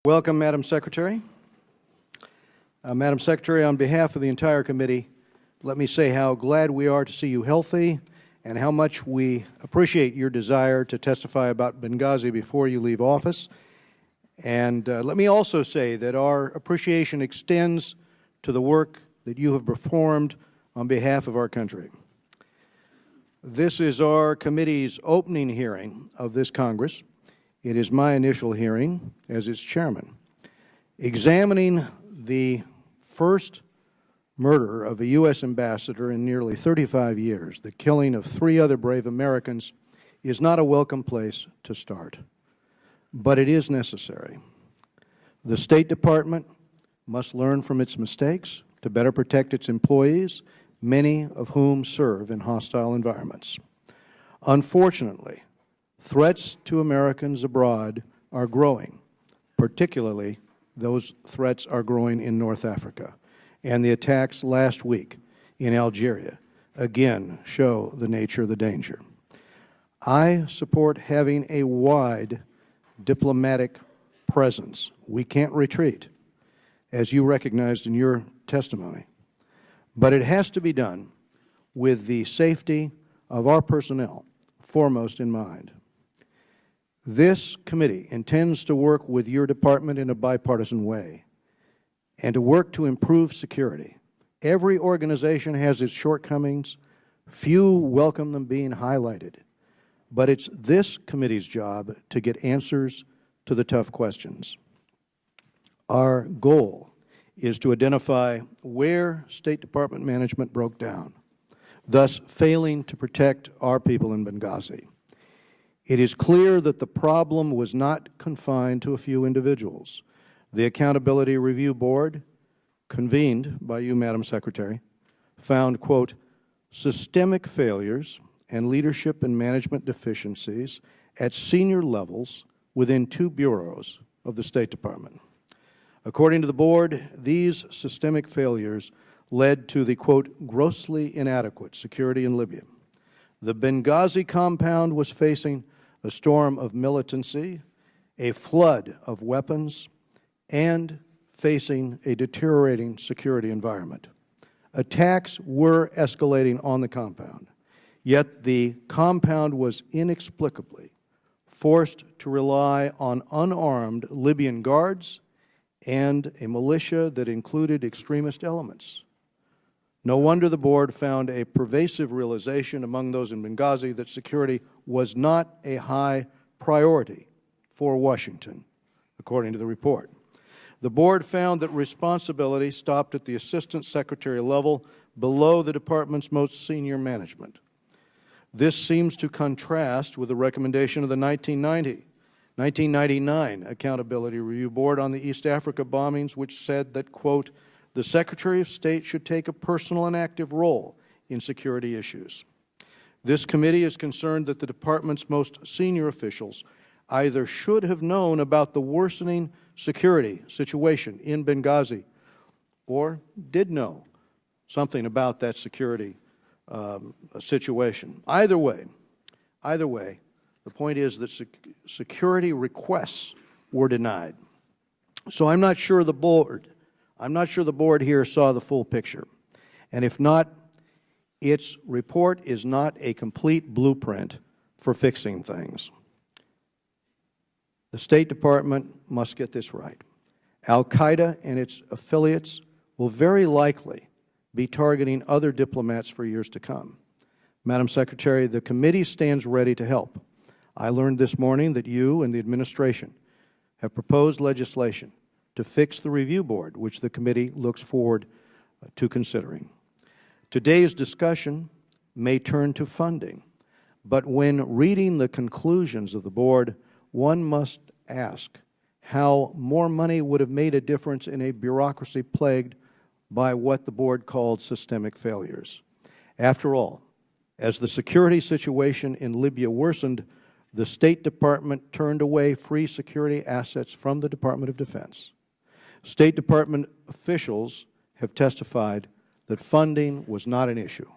Welcome, Madam Secretary. Madam Secretary, on behalf of the entire committee, let me say how glad we are to see you healthy and how much we appreciate your desire to testify about Benghazi before you leave office. And let me also say that our appreciation extends to the work that you have performed on behalf of our country. This is our committee's opening hearing of this Congress. It is my initial hearing as its chairman. Examining the first murder of a U.S. ambassador in nearly 35 years, the killing of 3 other brave Americans, is not a welcome place to start. But it is necessary. The State Department must learn from its mistakes to better protect its employees, many of whom serve in hostile environments. Unfortunately, threats to Americans abroad are growing. Particularly, those threats are growing in North Africa. And the attacks last week in Algeria again show the nature of the danger. I support having a wide diplomatic presence. We can't retreat, as you recognized in your testimony. But it has to be done with the safety of our personnel foremost in mind. This committee intends to work with your department in a bipartisan way and to work to improve security. Every organization has its shortcomings. Few welcome them being highlighted. But it's this committee's job to get answers to the tough questions. Our goal is to identify where State Department management broke down, thus failing to protect our people in Benghazi. It is clear that the problem was not confined to a few individuals. The Accountability Review Board, convened by you, Madam Secretary, found, quote, systemic failures and leadership and management deficiencies at senior levels within 2 bureaus of the State Department. According to the Board, these systemic failures led to the, quote, grossly inadequate security in Libya. The Benghazi compound was facing a storm of militancy, a flood of weapons, and facing a deteriorating security environment. Attacks were escalating on the compound, yet the compound was inexplicably forced to rely on unarmed Libyan guards and a militia that included extremist elements. No wonder the Board found a pervasive realization among those in Benghazi that security was not a high priority for Washington, according to the report. The Board found that responsibility stopped at the Assistant Secretary level below the Department's most senior management. This seems to contrast with the recommendation of the 1999 Accountability Review Board on the East Africa bombings, which said that, quote, the Secretary of State should take a personal and active role in security issues. This committee is concerned that the Department's most senior officials either should have known about the worsening security situation in Benghazi or did know something about that security situation. Either way, the point is that security requests were denied. So I'm not sure the Board here saw the full picture. And if not, its report is not a complete blueprint for fixing things. The State Department must get this right. Al-Qaeda and its affiliates will very likely be targeting other diplomats for years to come. Madam Secretary, the committee stands ready to help. I learned this morning that you and the administration have proposed legislation to fix the review board, which the committee looks forward to considering. Today's discussion may turn to funding, but when reading the conclusions of the board, one must ask how more money would have made a difference in a bureaucracy plagued by what the board called systemic failures. After all, as the security situation in Libya worsened, the State Department turned away free security assets from the Department of Defense. State Department officials have testified that funding was not an issue.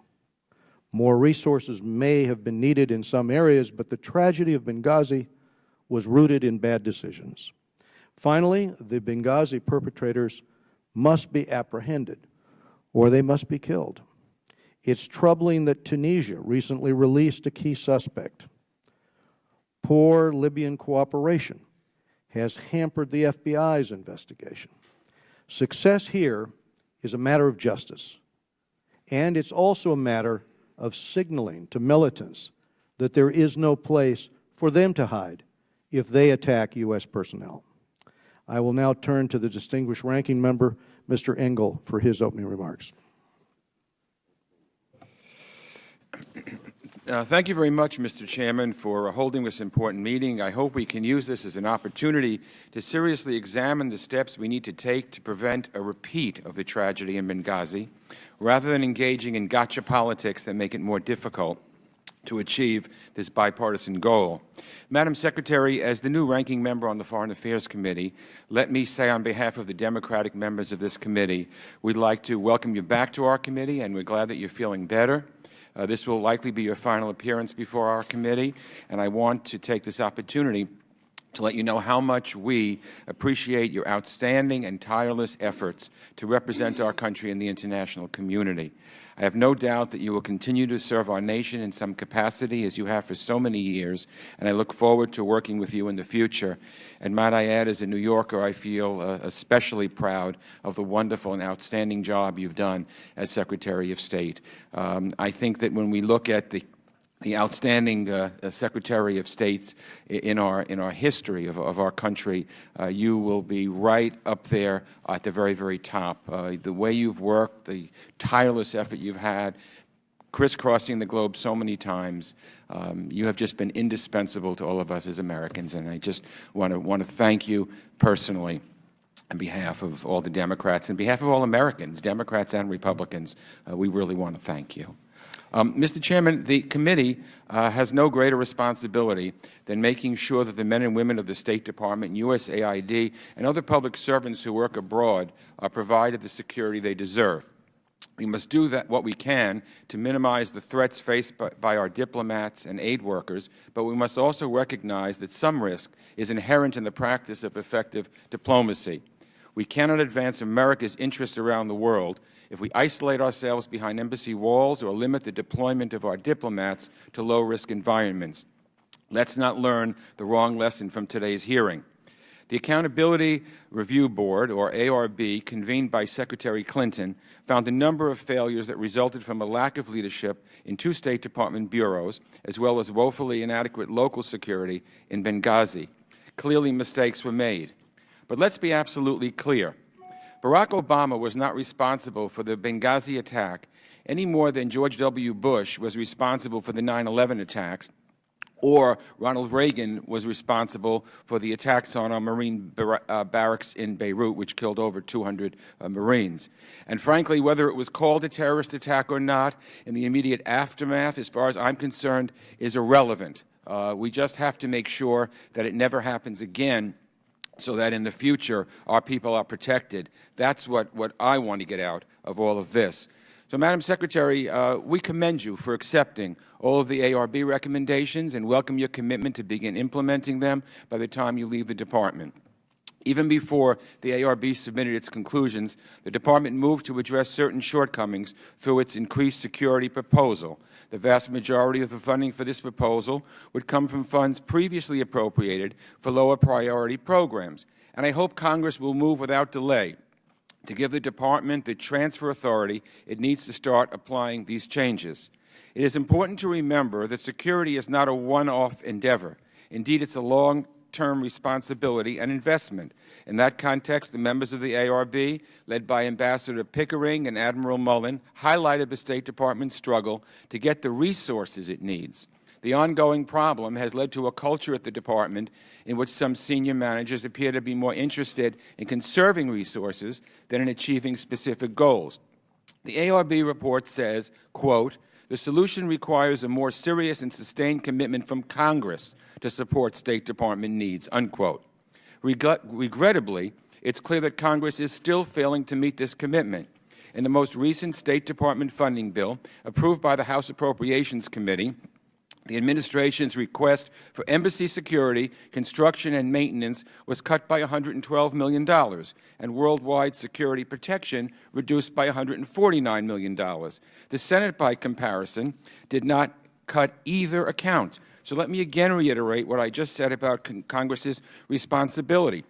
More resources may have been needed in some areas, but the tragedy of Benghazi was rooted in bad decisions. Finally, the Benghazi perpetrators must be apprehended, or they must be killed. It's troubling that Tunisia recently released a key suspect. Poor Libyan cooperation has hampered the FBI's investigation. Success here is a matter of justice, and it's also a matter of signaling to militants that there is no place for them to hide if they attack U.S. personnel. I will now turn to the distinguished ranking member, Mr. Engel, for his opening remarks. Thank you very much, Mr. Chairman, for holding this important meeting. I hope we can use this as an opportunity to seriously examine the steps we need to take to prevent a repeat of the tragedy in Benghazi, rather than engaging in gotcha politics that make it more difficult to achieve this bipartisan goal. Madam Secretary, as the new ranking member on the Foreign Affairs Committee, let me say on behalf of the Democratic members of this committee, we'd like to welcome you back to our committee, and we're glad that you're feeling better. This will likely be your final appearance before our committee, and I want to take this opportunity to let you know how much we appreciate your outstanding and tireless efforts to represent our country in the international community. I have no doubt that you will continue to serve our nation in some capacity, as you have for so many years, and I look forward to working with you in the future. And might I add, as a New Yorker, I feel especially proud of the wonderful and outstanding job you've done as Secretary of State. I think that when we look at the outstanding Secretary of States in our history of our country, you will be right up there at the very, very top. The way you've worked, the tireless effort you've had, crisscrossing the globe so many times, you have just been indispensable to all of us as Americans, and I just want to thank you personally on behalf of all the Democrats, on behalf of all Americans, Democrats and Republicans. We really want to thank you. Mr. Chairman, the committee has no greater responsibility than making sure that the men and women of the State Department, USAID, and other public servants who work abroad are provided the security they deserve. We must do what we can to minimize the threats faced by our diplomats and aid workers, but we must also recognize that some risk is inherent in the practice of effective diplomacy. We cannot advance America's interests around the world if we isolate ourselves behind embassy walls or limit the deployment of our diplomats to low-risk environments. Let's not learn the wrong lesson from today's hearing. The Accountability Review Board, or ARB, convened by Secretary Clinton, found a number of failures that resulted from a lack of leadership in 2 State Department bureaus, as well as woefully inadequate local security in Benghazi. Clearly, mistakes were made. But let's be absolutely clear. Barack Obama was not responsible for the Benghazi attack any more than George W. Bush was responsible for the 9/11 attacks, or Ronald Reagan was responsible for the attacks on our Marine barracks in Beirut, which killed over 200 Marines. And frankly, whether it was called a terrorist attack or not, in the immediate aftermath, as far as I'm concerned, is irrelevant. We just have to make sure that it never happens again, so that in the future our people are protected. That's what I want to get out of all of this. So, Madam Secretary, we commend you for accepting all of the ARB recommendations and welcome your commitment to begin implementing them by the time you leave the Department. Even before the ARB submitted its conclusions, the Department moved to address certain shortcomings through its increased security proposal. The vast majority of the funding for this proposal would come from funds previously appropriated for lower priority programs, and I hope Congress will move without delay to give the Department the transfer authority it needs to start applying these changes. It is important to remember that security is not a one-off endeavor. Indeed, it's a long-term responsibility and investment. In that context, the members of the ARB, led by Ambassador Pickering and Admiral Mullen, highlighted the State Department's struggle to get the resources it needs. The ongoing problem has led to a culture at the Department in which some senior managers appear to be more interested in conserving resources than in achieving specific goals. The ARB report says, quote, "The solution requires a more serious and sustained commitment from Congress to support State Department needs," unquote. Regrettably, it's clear that Congress is still failing to meet this commitment. In the most recent State Department funding bill, approved by the House Appropriations Committee, The administration's request for embassy security, construction, and maintenance was cut by $112 million, and worldwide security protection reduced by $149 million. The Senate, by comparison, did not cut either account. So let me again reiterate what I just said about Congress's responsibility.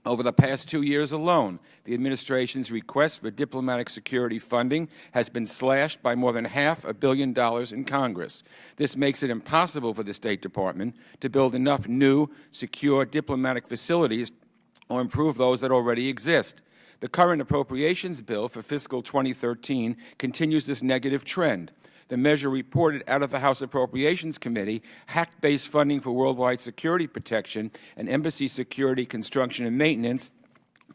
Over the past 2 years alone, the administration's request for diplomatic security funding has been slashed by more than $500 million in Congress. This makes it impossible for the State Department to build enough new, secure diplomatic facilities or improve those that already exist. The current appropriations bill for fiscal 2013 continues this negative trend. The measure reported out of the House Appropriations Committee hacked base funding for worldwide security protection and embassy security, construction, and maintenance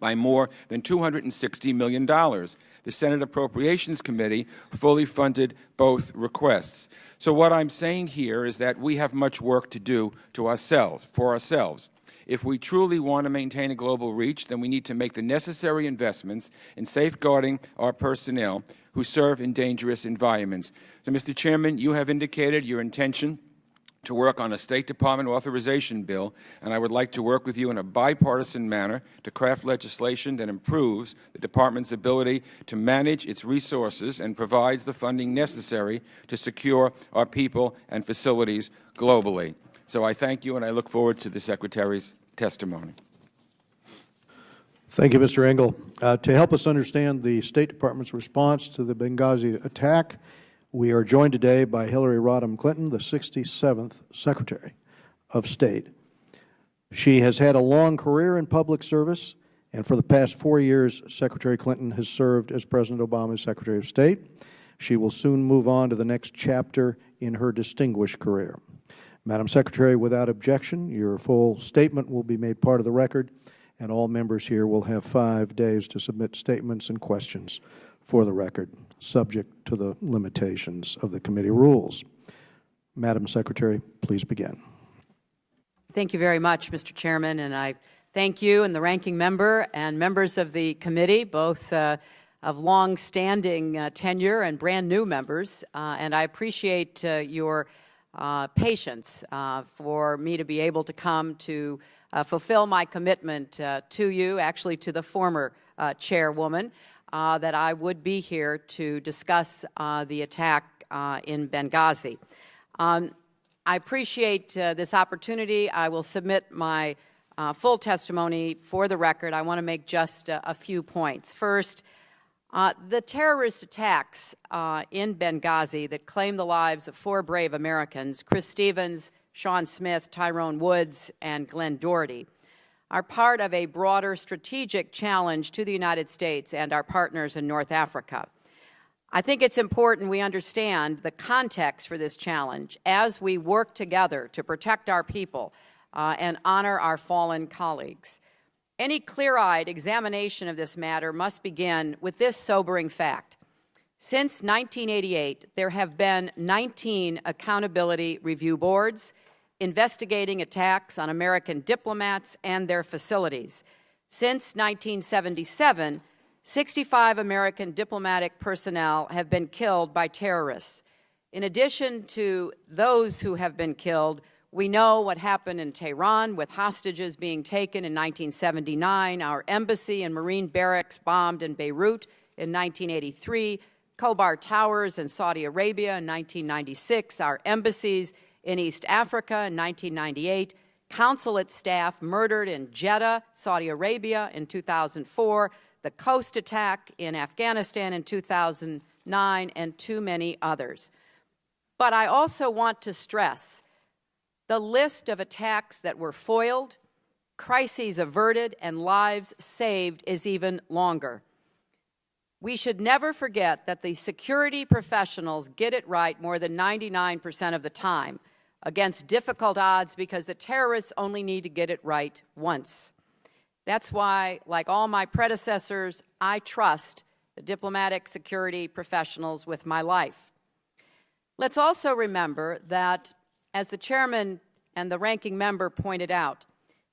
by more than $260 million. The Senate Appropriations Committee fully funded both requests. So what I'm saying here is that we have much work to do for ourselves. If we truly want to maintain a global reach, then we need to make the necessary investments in safeguarding our personnel who serve in dangerous environments. So, Mr. Chairman, you have indicated your intention to work on a State Department authorization bill, and I would like to work with you in a bipartisan manner to craft legislation that improves the Department's ability to manage its resources and provides the funding necessary to secure our people and facilities globally. So I thank you, and I look forward to the Secretary's testimony. Thank you, Mr. Engel. To help us understand the State Department's response to the Benghazi attack, we are joined today by Hillary Rodham Clinton, the 67th Secretary of State. She has had a long career in public service, and for the past 4 years, Secretary Clinton has served as President Obama's Secretary of State. She will soon move on to the next chapter in her distinguished career. Madam Secretary, without objection, your full statement will be made part of the record, and all members here will have 5 days to submit statements and questions for the record, subject to the limitations of the committee rules. Madam Secretary, please begin. Thank you very much, Mr. Chairman, and I thank you and the ranking member and members of the committee, both of long-standing tenure and brand-new members, and I appreciate your patience for me to be able to come to fulfill my commitment to you, actually to the former chairwoman, that I would be here to discuss the attack in Benghazi. I appreciate this opportunity. I will submit my full testimony for the record. I want to make just a few points. First, the terrorist attacks in Benghazi that claimed the lives of 4 brave Americans, Chris Stevens, Sean Smith, Tyrone Woods, and Glenn Doherty, are part of a broader strategic challenge to the United States and our partners in North Africa. I think it's important we understand the context for this challenge as we work together to protect our people and honor our fallen colleagues. Any clear-eyed examination of this matter must begin with this sobering fact. Since 1988, there have been 19 accountability review boards investigating attacks on American diplomats and their facilities. Since 1977, 65 American diplomatic personnel have been killed by terrorists. In addition to those who have been killed, we know what happened in Tehran with hostages being taken in 1979, our embassy and Marine barracks bombed in Beirut in 1983, Khobar Towers in Saudi Arabia in 1996, our embassies in East Africa in 1998, consulate staff murdered in Jeddah, Saudi Arabia in 2004, the Coast attack in Afghanistan in 2009, and too many others. But I also want to stress the list of attacks that were foiled, crises averted, and lives saved is even longer. We should never forget that the security professionals get it right more than 99% of the time against difficult odds because the terrorists only need to get it right once. That's why, like all my predecessors, I trust the diplomatic security professionals with my life. Let's also remember that, as the chairman and the ranking member pointed out,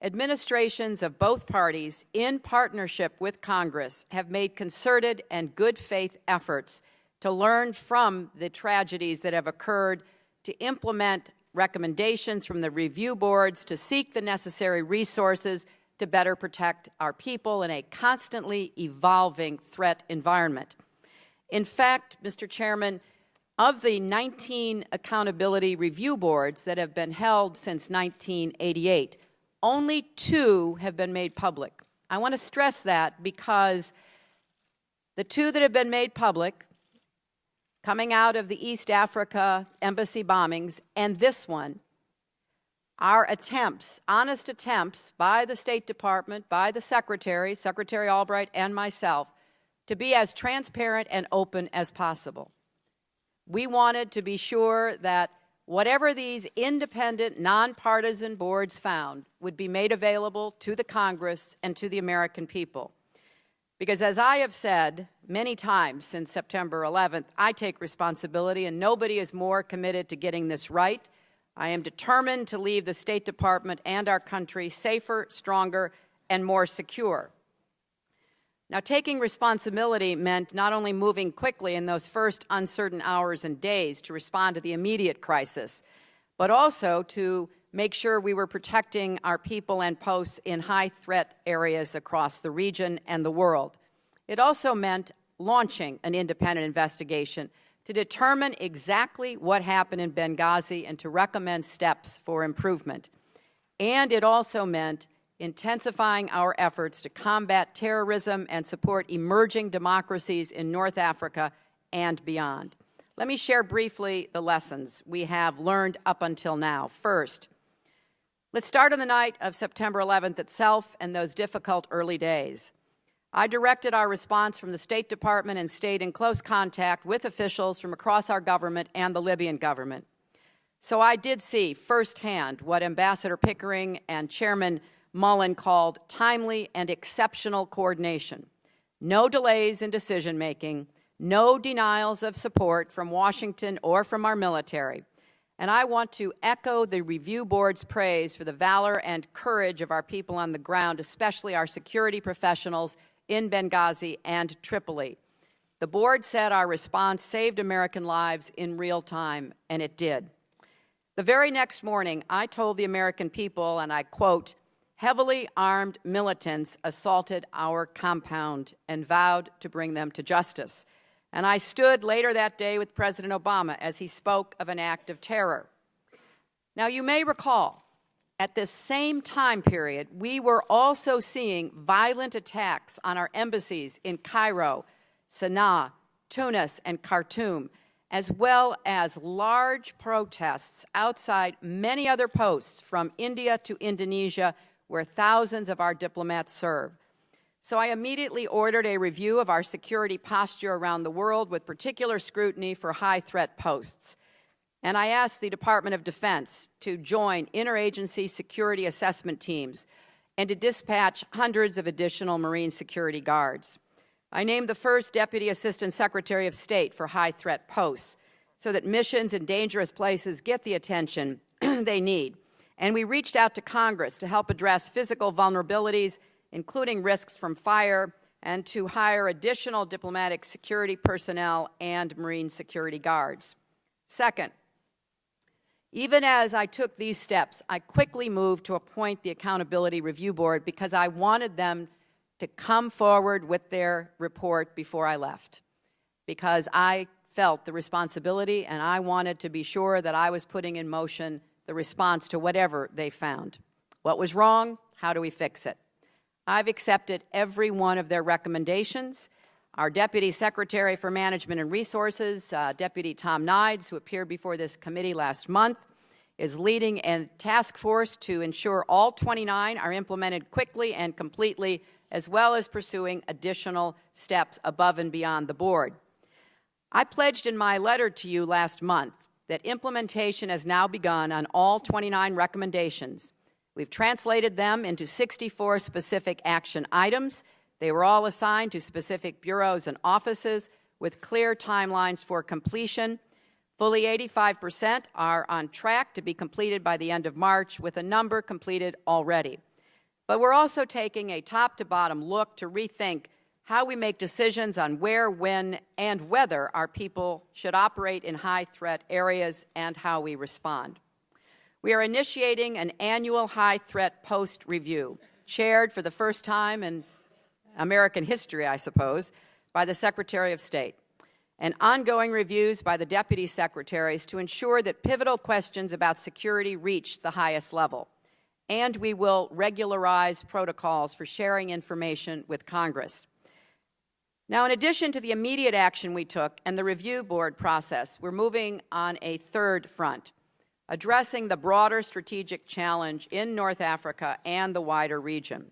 administrations of both parties, in partnership with Congress, have made concerted and good faith efforts to learn from the tragedies that have occurred, to implement recommendations from the review boards to seek the necessary resources to better protect our people in a constantly evolving threat environment. In fact, Mr. Chairman, of the 19 accountability review boards that have been held since 1988, only 2 have been made public. I want to stress that because the 2 that have been made public, coming out of the East Africa embassy bombings, and this one, are attempts, honest attempts by the State Department, by the Secretary, Secretary Albright, and myself, to be as transparent and open as possible. We wanted to be sure that whatever these independent, nonpartisan boards found would be made available to the Congress and to the American people. Because as I have said many times since September 11th, I take responsibility, and nobody is more committed to getting this right. I am determined to leave the State Department and our country safer, stronger, and more secure. Now, taking responsibility meant not only moving quickly in those first uncertain hours and days to respond to the immediate crisis, but also to make sure we were protecting our people and posts in high-threat areas across the region and the world. It also meant launching an independent investigation to determine exactly what happened in Benghazi and to recommend steps for improvement. And it also meant intensifying our efforts to combat terrorism and support emerging democracies in North Africa and beyond. Let me share briefly the lessons we have learned up until now. First, let's start on the night of September 11th itself and those difficult early days. I directed our response from the State Department and stayed in close contact with officials from across our government and the Libyan government. So I did see firsthand what Ambassador Pickering and Chairman Mullen called timely and exceptional coordination. No delays in decision-making, no denials of support from Washington or from our military. And I want to echo the review board's praise for the valor and courage of our people on the ground, especially our security professionals in Benghazi and Tripoli. The board said our response saved American lives in real time, and it did. The very next morning, I told the American people, and I quote, "Heavily armed militants assaulted our compound," and vowed to bring them to justice. And I stood later that day with President Obama as he spoke of an act of terror. Now, you may recall, at this same time period, we were also seeing violent attacks on our embassies in Cairo, Sana'a, Tunis, and Khartoum, as well as large protests outside many other posts from India to Indonesia, where thousands of our diplomats serve. So I immediately ordered a review of our security posture around the world with particular scrutiny for high-threat posts. And I asked the Department of Defense to join interagency security assessment teams and to dispatch hundreds of additional Marine security guards. I named the first Deputy Assistant Secretary of State for high-threat posts so that missions in dangerous places get the attention they need. And we reached out to Congress to help address physical vulnerabilities, including risks from fire, and to hire additional diplomatic security personnel and Marine security guards. Second, even as I took these steps, I quickly moved to appoint the Accountability Review Board because I wanted them to come forward with their report before I left, because I felt the responsibility and I wanted to be sure that I was putting in motion the response to whatever they found. What was wrong? How do we fix it? I've accepted every one of their recommendations. Our Deputy Secretary for Management and Resources, Deputy Tom Nides, who appeared before this committee last month, is leading a task force to ensure all 29 are implemented quickly and completely, as well as pursuing additional steps above and beyond the board. I pledged in my letter to you last month that implementation has now begun on all 29 recommendations. We've translated them into 64 specific action items. They were all assigned to specific bureaus and offices with clear timelines for completion. Fully 85% are on track to be completed by the end of March, with a number completed already. But we're also taking a top-to-bottom look to rethink how we make decisions on where, when, and whether our people should operate in high-threat areas and how we respond. We are initiating an annual high-threat post review, chaired for the first time in American history, I suppose, by the Secretary of State, and ongoing reviews by the Deputy Secretaries to ensure that pivotal questions about security reach the highest level. And we will regularize protocols for sharing information with Congress. Now, in addition to the immediate action we took and the review board process, we're moving on a third front, addressing the broader strategic challenge in North Africa and the wider region.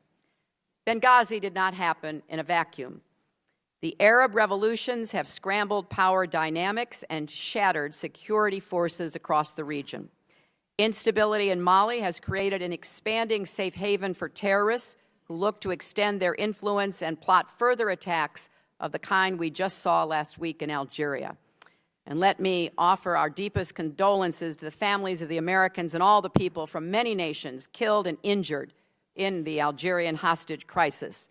Benghazi did not happen in a vacuum. The Arab revolutions have scrambled power dynamics and shattered security forces across the region. Instability in Mali has created an expanding safe haven for terrorists who look to extend their influence and plot further attacks of the kind we just saw last week in Algeria. And let me offer our deepest condolences to the families of the Americans and all the people from many nations killed and injured in the Algerian hostage crisis.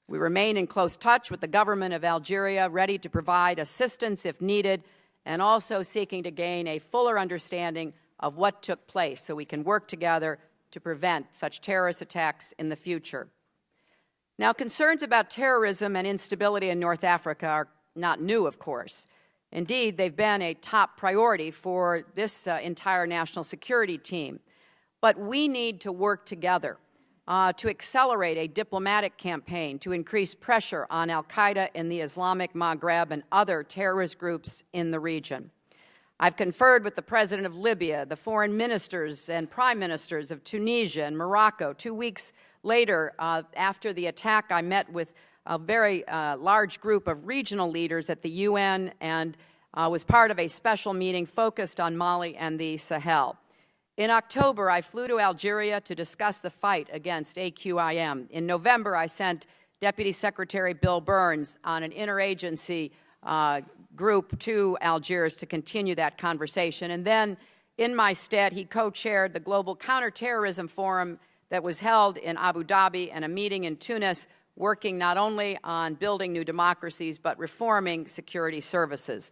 We remain in close touch with the government of Algeria, ready to provide assistance if needed, and also seeking to gain a fuller understanding of what took place so we can work together to prevent such terrorist attacks in the future. Now, concerns about terrorism and instability in North Africa are not new, of course. Indeed, they've been a top priority for this entire national security team. But we need to work together to accelerate a diplomatic campaign to increase pressure on al-Qaeda in the Islamic Maghreb and other terrorist groups in the region. I've conferred with the President of Libya, the foreign ministers and prime ministers of Tunisia and Morocco. 2 weeks later, after the attack, I met with a very large group of regional leaders at the UN and was part of a special meeting focused on Mali and the Sahel. In October, I flew to Algeria to discuss the fight against AQIM. In November, I sent Deputy Secretary Bill Burns on an interagency group to Algiers to continue that conversation. And then, in my stead, he co-chaired the Global Counterterrorism Forum that was held in Abu Dhabi and a meeting in Tunis, working not only on building new democracies, but reforming security services.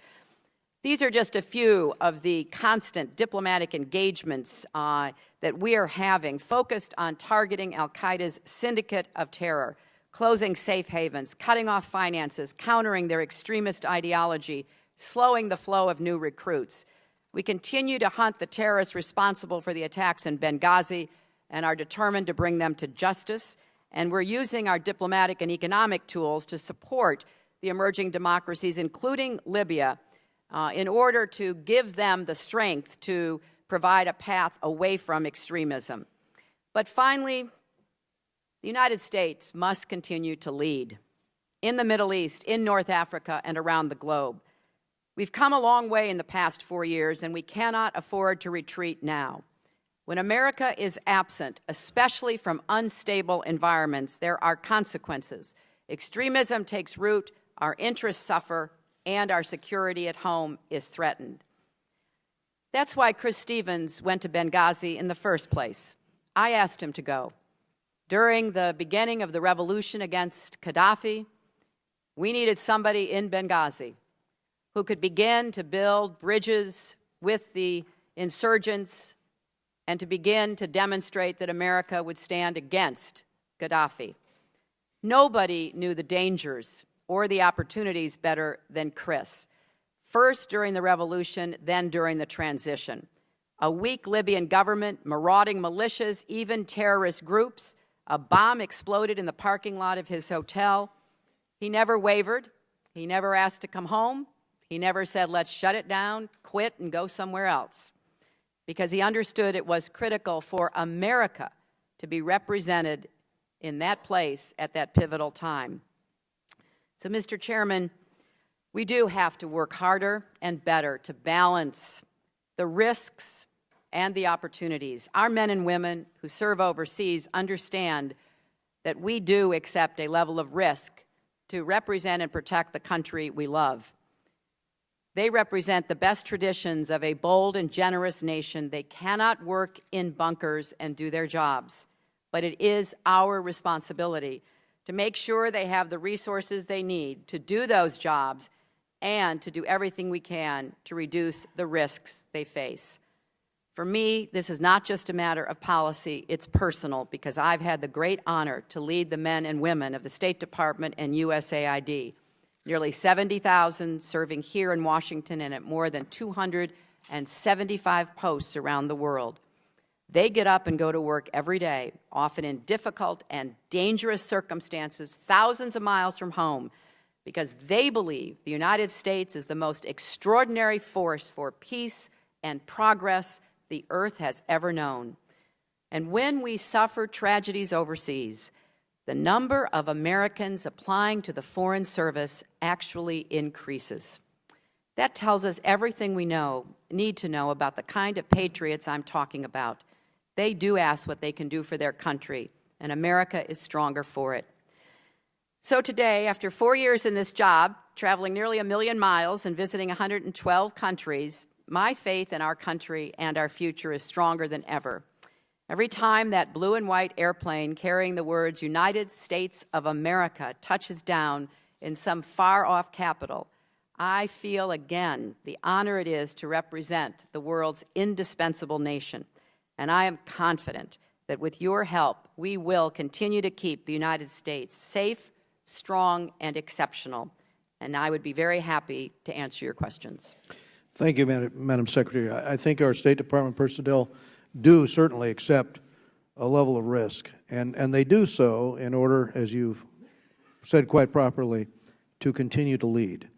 These are just a few of the constant diplomatic engagements that we are having, focused on targeting al-Qaeda's syndicate of terror, closing safe havens, cutting off finances, countering their extremist ideology, slowing the flow of new recruits. We continue to hunt the terrorists responsible for the attacks in Benghazi and are determined to bring them to justice. And we're using our diplomatic and economic tools to support the emerging democracies, including Libya, in order to give them the strength to provide a path away from extremism. But finally, the United States must continue to lead in the Middle East, in North Africa, and around the globe. We've come a long way in the past 4 years, and we cannot afford to retreat now. When America is absent, especially from unstable environments, there are consequences. Extremism takes root, our interests suffer, and our security at home is threatened. That's why Chris Stevens went to Benghazi in the first place. I asked him to go. During the beginning of the revolution against Gaddafi, we needed somebody in Benghazi who could begin to build bridges with the insurgents and to begin to demonstrate that America would stand against Gaddafi. Nobody knew the dangers or the opportunities better than Chris. First during the revolution, then during the transition. A weak Libyan government, marauding militias, even terrorist groups. A bomb exploded in the parking lot of his hotel. He never wavered. He never asked to come home. He never said, let's shut it down, quit, and go somewhere else. Because he understood it was critical for America to be represented in that place at that pivotal time. So, Mr. Chairman, we do have to work harder and better to balance the risks and the opportunities. Our men and women who serve overseas understand that we do accept a level of risk to represent and protect the country we love. They represent the best traditions of a bold and generous nation. They cannot work in bunkers and do their jobs, but it is our responsibility to make sure they have the resources they need to do those jobs and to do everything we can to reduce the risks they face. For me, this is not just a matter of policy, it's personal, because I've had the great honor to lead the men and women of the State Department and USAID, nearly 70,000 serving here in Washington and at more than 275 posts around the world. They get up and go to work every day, often in difficult and dangerous circumstances, thousands of miles from home, because they believe the United States is the most extraordinary force for peace and progress the earth has ever known. And when we suffer tragedies overseas, the number of Americans applying to the Foreign Service actually increases. That tells us everything we need to know about the kind of patriots I'm talking about. They do ask what they can do for their country, and America is stronger for it. So today, after 4 years in this job, traveling nearly 1 million miles and visiting 112 countries, my faith in our country and our future is stronger than ever. Every time that blue and white airplane carrying the words United States of America touches down in some far-off capital, I feel again the honor it is to represent the world's indispensable nation. And I am confident that with your help, we will continue to keep the United States safe, strong, and exceptional. And I would be very happy to answer your questions. Thank you, Madam Secretary. I think our State Department personnel do certainly accept a level of risk, and they do so in order, as you've said quite properly, to continue to lead.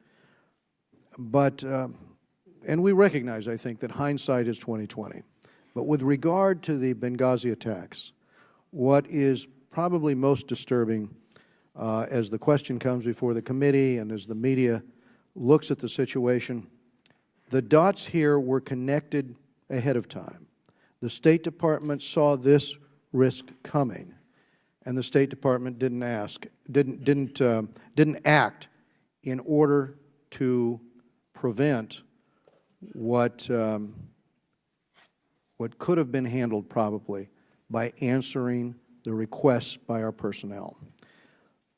But, and we recognize, I think, that hindsight is 20/20. But with regard to the Benghazi attacks, what is probably most disturbing as the question comes before the committee and as the media looks at the situation, the dots here were connected ahead of time. The State Department saw this risk coming, and the State Department didn't act in order to prevent what could have been handled probably by answering the requests by our personnel.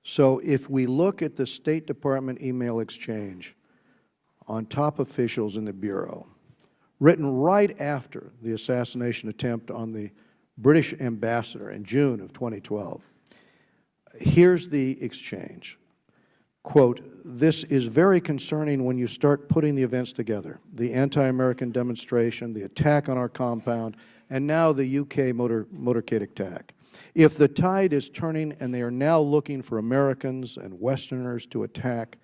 So if we look at the State Department email exchange on top officials in the Bureau, written right after the assassination attempt on the British ambassador in June of 2012. Here's the exchange. Quote, "This is very concerning when you start putting the events together, the anti-American demonstration, the attack on our compound, and now the UK motorcade attack. If the tide is turning and they are now looking for Americans and Westerners to attack,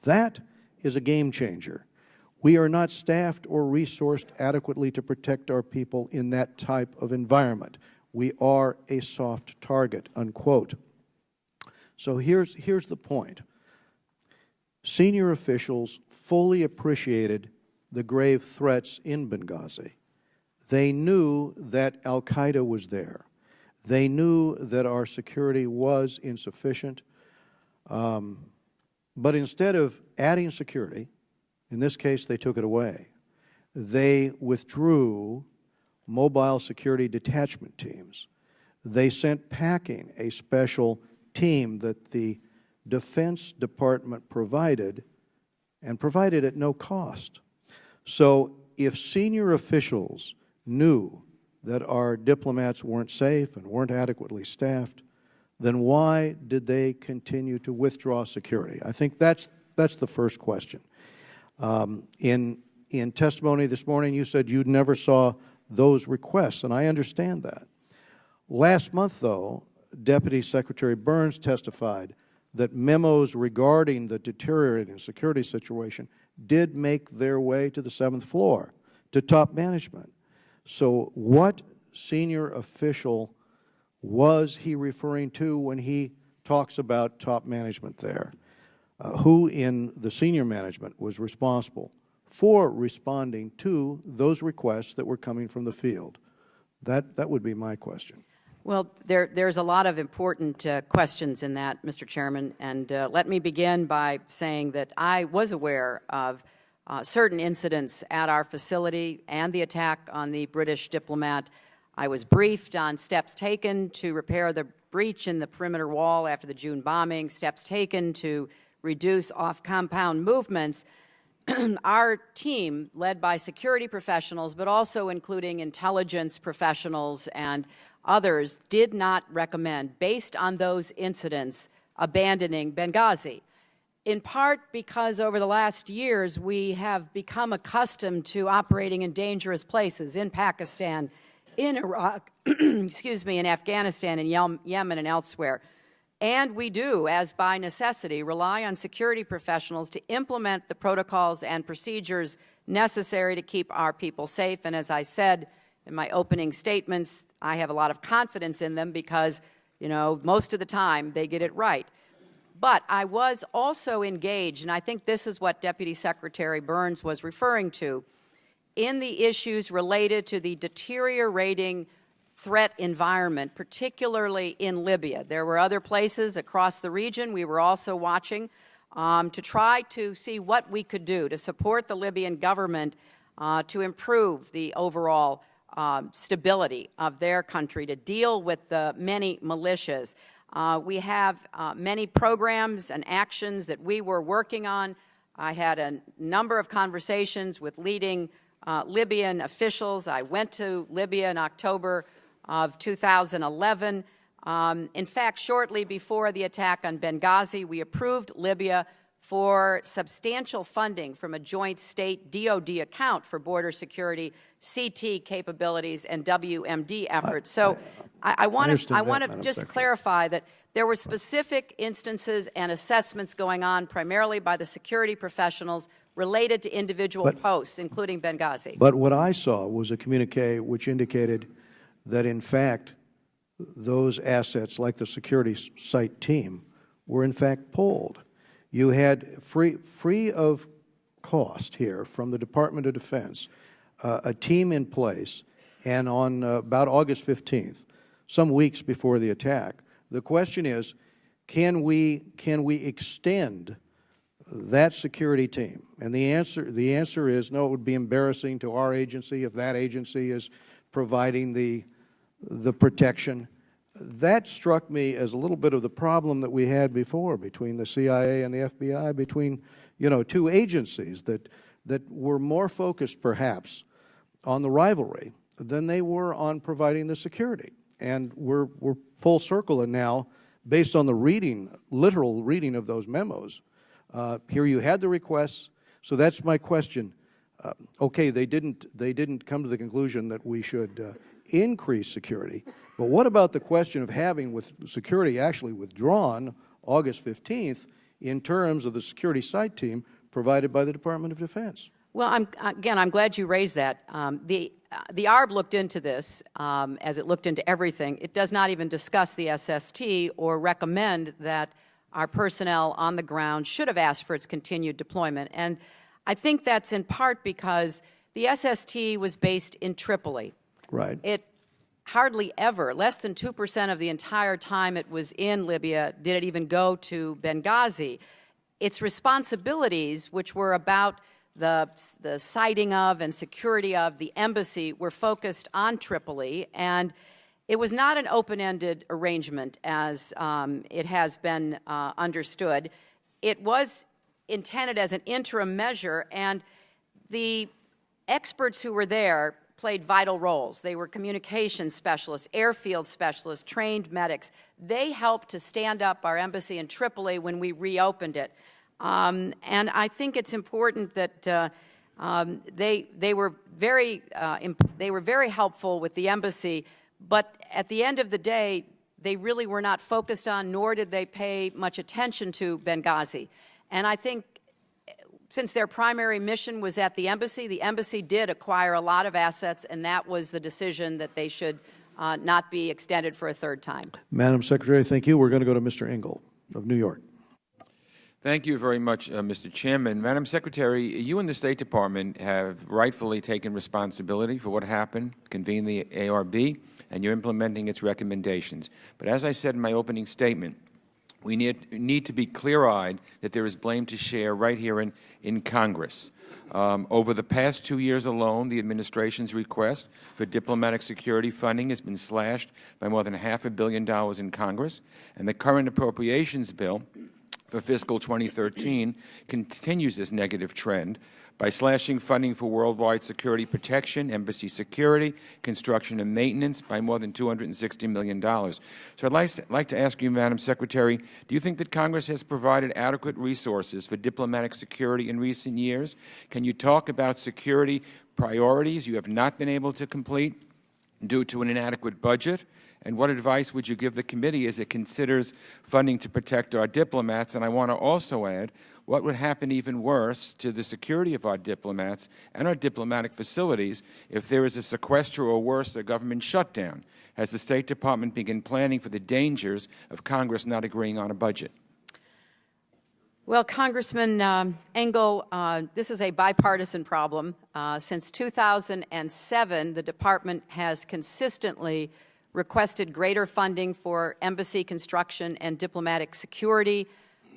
that is a game changer. We are not staffed or resourced adequately to protect our people in that type of environment. We are a soft target," unquote. So here's the point. Senior officials fully appreciated the grave threats in Benghazi. They knew that al-Qaeda was there. They knew that our security was insufficient. But instead of adding security, in this case they took it away, they withdrew mobile security detachment teams. They sent packing a special team that the Defense Department provided, and provided at no cost. So if senior officials knew that our diplomats weren't safe and weren't adequately staffed, then why did they continue to withdraw security? I think that's the first question. In testimony this morning, you said you never saw those requests, and I understand that. Last month, though, Deputy Secretary Burns testified that memos regarding the deteriorating security situation did make their way to the 7th floor, to top management. So what senior official was he referring to when he talks about top management there? Who in the senior management was responsible for responding to those requests that were coming from the field? That would be my question. Well, there's a lot of important questions in that, Mr. Chairman, and let me begin by saying that I was aware of certain incidents at our facility and the attack on the British diplomat. I was briefed on steps taken to repair the breach in the perimeter wall after the June bombing, steps taken to reduce off-compound movements, our team, led by security professionals, but also including intelligence professionals and others, did not recommend, based on those incidents, abandoning Benghazi. In part because over the last years we have become accustomed to operating in dangerous places in Pakistan, in Iraq, excuse me, in Afghanistan, in Yemen, and elsewhere. And we do, as by necessity, rely on security professionals to implement the protocols and procedures necessary to keep our people safe. And as I said in my opening statements, I have a lot of confidence in them because, most of the time they get it right. But I was also engaged, and I think this is what Deputy Secretary Burns was referring to, in the issues related to the deteriorating threat environment, particularly in Libya. There were other places across the region we were also watching to try to see what we could do to support the Libyan government to improve the overall stability of their country, to deal with the many militias. We have many programs and actions that we were working on. I had a number of conversations with leading Libyan officials. I went to Libya in October of 2011. In fact, shortly before the attack on Benghazi, we approved Libya for substantial funding from a joint state DoD account for border security, CT capabilities, and WMD efforts. So I want to just clarify that there were specific instances and assessments going on primarily by the security professionals related to individual posts, including Benghazi. But what I saw was a communique which indicated that, in fact, those assets, like the security site team, were in fact pulled. You had free of cost here from the Department of Defense, a team in place, and on about August 15th, some weeks before the attack, the question is, can we extend that security team? And the answer is no. It would be embarrassing to our agency if that agency is providing the protection. That struck me as a little bit of the problem that we had before between the CIA and the FBI, between two agencies that were more focused perhaps on the rivalry than they were on providing the security. And we're full circle, and now, based on the literal reading of those memos, here you had the requests. So that's my question. Okay, they didn't come to the conclusion that we should increase security, but what about the question of having with security actually withdrawn August 15th in terms of the security site team provided by the Department of Defense? Well, I'm glad you raised that. The ARB looked into this, as it looked into everything. It does not even discuss the SST or recommend that our personnel on the ground should have asked for its continued deployment. And I think that's in part because the SST was based in Tripoli. Right. It hardly ever, less than 2% of the entire time it was in Libya, did it even go to Benghazi. Its responsibilities, which were about the siting of and security of the embassy, were focused on Tripoli, and it was not an open-ended arrangement as it has been understood. It was intended as an interim measure, and the experts who were there played vital roles. They were communications specialists, airfield specialists, trained medics. They helped to stand up our embassy in Tripoli when we reopened it. And I think it's important that they were very helpful with the embassy, but at the end of the day, they really were not focused on, nor did they pay much attention to Benghazi. And I think since their primary mission was at the embassy did acquire a lot of assets, and that was the decision that they should not be extended for a third time. Madam Secretary, thank you. We're going to go to Mr. Engel of New York. Thank you very much, Mr. Chairman. Madam Secretary, you and the State Department have rightfully taken responsibility for what happened, convened the ARB, and you're implementing its recommendations. But as I said in my opening statement, we need to be clear-eyed that there is blame to share right here in Congress. Over the past 2 years alone, the administration's request for diplomatic security funding has been slashed by more than $500 million in Congress, and the current appropriations bill for fiscal 2013 continues this negative trend by slashing funding for worldwide security protection, embassy security, construction and maintenance by more than $260 million. So I'd like to ask you, Madam Secretary, do you think that Congress has provided adequate resources for diplomatic security in recent years? Can you talk about security priorities you have not been able to complete due to an inadequate budget? And what advice would you give the committee as it considers funding to protect our diplomats? And I want to also add, what would happen even worse to the security of our diplomats and our diplomatic facilities if there is a sequester or worse, a government shutdown? Has the State Department begun planning for the dangers of Congress not agreeing on a budget? Well, Congressman Engel, this is a bipartisan problem. Since 2007, the Department has consistently requested greater funding for embassy construction and diplomatic security,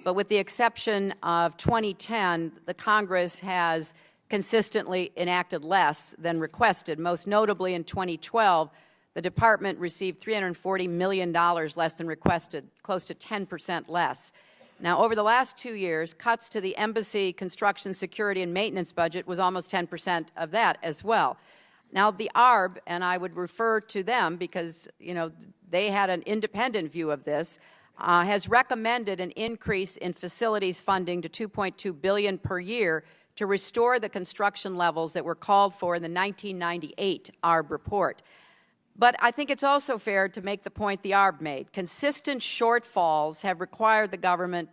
but with the exception of 2010, the Congress has consistently enacted less than requested. Most notably in 2012, the Department received $340 million less than requested, close to 10% less. Now, over the last 2 years, cuts to the embassy construction, security, and maintenance budget was almost 10% of that as well. Now, the ARB, and I would refer to them because, you know, they had an independent view of this, has recommended an increase in facilities funding to $2.2 billion per year to restore the construction levels that were called for in the 1998 ARB report. But I think it's also fair to make the point the ARB made. Consistent shortfalls have required the government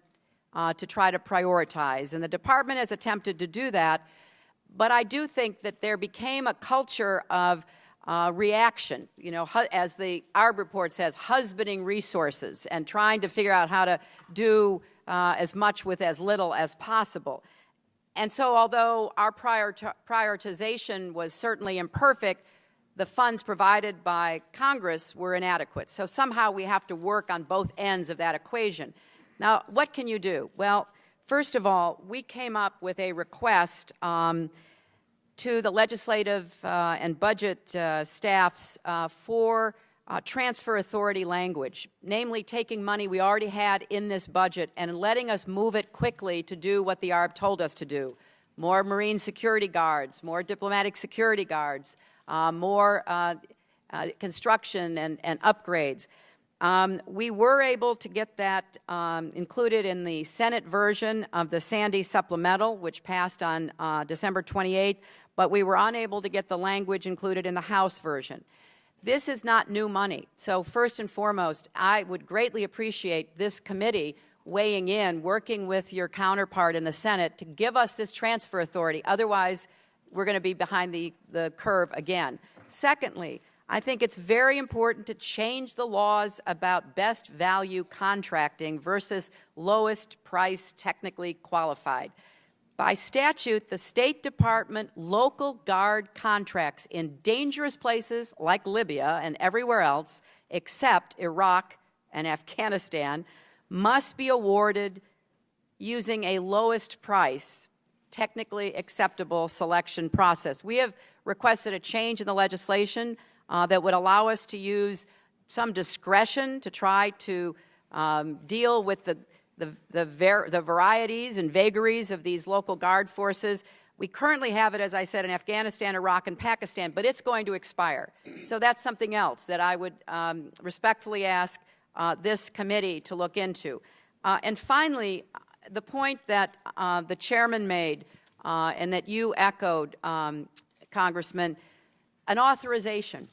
to try to prioritize, and the Department has attempted to do that. But I do think that there became a culture of reaction, you know, as the ARB report says, husbanding resources and trying to figure out how to do as much with as little as possible. And so although our prioritization was certainly imperfect, the funds provided by Congress were inadequate. So somehow we have to work on both ends of that equation. Now, what can you do? Well, first of all, we came up with a request to the legislative and budget staffs for transfer authority language, namely taking money we already had in this budget and letting us move it quickly to do what the ARB told us to do. More Marine security guards, more diplomatic security guards, more construction and upgrades. We were able to get that included in the Senate version of the Sandy supplemental, which passed on December 28th, but we were unable to get the language included in the House version. This is not new money. So first and foremost, I would greatly appreciate this committee weighing in, working with your counterpart in the Senate to give us this transfer authority. Otherwise, we're going to be behind the curve again. Secondly, I think it's very important to change the laws about best value contracting versus lowest price technically qualified. By statute, the State Department local guard contracts in dangerous places like Libya and everywhere else except Iraq and Afghanistan must be awarded using a lowest price, technically acceptable selection process. We have requested a change in the legislation that would allow us to use some discretion to try to deal with the varieties and vagaries of these local guard forces. We currently have it, as I said, in Afghanistan, Iraq, and Pakistan, but it's going to expire. So that's something else that I would respectfully ask this committee to look into. And finally, the point that the chairman made and that you echoed, Congressman, an authorization.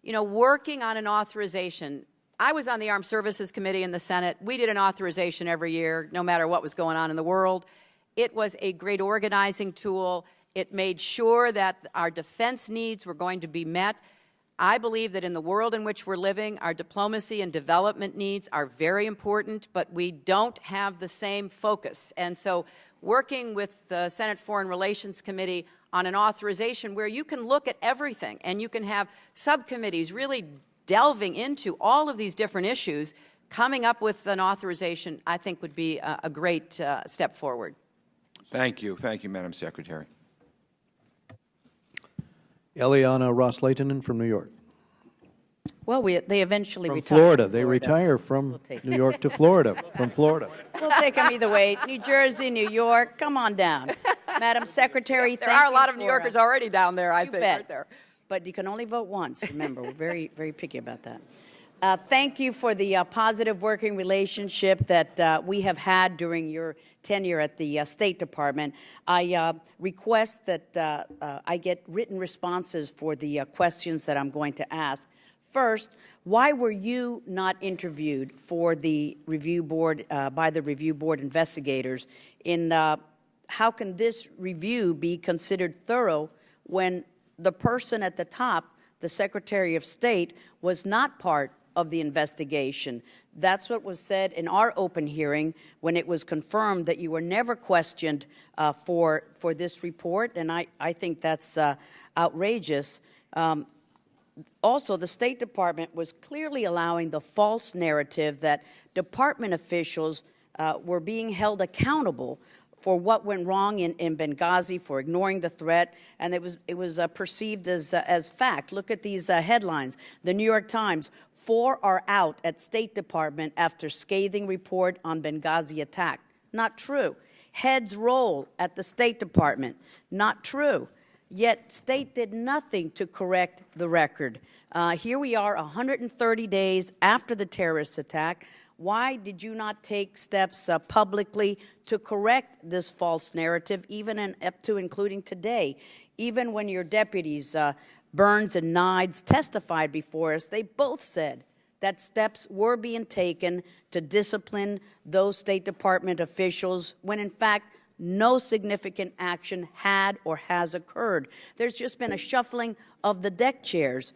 You know, working on an authorization. I was on the Armed Services Committee in the Senate. We did an authorization every year, no matter what was going on in the world. It was a great organizing tool. It made sure that our defense needs were going to be met. I believe that in the world in which we're living, our diplomacy and development needs are very important, but we don't have the same focus. And so working with the Senate Foreign Relations Committee on an authorization where you can look at everything and you can have subcommittees really delving into all of these different issues, coming up with an authorization, I think, would be a great step forward. Thank you. Thank you, Madam Secretary. Eliana Ross-Leitonen from New York. Well, they eventually From retire. Florida. They retire from take New York to Florida, from Florida. We'll take them either way. New Jersey, New York, come on down. Madam Secretary, There thank are a you lot of for, New Yorkers already down there, I you think, bet. aren't there? But you can only vote once, remember. We're very, very picky about that. Thank you for the positive working relationship that we have had during your tenure at the State Department. I request that I get written responses for the questions that I'm going to ask. First, why were you not interviewed for the review board by the review board investigators? How can this review be considered thorough when the person at the top, the Secretary of State, was not part of the investigation? That's what was said in our open hearing when it was confirmed that you were never questioned for this report, and I think that's outrageous. Also, the State Department was clearly allowing the false narrative that department officials were being held accountable for what went wrong in Benghazi, for ignoring the threat, and it was perceived as fact. Look at these headlines. The New York Times, 4 are out at State Department after scathing report on Benghazi attack. Not true. Heads roll at the State Department. Not true. Yet State did nothing to correct the record. Here we are 130 days after the terrorist attack. Why did you not take steps publicly to correct this false narrative, even up to including today? Even when your deputies, Burns and Nides, testified before us, they both said that steps were being taken to discipline those State Department officials when, in fact, no significant action had or has occurred. There's just been a shuffling of the deck chairs.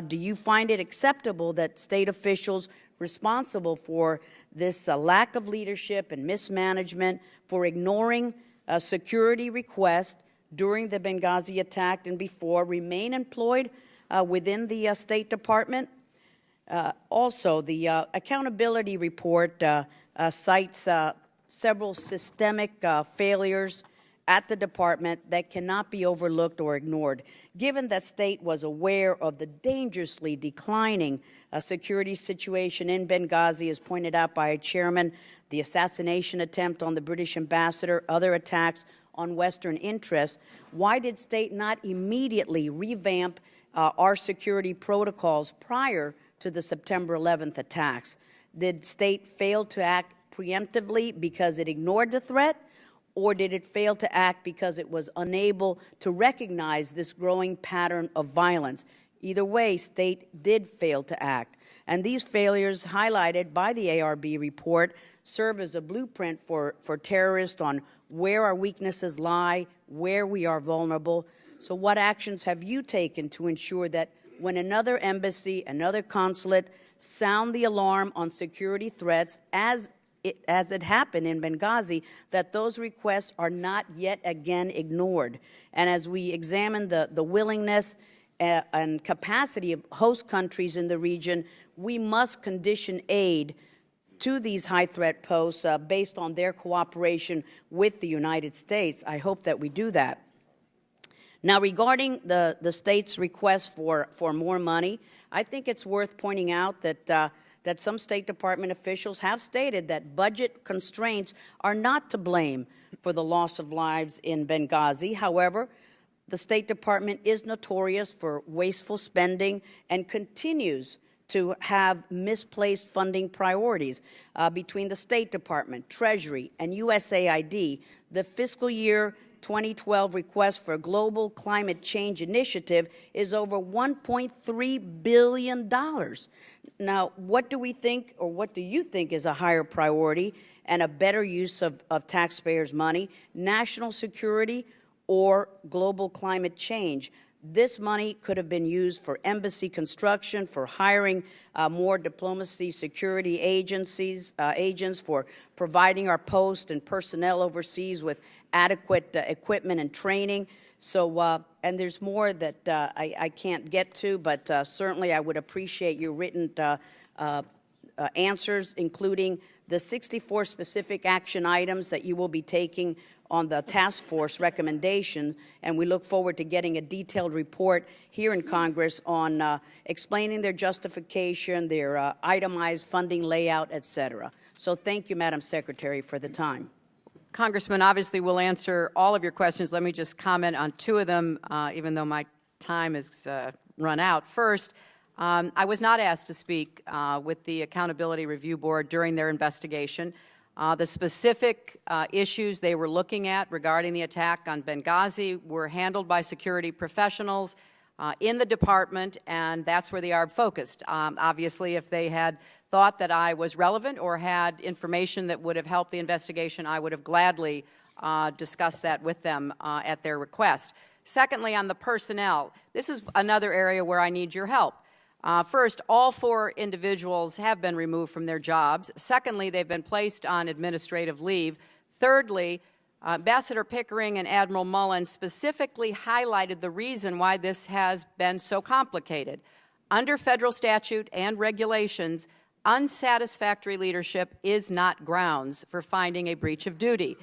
Do you find it acceptable that state officials responsible for this lack of leadership and mismanagement, for ignoring a security request during the Benghazi attack and before, remain employed within the State Department? Also, the accountability report cites several systemic failures at the department that cannot be overlooked or ignored. Given that State was aware of the dangerously declining security situation in Benghazi, as pointed out by a chairman, the assassination attempt on the British ambassador, other attacks on Western interests, why did State not immediately revamp our security protocols prior to the September 11th attacks? Did State fail to act preemptively because it ignored the threat, or did it fail to act because it was unable to recognize this growing pattern of violence? Either way, State did fail to act. And these failures, highlighted by the ARB report, serve as a blueprint for terrorists on where our weaknesses lie, where we are vulnerable. So what actions have you taken to ensure that when another embassy, another consulate sound the alarm on security threats, as it happened in Benghazi, that those requests are not yet again ignored? And as we examine the willingness and capacity of host countries in the region, we must condition aid to these high-threat posts based on their cooperation with the United States. I hope that we do that. Now, regarding the State's request for more money, I think it's worth pointing out that some State Department officials have stated that budget constraints are not to blame for the loss of lives in Benghazi. However, the State Department is notorious for wasteful spending and continues to have misplaced funding priorities. Between the State Department, Treasury, and USAID, the fiscal year 2012 request for a global climate change initiative is over $1.3 billion. Now, what do we think, or what do you think is a higher priority and a better use of taxpayers' money, national security or global climate change? This money could have been used for embassy construction, for hiring more diplomacy security agents, for providing our post and personnel overseas with adequate equipment and training. So, and there's more that I can't get to, but certainly I would appreciate your written answers, including the 64 specific action items that you will be taking on the task force recommendation, and we look forward to getting a detailed report here in Congress on explaining their justification, their itemized funding layout, et cetera. So thank you, Madam Secretary, for the time. Congressman, obviously we'll answer all of your questions. Let me just comment on two of them, even though my time has run out. First, I was not asked to speak with the Accountability Review Board during their investigation. The specific issues they were looking at regarding the attack on Benghazi were handled by security professionals in the department, and that's where the ARB focused. Obviously, if they had thought that I was relevant or had information that would have helped the investigation, I would have gladly discussed that with them at their request. Secondly, on the personnel, this is another area where I need your help. First, all 4 individuals have been removed from their jobs. Secondly, they've been placed on administrative leave. Thirdly, Ambassador Pickering and Admiral Mullen specifically highlighted the reason why this has been so complicated. Under federal statute and regulations, unsatisfactory leadership is not grounds for finding a breach of duty.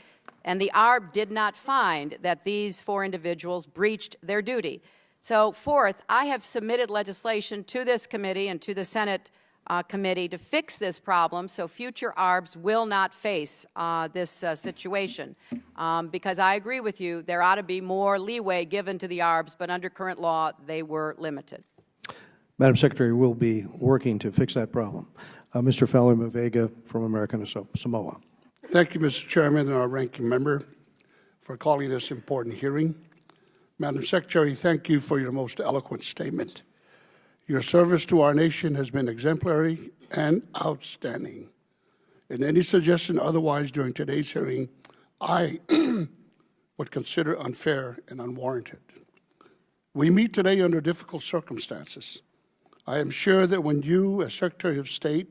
And the ARB did not find that these 4 individuals breached their duty. So, fourth, I have submitted legislation to this committee and to the Senate committee to fix this problem so future ARBs will not face this situation. Because I agree with you, there ought to be more leeway given to the ARBs, but under current law, they were limited. Madam Secretary, we'll be working to fix that problem. Mr. Fowler-Mavega from American Samoa. Thank you, Mr. Chairman and our ranking member, for calling this important hearing. Madam Secretary, thank you for your most eloquent statement. Your service to our nation has been exemplary and outstanding. And any suggestion otherwise during today's hearing, I would consider unfair and unwarranted. We meet today under difficult circumstances. I am sure that when you, as Secretary of State,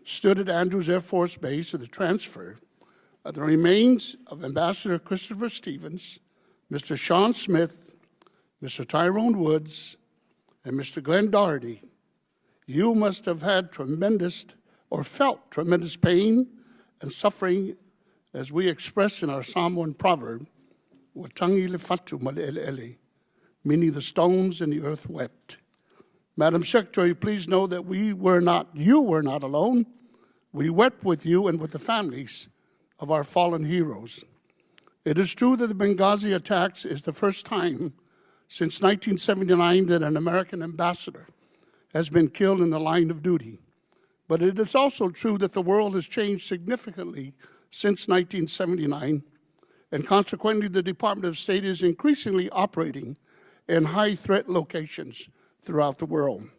stood at Andrews Air Force Base at the transfer of the remains of Ambassador Christopher Stevens, Mr. Sean Smith, Mr. Tyrone Woods, and Mr. Glenn Doherty, you must have had tremendous or felt tremendous pain and suffering, as we express in our Samoan proverb, "Watangi le fatu malelele," meaning the stones and the earth wept. Madam Secretary, please know that you were not alone. We wept with you and with the families of our fallen heroes. It is true that the Benghazi attacks is the first time since 1979 that an American ambassador has been killed in the line of duty. But it is also true that the world has changed significantly since 1979, and consequently the Department of State is increasingly operating in high-threat locations throughout the world.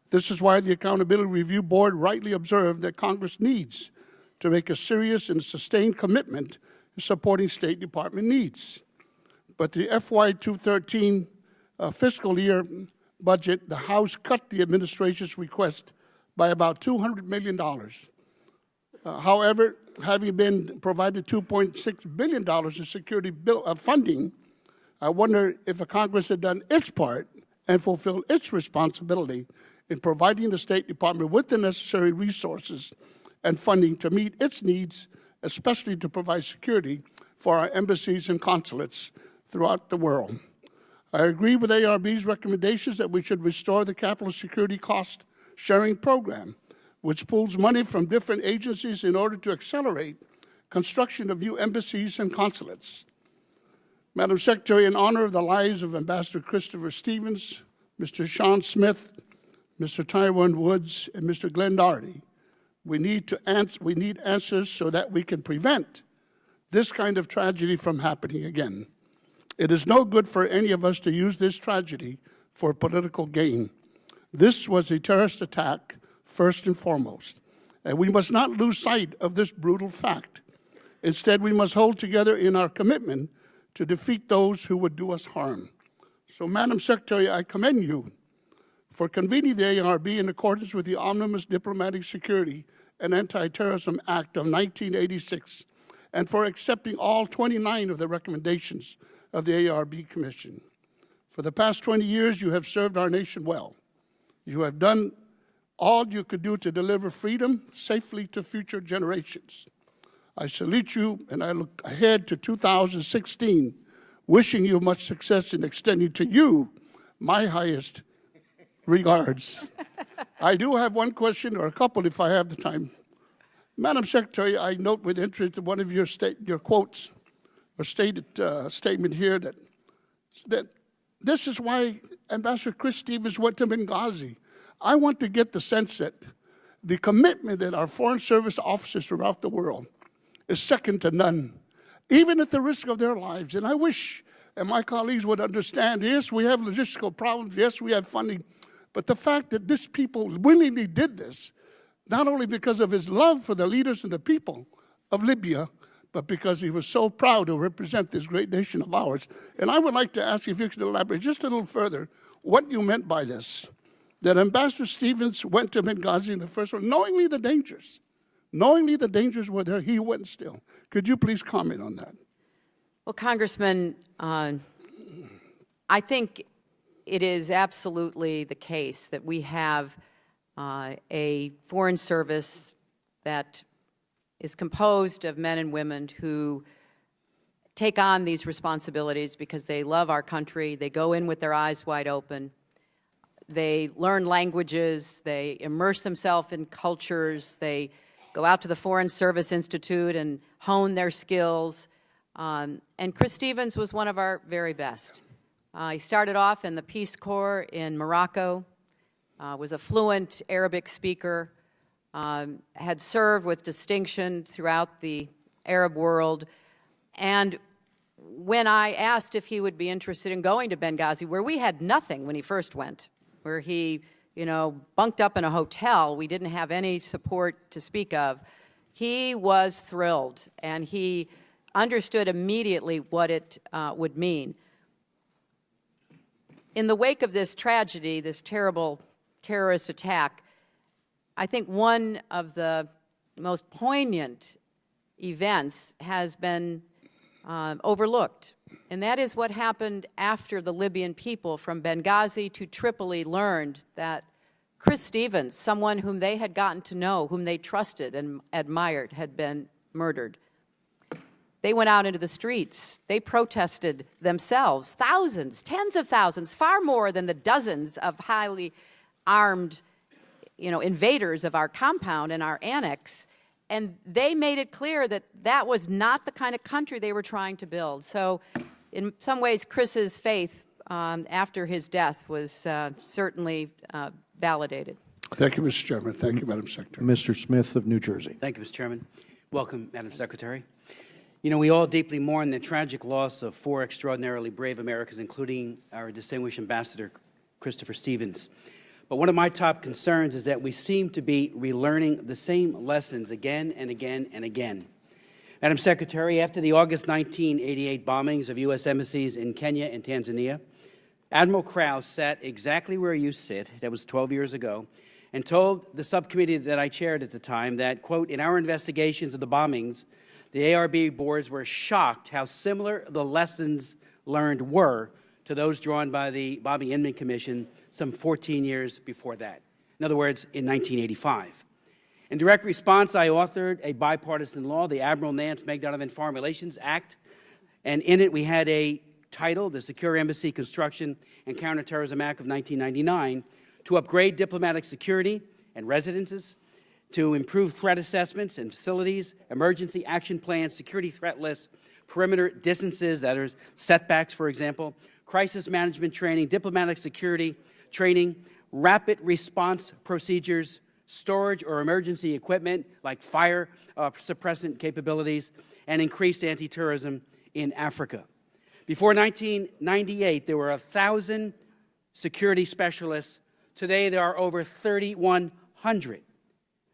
This is why the Accountability Review Board rightly observed that Congress needs to make a serious and sustained commitment to supporting State Department needs. But the FY 2013 fiscal year budget, the House cut the administration's request by about $200 million. However, having been provided $2.6 billion in security funding, I wonder if Congress had done its part and fulfilled its responsibility in providing the State Department with the necessary resources and funding to meet its needs, especially to provide security for our embassies and consulates throughout the world. I agree with ARB's recommendations that we should restore the Capital Security Cost Sharing Program, which pools money from different agencies in order to accelerate construction of new embassies and consulates. Madam Secretary, in honor of the lives of Ambassador Christopher Stevens, Mr. Sean Smith, Mr. Tyrone Woods, and Mr. Glenn Doherty, we need answers so that we can prevent this kind of tragedy from happening again. It is no good for any of us to use this tragedy for political gain. This was a terrorist attack, first and foremost, and we must not lose sight of this brutal fact. Instead, we must hold together in our commitment to defeat those who would do us harm. So, Madam Secretary, I commend you for convening the ARB in accordance with the Omnibus Diplomatic Security and Anti-Terrorism Act of 1986, and for accepting all 29 of the recommendations of the ARB Commission. For the past 20 years, you have served our nation well. You have done all you could do to deliver freedom safely to future generations. I salute you, and I look ahead to 2016, wishing you much success and extending to you my highest regards. I do have one question, or a couple if I have the time. Madam Secretary, I note with interest one of your quotes, or statement here that this is why Ambassador Chris Stevens went to Benghazi. I want to get the sense that the commitment that our Foreign Service officers throughout the world is second to none, even at the risk of their lives. And I wish, and my colleagues would understand, yes, we have logistical problems, yes, we have funding, but the fact that this people willingly did this, not only because of his love for the leaders and the people of Libya, but because he was so proud to represent this great nation of ours. And I would like to ask if you could elaborate just a little further what you meant by this, that Ambassador Stevens went to Benghazi in the first one, knowingly the dangers were there, he went still. Could you please comment on that? Well, Congressman, I think it is absolutely the case that we have a foreign service that is composed of men and women who take on these responsibilities because they love our country. They go in with their eyes wide open. They learn languages. They immerse themselves in cultures. They go out to the Foreign Service Institute and hone their skills. And Chris Stevens was one of our very best. He started off in the Peace Corps in Morocco, was a fluent Arabic speaker, had served with distinction throughout the Arab world. And when I asked if he would be interested in going to Benghazi, where we had nothing when he first went, where he, bunked up in a hotel, we didn't have any support to speak of, he was thrilled, and he understood immediately what it would mean. In the wake of this tragedy, this terrible terrorist attack, I think one of the most poignant events has been overlooked, and that is what happened after the Libyan people from Benghazi to Tripoli learned that Chris Stevens, someone whom they had gotten to know, whom they trusted and admired, had been murdered. They went out into the streets. They protested themselves, thousands, tens of thousands, far more than the dozens of highly armed invaders of our compound and our annex, and they made it clear that that was not the kind of country they were trying to build. So in some ways, Chris's faith after his death was certainly validated. Thank you, Mr. Chairman. Thank you, Madam Secretary. Mr. Smith of New Jersey. Thank you, Mr. Chairman. Welcome, Madam Secretary. We all deeply mourn the tragic loss of 4 extraordinarily brave Americans, including our distinguished Ambassador Christopher Stevens. But one of my top concerns is that we seem to be relearning the same lessons again and again and again. Madam Secretary, after the August 1988 bombings of U.S. embassies in Kenya and Tanzania, Admiral Krause sat exactly where you sit, that was 12 years ago, and told the subcommittee that I chaired at the time that, quote, in our investigations of the bombings, the ARB boards were shocked how similar the lessons learned were to those drawn by the Bobby Inman Commission some 14 years before that. In other words, in 1985. In direct response, I authored a bipartisan law, the Admiral Nance Magdonovan Foreign Relations Act, and in it we had a title, the Secure Embassy Construction and Counterterrorism Act of 1999, to upgrade diplomatic security and residences, to improve threat assessments and facilities, emergency action plans, security threat lists, perimeter distances, that is setbacks, for example, crisis management training, diplomatic security training, rapid response procedures, storage or emergency equipment like fire suppressant capabilities, and increased anti-terrorism in Africa. Before 1998, there were 1,000 security specialists. Today, there are over 3,100.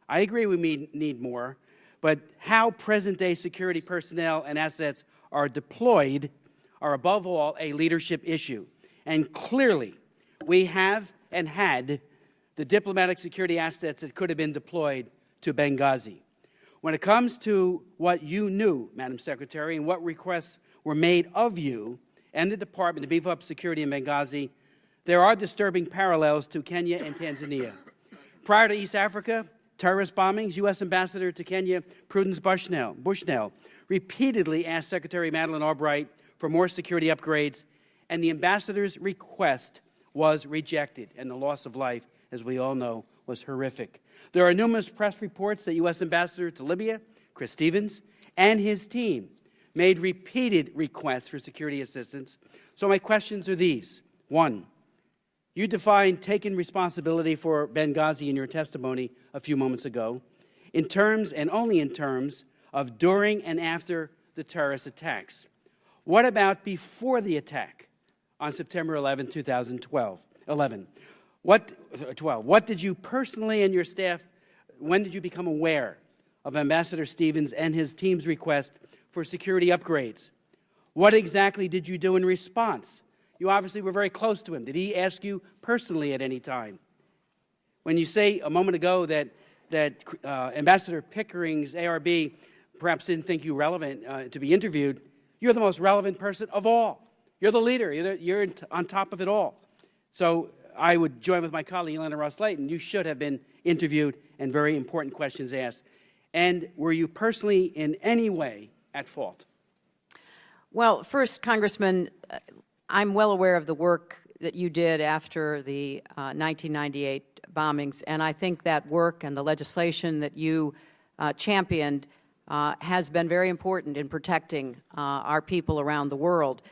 I agree we need more, but how present-day security personnel and assets are deployed are, above all, a leadership issue. And clearly, we have and had the diplomatic security assets that could have been deployed to Benghazi. When it comes to what you knew, Madam Secretary, and what requests were made of you and the Department to beef up security in Benghazi, there are disturbing parallels to Kenya and Tanzania. Prior to East Africa, terrorist bombings, U.S. Ambassador to Kenya Prudence Bushnell repeatedly asked Secretary Madeleine Albright for more security upgrades, and the ambassador's request was rejected, and the loss of life, as we all know, was horrific. There are numerous press reports that U.S. Ambassador to Libya, Chris Stevens, and his team made repeated requests for security assistance. So my questions are these. One, you defined taking responsibility for Benghazi in your testimony a few moments ago in terms, and only in terms, of during and after the terrorist attacks. What about before the attack on September 11, 2012? What did you personally and your staff, when did you become aware of Ambassador Stevens and his team's request for security upgrades? What exactly did you do in response? You obviously were very close to him. Did he ask you personally at any time? When you say a moment ago that Ambassador Pickering's ARB perhaps didn't think you relevant to be interviewed, you're the most relevant person of all. You're the leader. You're on top of it all. So I would join with my colleague, Elena Ross-Layton. You should have been interviewed and very important questions asked. And were you personally in any way at fault? Well, first, Congressman, I'm well aware of the work that you did after the 1998 bombings, and I think that work and the legislation that you championed has been very important in protecting our people around the world.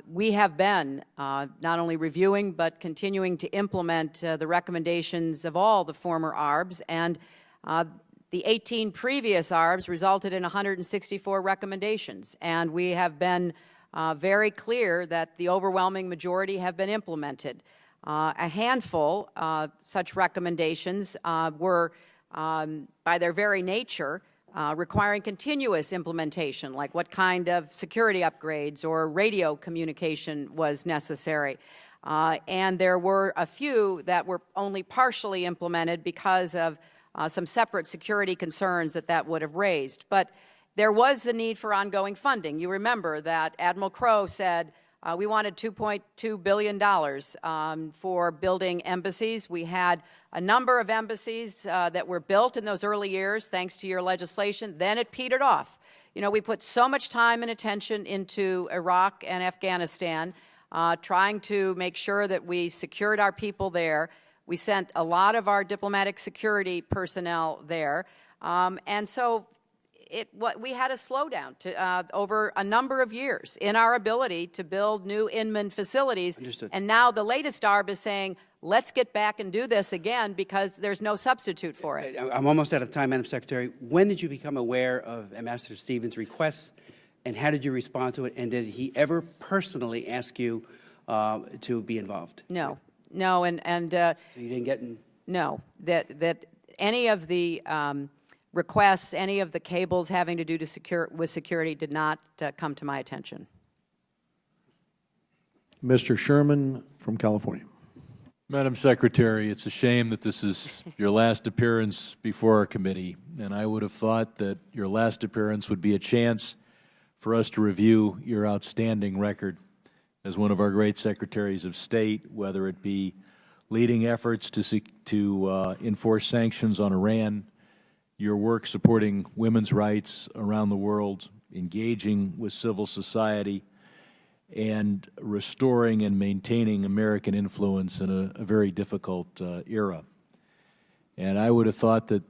We have been not only reviewing but continuing to implement the recommendations of all the former ARBs, and the 18 previous ARBs resulted in 164 recommendations, and we have been very clear that the overwhelming majority have been implemented. A handful such recommendations were, by their very nature, requiring continuous implementation, like what kind of security upgrades or radio communication was necessary. And there were a few that were only partially implemented because of some separate security concerns that would have raised. But there was the need for ongoing funding. You remember that Admiral Crowe said we wanted $2.2 billion for building embassies. We had a number of embassies that were built in those early years, thanks to your legislation. Then it petered off. You know, we put so much time and attention into Iraq and Afghanistan, trying to make sure that we secured our people there. We sent a lot of our diplomatic security personnel there. And so we had a slowdown over a number of years in our ability to build new Inman facilities. Understood. And now the latest ARB is saying, let's get back and do this again because there's no substitute for it. I'm almost out of time, Madam Secretary. When did you become aware of Ambassador Stevens' requests, and how did you respond to it? And did he ever personally ask you to be involved? No. No, and You didn't get in? No, that any of the requests, any of the cables having to do with security did not come to my attention. Mr. Sherman from California. Madam Secretary, it's a shame that this is your last appearance before our committee, and I would have thought that your last appearance would be a chance for us to review your outstanding record as one of our great secretaries of state, whether it be leading efforts to enforce sanctions on Iran, your work supporting women's rights around the world, engaging with civil society, and restoring and maintaining American influence in a very difficult era. And I would have thought that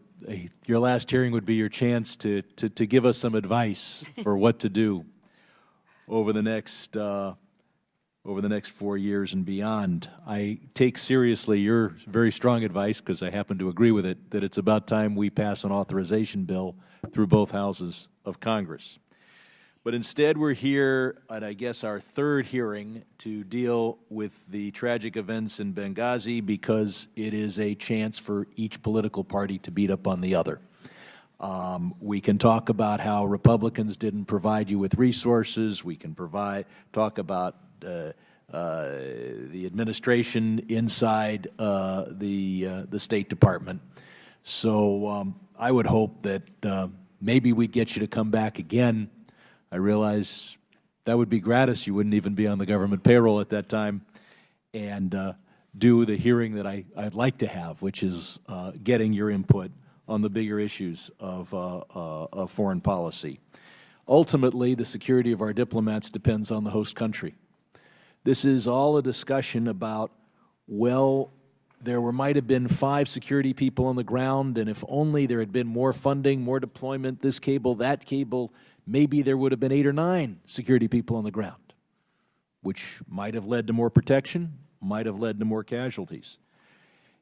your last hearing would be your chance to give us some advice for what to do over the next 4 years and beyond. I take seriously your very strong advice, because I happen to agree with it, that it's about time we pass an authorization bill through both houses of Congress. But instead, we're here at, I guess, our third hearing to deal with the tragic events in Benghazi, because it is a chance for each political party to beat up on the other. We can talk about how Republicans didn't provide you with resources. We can talk about the administration inside the State Department. So I would hope that maybe we'd get you to come back again. I realize that would be gratis. You wouldn't even be on the government payroll at that time. And do the hearing that I'd like to have, which is getting your input on the bigger issues of foreign policy. Ultimately, the security of our diplomats depends on the host country. This is all a discussion about, well, there might have been 5 security people on the ground, and if only there had been more funding, more deployment, this cable, that cable, maybe there would have been 8 or 9 security people on the ground, which might have led to more protection, might have led to more casualties.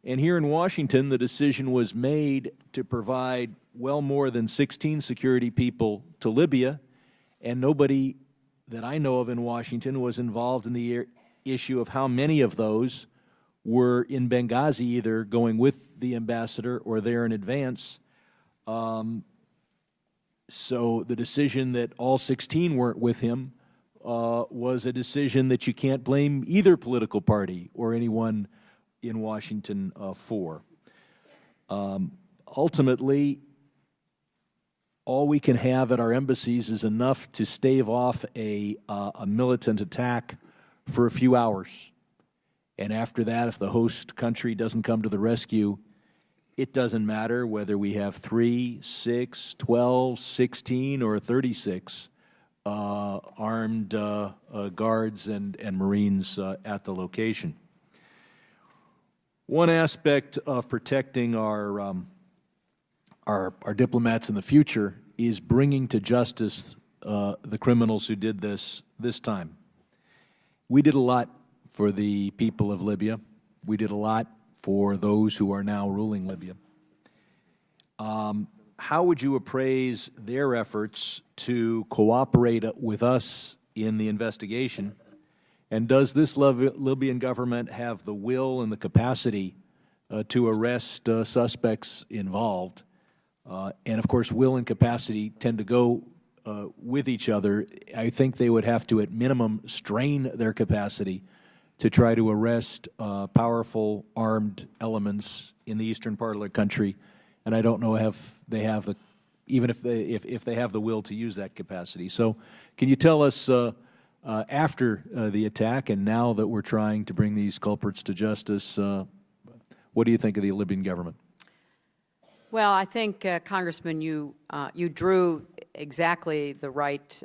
And here in Washington, the decision was made to provide well more than 16 security people to Libya, and nobody that I know of in Washington was involved in the issue of how many of those were in Benghazi, either going with the ambassador or there in advance. So the decision that all 16 weren't with him was a decision that you can't blame either political party or anyone in Washington for. Ultimately, all we can have at our embassies is enough to stave off a militant attack for a few hours. And after that, if the host country doesn't come to the rescue, it doesn't matter whether we have 3, 6, 12, 16, or 36 armed guards and Marines at the location. One aspect of protecting our diplomats in the future is bringing to justice the criminals who did this time. We did a lot for the people of Libya. We did a lot for those who are now ruling Libya. How would you appraise their efforts to cooperate with us in the investigation? And does this Libyan government have the will and the capacity to arrest suspects involved? And of course, will and capacity tend to go with each other. I think they would have to, at minimum, strain their capacity to try to arrest powerful armed elements in the eastern part of the country. And I don't know if they have the, even if they have the will to use that capacity. So, can you tell us after the attack, and now that we're trying to bring these culprits to justice, what do you think of the Libyan government? Well, I think, Congressman, you drew exactly the right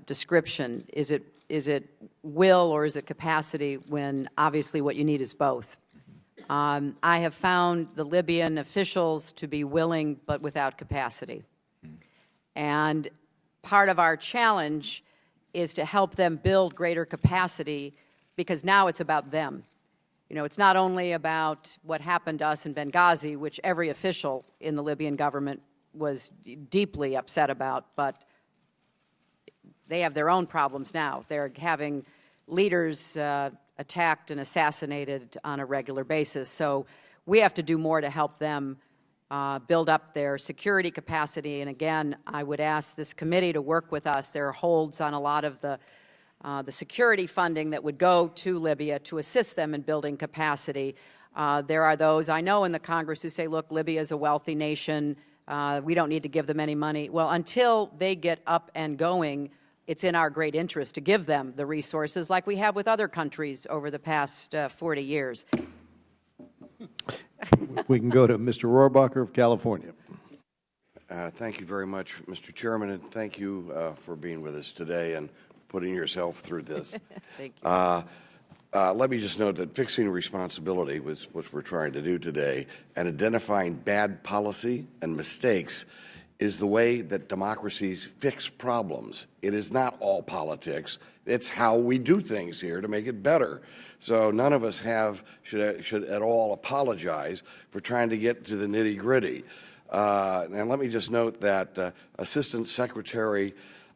description. Is it will or is it capacity, when obviously what you need is both? I have found the Libyan officials to be willing but without capacity. And part of our challenge is to help them build greater capacity, because now it's about them. You know, it's not only about what happened to us in Benghazi, which every official in the Libyan government was deeply upset about, but they have their own problems now. They're having leaders attacked and assassinated on a regular basis. So we have to do more to help them build up their security capacity. And again, I would ask this committee to work with us. There are holds on a lot of the security funding that would go to Libya to assist them in building capacity. There are those I know in the Congress who say, look, Libya is a wealthy nation. We don't need to give them any money. Well, until they get up and going, it's in our great interest to give them the resources like we have with other countries over the past 40 years. We can go to Mr. Rohrabacher of California. Thank you very much, Mr. Chairman, and thank you for being with us today and putting yourself through this. Thank you. Let me just note that fixing responsibility was what we're trying to do today, and identifying bad policy and mistakes is the way that democracies fix problems. It is not all politics. It's how we do things here to make it better. So none of us should at all apologize for trying to get to the nitty-gritty. And let me just note that Assistant Secretary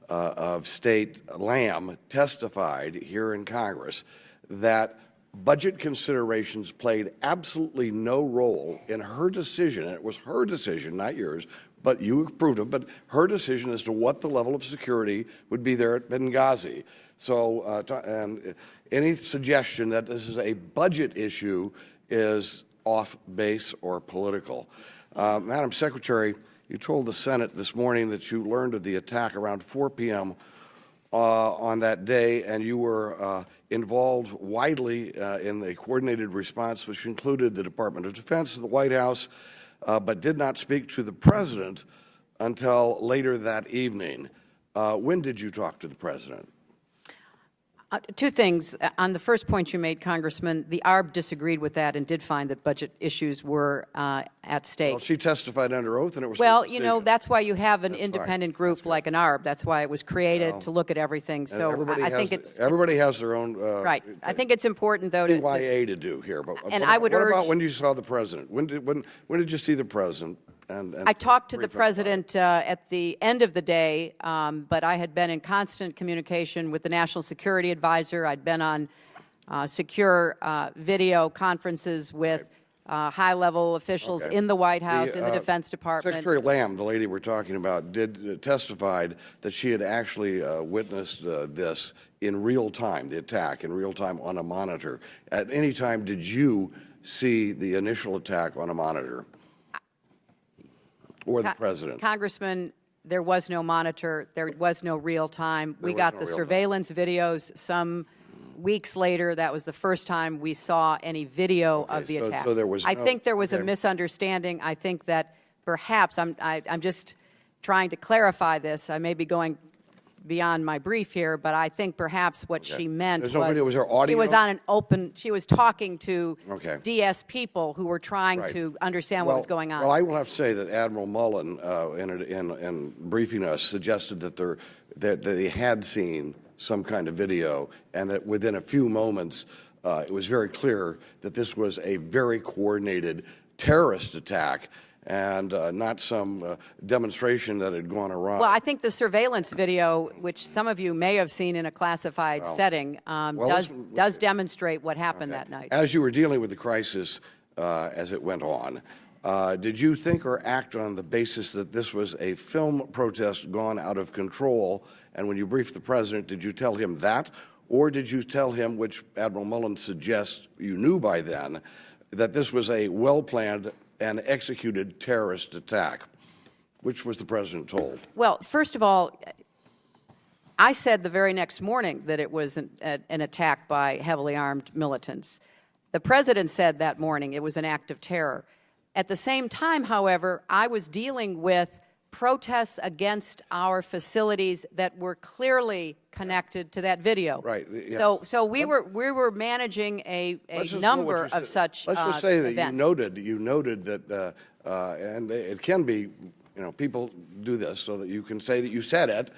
of State Lamb testified here in Congress that budget considerations played absolutely no role in her decision, and it was her decision, not yours, but you approved it, but her decision as to what the level of security would be there at Benghazi. So, and any suggestion that this is a budget issue is off base or political. Madam Secretary, you told the Senate this morning that you learned of the attack around 4 p.m. on that day, and you were involved widely in the coordinated response, which included the Department of Defense, the White House, but did not speak to the President until later that evening. When did you talk to the President? Two things. On the first point you made, Congressman, the ARB disagreed with that and did find that budget issues were at stake. Well, she testified under oath, and it was well, you know, that's why you have an independent group like an ARB. That's why it was created, to look at everything. So I think everybody has their own right. I think it's important, though, CYA to do here. But and I would urge. What about when you saw the President? When did you see the President? And I talked to the President at the end of the day, but I had been in constant communication with the National Security Advisor. I'd been on secure video conferences with high-level officials in the White House, in the Defense Department. Secretary Lamb, the lady we're talking about, testified that she had actually witnessed this in real time, the attack in real time on a monitor. At any time, did you see the initial attack on a monitor? Or the President? Congressman, there was no monitor. There was no real time. We got the surveillance videos some weeks later. That was the first time we saw any video of the attack. So there was I think there was a misunderstanding. I think that perhaps, I'm just trying to clarify this. I may be going beyond my brief here, but I think perhaps what she meant was, was there audio? she was on an open, she was talking to DS people who were trying to understand what was going on. Well, I will have to say that Admiral Mullen, in briefing us, suggested that they had seen some kind of video, and that within a few moments, it was very clear that this was a very coordinated terrorist attack, and not some demonstration that had gone awry. Well, I think the surveillance video, which some of you may have seen in a classified setting, does demonstrate what happened that night. As you were dealing with the crisis as it went on, did you think or act on the basis that this was a film protest gone out of control? And when you briefed the President, did you tell him that? Or did you tell him, which Admiral Mullen suggests you knew by then, that this was a well-planned and executed terrorist attack? Which was the President told? Well, first of all, I said the very next morning that it was an attack by heavily armed militants. The President said that morning it was an act of terror. At the same time, however, I was dealing with protests against our facilities that were clearly connected to that video. Right. Yeah. So we were managing a number of such Let's just say that events. you noted that, and it can be, you know, people do this so that you can say that you said it,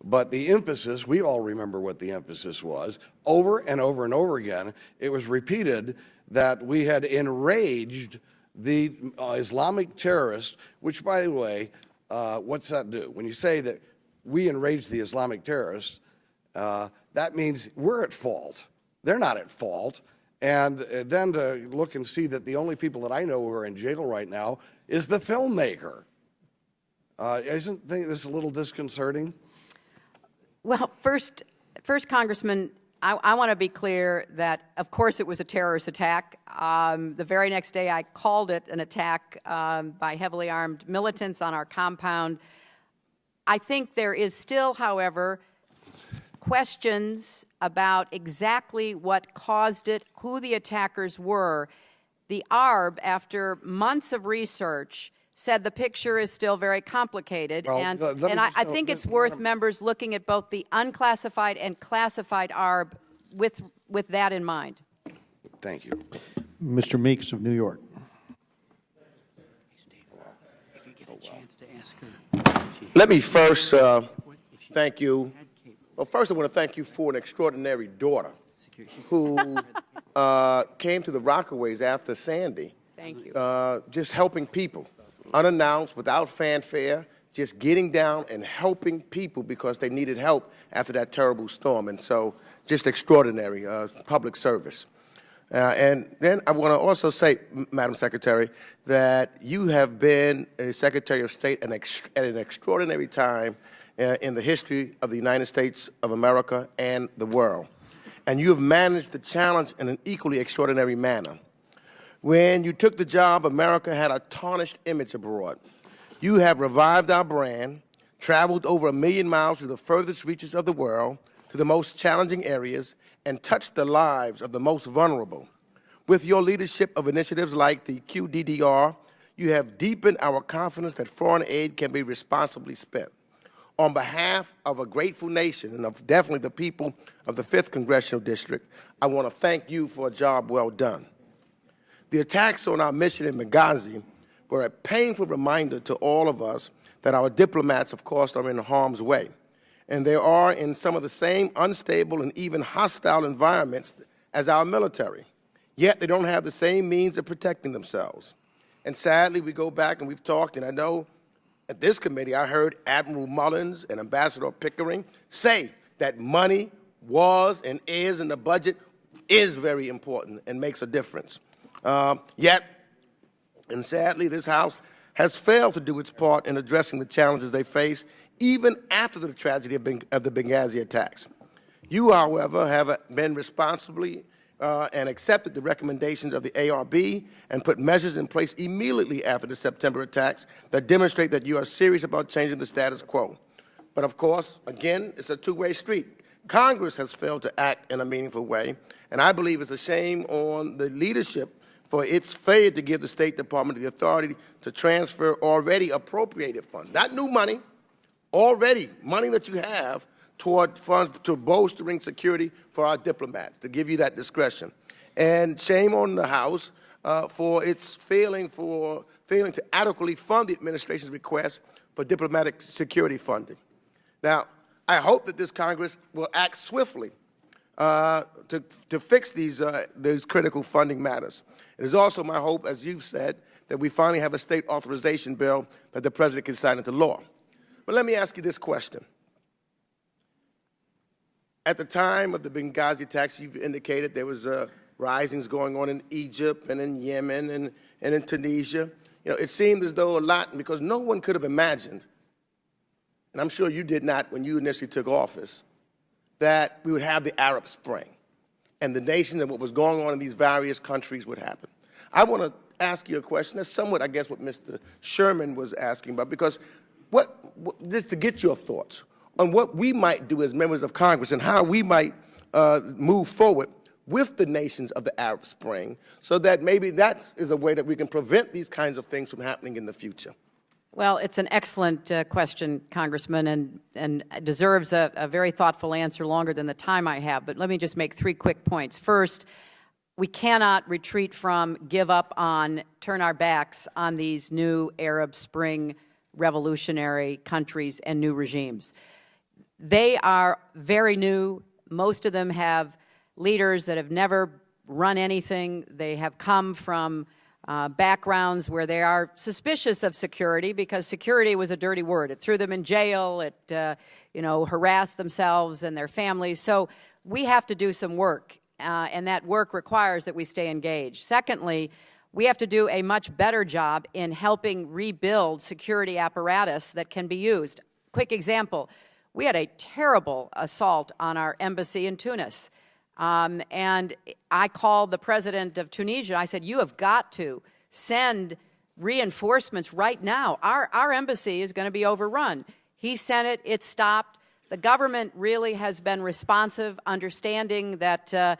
but the emphasis, we all remember what the emphasis was, over and over and over again. It was repeated that we had enraged the Islamic terrorists, which, by the way, what's that do? When you say that we enraged the Islamic terrorists, that means we're at fault. They're not at fault. And then to look and see that the only people that I know who are in jail right now is the filmmaker. Isn't this a little disconcerting? Well, first, Congressman, I want to be clear that, of course, it was a terrorist attack. The very next day, I called it an attack by heavily armed militants on our compound. I think there is still, however, questions about exactly what caused it, who the attackers were. The ARB, after months of research, said the picture is still very complicated, and I think it's worth members looking at both the unclassified and classified ARB with that in mind. Thank you. Mr. Meeks of New York. Let me first thank you. Well, first I want to thank you for an extraordinary daughter who came to the Rockaways after Sandy. Thank you. Just helping people, unannounced, without fanfare, just getting down and helping people because they needed help after that terrible storm. And so just extraordinary public service. And then I want to also say, Madam Secretary, that you have been a Secretary of State at an extraordinary time in the history of the United States of America and the world. And you have managed the challenge in an equally extraordinary manner. When you took the job, America had a tarnished image abroad. You have revived our brand, traveled over 1 million miles to the furthest reaches of the world, to the most challenging areas and touch the lives of the most vulnerable. With your leadership of initiatives like the QDDR, you have deepened our confidence that foreign aid can be responsibly spent. On behalf of a grateful nation and of definitely the people of the 5th Congressional District, I want to thank you for a job well done. The attacks on our mission in Benghazi were a painful reminder to all of us that our diplomats, of course, are in harm's way, and they are in some of the same unstable and even hostile environments as our military, yet they don't have the same means of protecting themselves. And sadly, we go back and we've talked, and I know at this committee I heard Admiral Mullins and Ambassador Pickering say that money was and is in the budget is very important and makes a difference. Yet, and sadly, this House has failed to do its part in addressing the challenges they face, even after the tragedy of the Benghazi attacks. You, however, have been responsibly and accepted the recommendations of the ARB and put measures in place immediately after the September attacks that demonstrate that you are serious about changing the status quo. But of course, again, it's a two-way street. Congress has failed to act in a meaningful way, and I believe it's a shame on the leadership for its failure to give the State Department the authority to transfer already appropriated funds, not new money, already money that you have toward funds to bolstering security for our diplomats, to give you that discretion. And shame on the House for its failing to adequately fund the administration's request for diplomatic security funding. Now, I hope that this Congress will act swiftly to fix these critical funding matters. It is also my hope, as you've said, that we finally have a state authorization bill that the President can sign into law. But let me ask you this question. At the time of the Benghazi attacks, you've indicated there was risings going on in Egypt and in Yemen and in Tunisia. You know, it seemed as though a lot, because no one could have imagined, and I'm sure you did not when you initially took office, that we would have the Arab Spring and the nation and what was going on in these various countries would happen. I want to ask you a question that's somewhat, I guess, what Mr. Sherman was asking about, because just to get your thoughts on what we might do as members of Congress and how we might move forward with the nations of the Arab Spring so that maybe that is a way that we can prevent these kinds of things from happening in the future. Well, it's an excellent question, Congressman, and deserves a very thoughtful answer longer than the time I have. But let me just make 3 quick points. First, we cannot retreat from, give up on, turn our backs on these new Arab Spring revolutionary countries and new regimes. They are very new. Most of them have leaders that have never run anything. They have come from backgrounds where they are suspicious of security because security was a dirty word. It threw them in jail. It, harassed themselves and their families. So we have to do some work, and that work requires that we stay engaged. Secondly, we have to do a much better job in helping rebuild security apparatus that can be used. Quick example, we had a terrible assault on our embassy in Tunis. And I called the president of Tunisia. I said, you have got to send reinforcements right now. Our embassy is going to be overrun. He sent it. It stopped. The government really has been responsive, understanding that,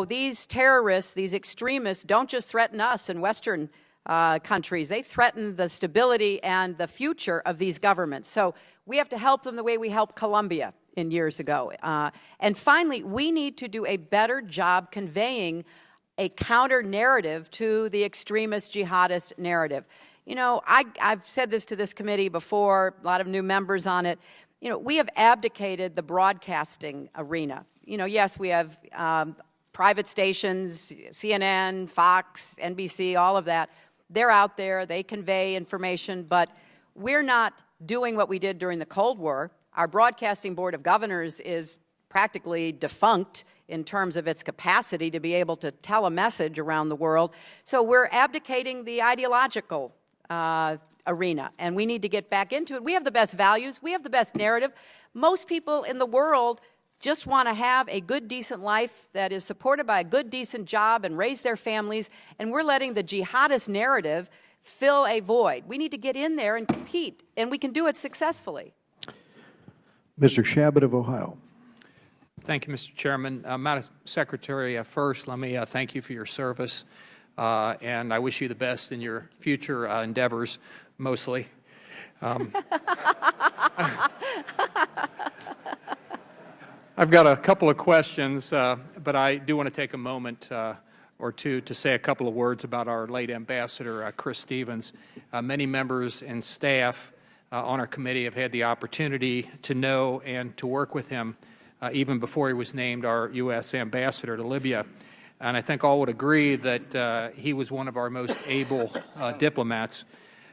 these terrorists, these extremists don't just threaten us in Western countries. They threaten the stability and the future of these governments. So we have to help them the way we helped Colombia in years ago. And finally, we need to do a better job conveying a counter-narrative to the extremist jihadist narrative. I've said this to this committee before, a lot of new members on it. We have abdicated the broadcasting arena. Yes, we have private stations, CNN, Fox, NBC, all of that. They're out there, they convey information, but we're not doing what we did during the Cold War. Our Broadcasting Board of Governors is practically defunct in terms of its capacity to be able to tell a message around the world. So we're abdicating the ideological arena, and we need to get back into it. We have the best values. We have the best narrative. Most people in the world just want to have a good, decent life that is supported by a good, decent job and raise their families, and we're letting the jihadist narrative fill a void. We need to get in there and compete, and we can do it successfully. Mr. Shabbat of Ohio. Thank you, Mr. Chairman. Madam Secretary, first, let me thank you for your service, and I wish you the best in your future endeavors, mostly. I've got a couple of questions, but I do want to take a moment or two to say a couple of words about our late Ambassador, Chris Stevens. Many members and staff on our committee have had the opportunity to know and to work with him even before he was named our U.S. Ambassador to Libya. And I think all would agree that he was one of our most able diplomats.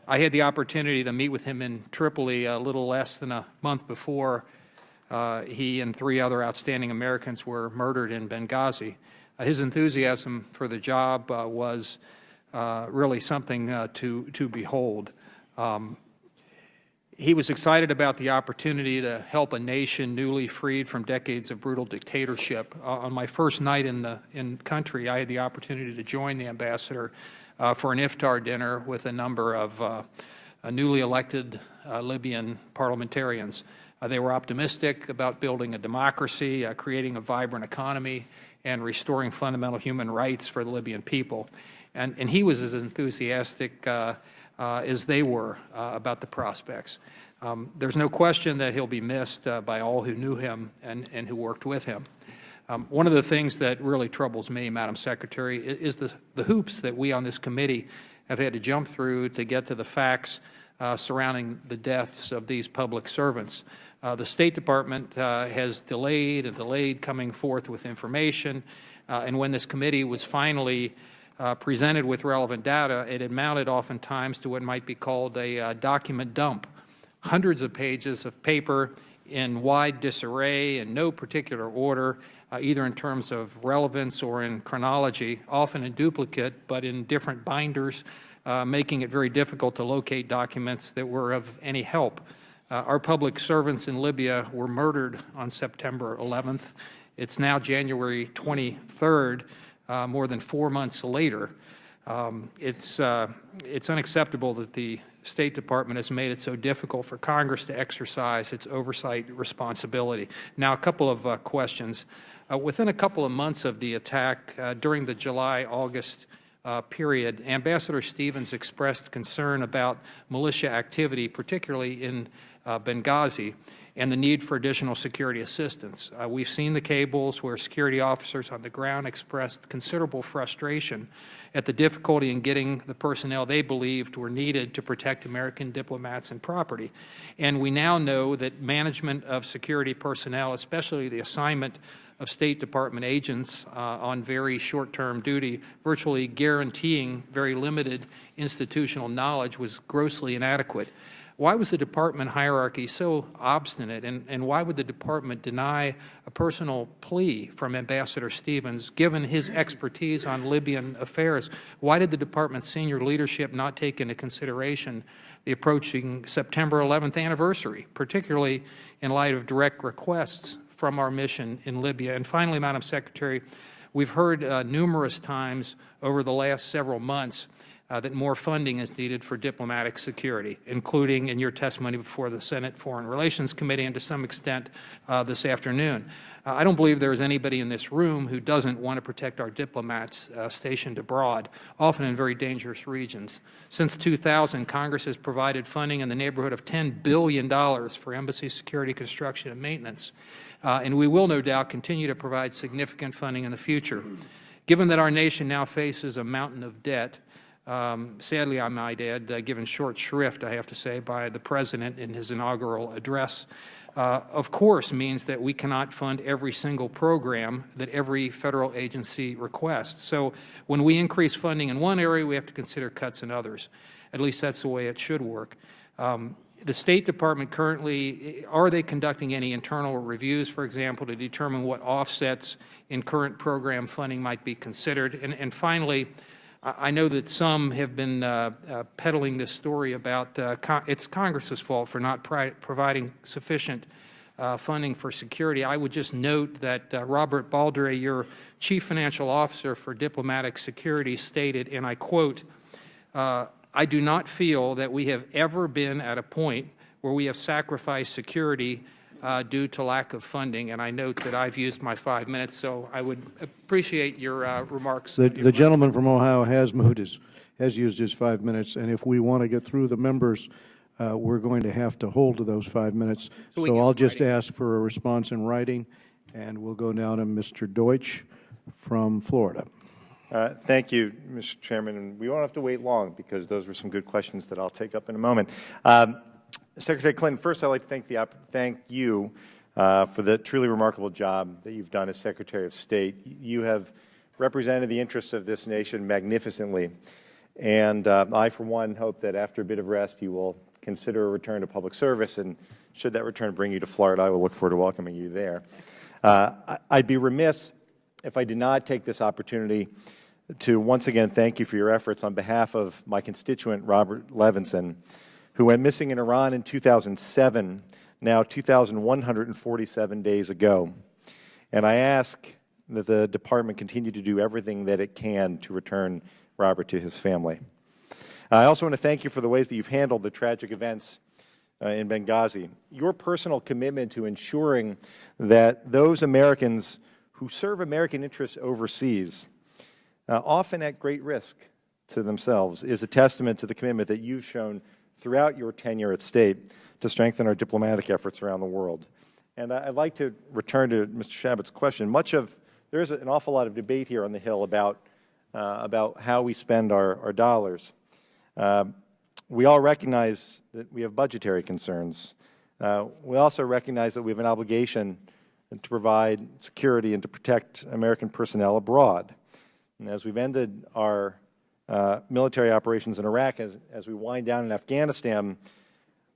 I had the opportunity to meet with him in Tripoli a little less than a month before he and 3 other outstanding Americans were murdered in Benghazi. His enthusiasm for the job was really something to behold. He was excited about the opportunity to help a nation newly freed from decades of brutal dictatorship. On my first night in country, I had the opportunity to join the ambassador for an iftar dinner with a number of newly elected Libyan parliamentarians. They were optimistic about building a democracy, creating a vibrant economy, and restoring fundamental human rights for the Libyan people. And he was as enthusiastic as they were about the prospects. There's no question that he'll be missed by all who knew him and who worked with him. One of the things that really troubles me, Madam Secretary, is the hoops that we on this committee have had to jump through to get to the facts surrounding the deaths of these public servants. The State Department has delayed and delayed coming forth with information, and when this committee was finally presented with relevant data, it amounted oftentimes to what might be called a document dump. Hundreds of pages of paper in wide disarray in no particular order, either in terms of relevance or in chronology, often in duplicate, but in different binders, making it very difficult to locate documents that were of any help. Our public servants in Libya were murdered on September 11th. It's now January 23rd, more than 4 months later. It's unacceptable that the State Department has made it so difficult for Congress to exercise its oversight responsibility. Now, a couple of questions. Within a couple of months of the attack, during the July-August period, Ambassador Stevens expressed concern about militia activity, particularly in Benghazi, and the need for additional security assistance. We've seen the cables where security officers on the ground expressed considerable frustration at the difficulty in getting the personnel they believed were needed to protect American diplomats and property. And we now know that management of security personnel, especially the assignment of State Department agents on very short-term duty, virtually guaranteeing very limited institutional knowledge, was grossly inadequate. Why was the department hierarchy so obstinate, and why would the department deny a personal plea from Ambassador Stevens, given his expertise on Libyan affairs? Why did the department's senior leadership not take into consideration the approaching September 11th anniversary, particularly in light of direct requests from our mission in Libya? And finally, Madam Secretary, we've heard numerous times over the last several months that more funding is needed for diplomatic security, including in your testimony before the Senate Foreign Relations Committee and to some extent this afternoon. I don't believe there is anybody in this room who doesn't want to protect our diplomats stationed abroad, often in very dangerous regions. Since 2000, Congress has provided funding in the neighborhood of $10 billion for embassy security construction and maintenance, and we will no doubt continue to provide significant funding in the future. Given that our nation now faces a mountain of debt, sadly, I might add, given short shrift, I have to say, by the President in his inaugural address, of course means that we cannot fund every single program that every federal agency requests. So when we increase funding in one area, we have to consider cuts in others. At least that's the way it should work. The State Department currently, are they conducting any internal reviews, for example, to determine what offsets in current program funding might be considered? And finally, I know that some have been peddling this story about it's Congress's fault for not providing sufficient funding for security. I would just note that Robert Baldry, your Chief Financial Officer for Diplomatic Security, stated, and I quote, "I do not feel that we have ever been at a point where we have sacrificed security due to lack of funding. And I note that I've used my 5 minutes, so I would appreciate your remarks. The gentleman from Ohio has used his 5 minutes, and if we want to get through the members, we're going to have to hold to those 5 minutes. So I'll just ask for a response in writing, and we'll go now to Mr. Deutsch from Florida. Thank you, Mr. Chairman. And we won't have to wait long because those were some good questions that I'll take up in a moment. Secretary Clinton, first I'd like to thank you for the truly remarkable job that you've done as Secretary of State. You have represented the interests of this nation magnificently. And I, for one, hope that after a bit of rest you will consider a return to public service. And should that return bring you to Florida, I will look forward to welcoming you there. I'd be remiss if I did not take this opportunity to once again thank you for your efforts on behalf of my constituent, Robert Levinson, who went missing in Iran in 2007, now 2,147 days ago. And I ask that the Department continue to do everything that it can to return Robert to his family. I also want to thank you for the ways that you've handled the tragic events in Benghazi. Your personal commitment to ensuring that those Americans who serve American interests overseas, often at great risk to themselves, is a testament to the commitment that you've shown throughout your tenure at State to strengthen our diplomatic efforts around the world. And I'd like to return to Mr. Shabat's question. There's an awful lot of debate here on the Hill about how we spend our dollars. We all recognize that we have budgetary concerns. We also recognize that we have an obligation to provide security and to protect American personnel abroad. And as we've ended our military operations in Iraq, as we wind down in Afghanistan,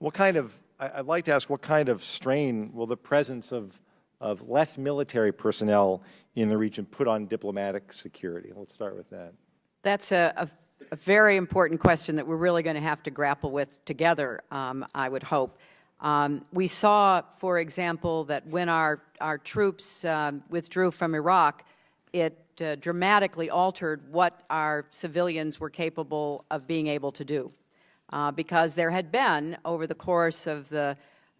I'd like to ask, what kind of strain will the presence of less military personnel in the region put on diplomatic security? Let's start with that. That's a very important question that we're really going to have to grapple with together, I would hope. We saw, for example, that when our troops withdrew from Iraq, it dramatically altered what our civilians were capable of being able to do. Because there had been, over the course of the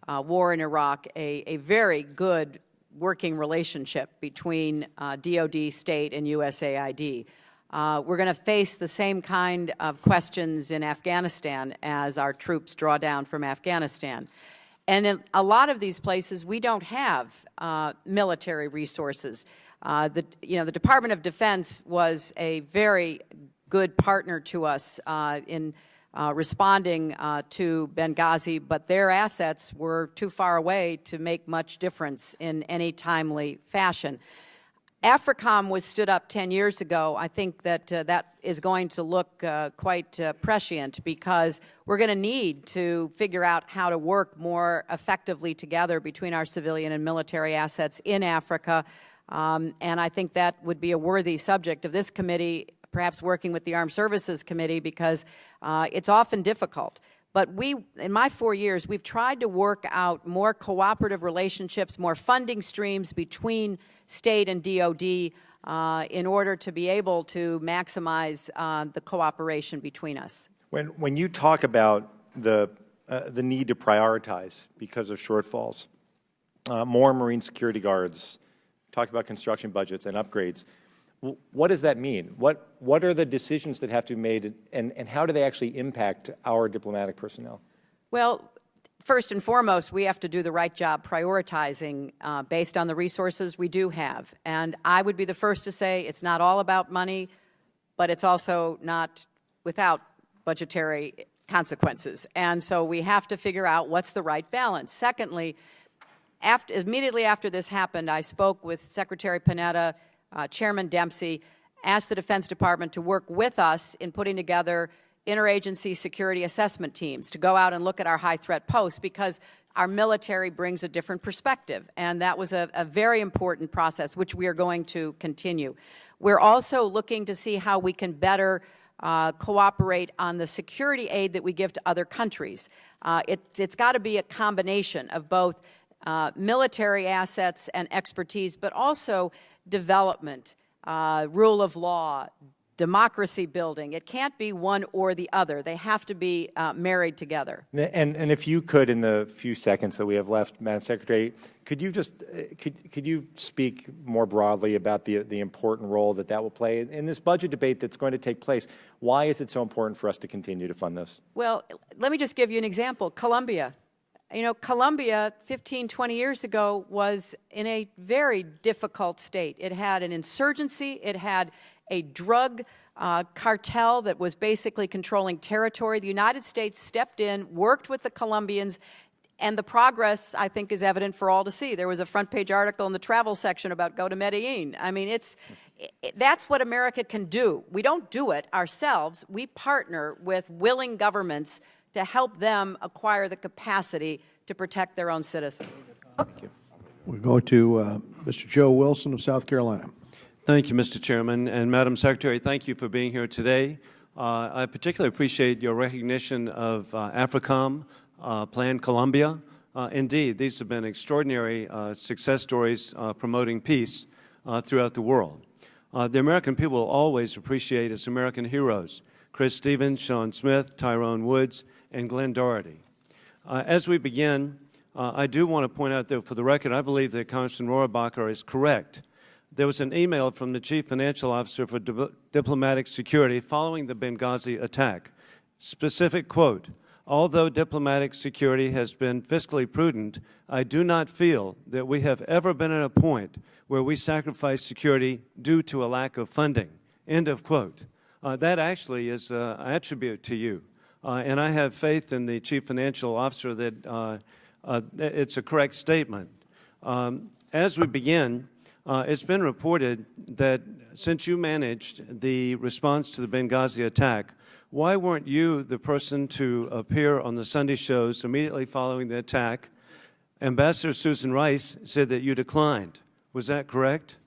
war in Iraq, a very good working relationship between DoD, State, and USAID. We're going to face the same kind of questions in Afghanistan as our troops draw down from Afghanistan. And in a lot of these places, we don't have military resources. The Department of Defense was a very good partner to us in responding to Benghazi, but their assets were too far away to make much difference in any timely fashion. AFRICOM was stood up 10 years ago. I think that that is going to look quite prescient because we're going to need to figure out how to work more effectively together between our civilian and military assets in Africa. And I think that would be a worthy subject of this committee, perhaps working with the Armed Services Committee, because it's often difficult. But in my 4 years, we've tried to work out more cooperative relationships, more funding streams between State and DoD in order to be able to maximize the cooperation between us. When you talk about the need to prioritize because of shortfalls, more Marine security guards, talk about construction budgets and upgrades, what does that mean? What are the decisions that have to be made, and how do they actually impact our diplomatic personnel? Well, first and foremost, we have to do the right job prioritizing based on the resources we do have. And I would be the first to say it's not all about money, but it's also not without budgetary consequences. And so we have to figure out what's the right balance. Secondly, immediately after this happened, I spoke with Secretary Panetta, Chairman Dempsey, asked the Defense Department to work with us in putting together interagency security assessment teams to go out and look at our high-threat posts because our military brings a different perspective. And that was a very important process, which we are going to continue. We're also looking to see how we can better cooperate on the security aid that we give to other countries. It's got to be a combination of both military assets and expertise, but also development, rule of law, democracy building. It can't be one or the other. They have to be married together. And if you could, in the few seconds that we have left, Madam Secretary, could you just could you speak more broadly about the important role that will play in this budget debate that's going to take place? Why is it so important for us to continue to fund this? Well, let me just give you an example. Colombia. You know, Colombia 15, 20 years ago was in a very difficult state. It had an insurgency. It had a drug cartel that was basically controlling territory. The United States stepped in, worked with the Colombians, and the progress, I think, is evident for all to see. There was a front-page article in the travel section about go to Medellin. I mean, that's what America can do. We don't do it ourselves. We partner with willing governments to help them acquire the capacity to protect their own citizens. Thank you. We go to Mr. Joe Wilson of South Carolina. Thank you, Mr. Chairman. And Madam Secretary, thank you for being here today. I particularly appreciate your recognition of AFRICOM, Plan Colombia. Indeed, these have been extraordinary success stories promoting peace throughout the world. The American people will always appreciate its American heroes, Chris Stevens, Sean Smith, Tyrone Woods, and Glenn Doherty. As we begin, I do want to point out that, for the record, I believe that Congressman Rohrabacher is correct. There was an email from the Chief Financial Officer for Diplomatic Security following the Benghazi attack. Specific quote, "Although diplomatic security has been fiscally prudent, I do not feel that we have ever been at a point where we sacrifice security due to a lack of funding." End of quote. That actually is an attribute to you. And I have faith in the Chief Financial Officer that it's a correct statement. As we begin, it's been reported that since you managed the response to the Benghazi attack, why weren't you the person to appear on the Sunday shows immediately following the attack? Ambassador Susan Rice said that you declined. Was that correct?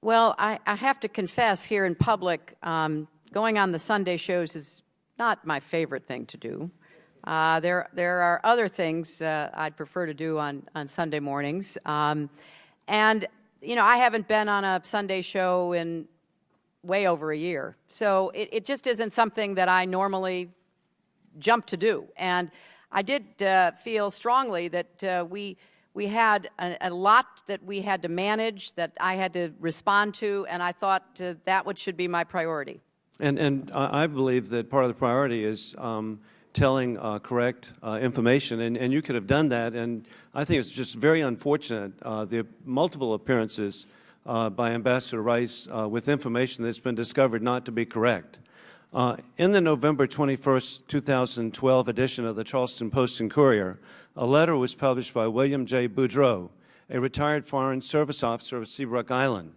Well, I have to confess here in public, going on the Sunday shows is not my favorite thing to do. There are other things I'd prefer to do on Sunday mornings. And, you know, I haven't been on a Sunday show in way over a year. So it just isn't something that I normally jump to do. And I did feel strongly that we had a lot that we had to manage, that I had to respond to, and I thought that should be my priority. And I believe that part of the priority is telling correct information, and you could have done that, and I think it's just very unfortunate, the multiple appearances by Ambassador Rice with information that's been discovered not to be correct. In the November 21st, 2012 edition of the Charleston Post and Courier, a letter was published by William J. Boudreau, a retired Foreign Service officer of Seabrook Island.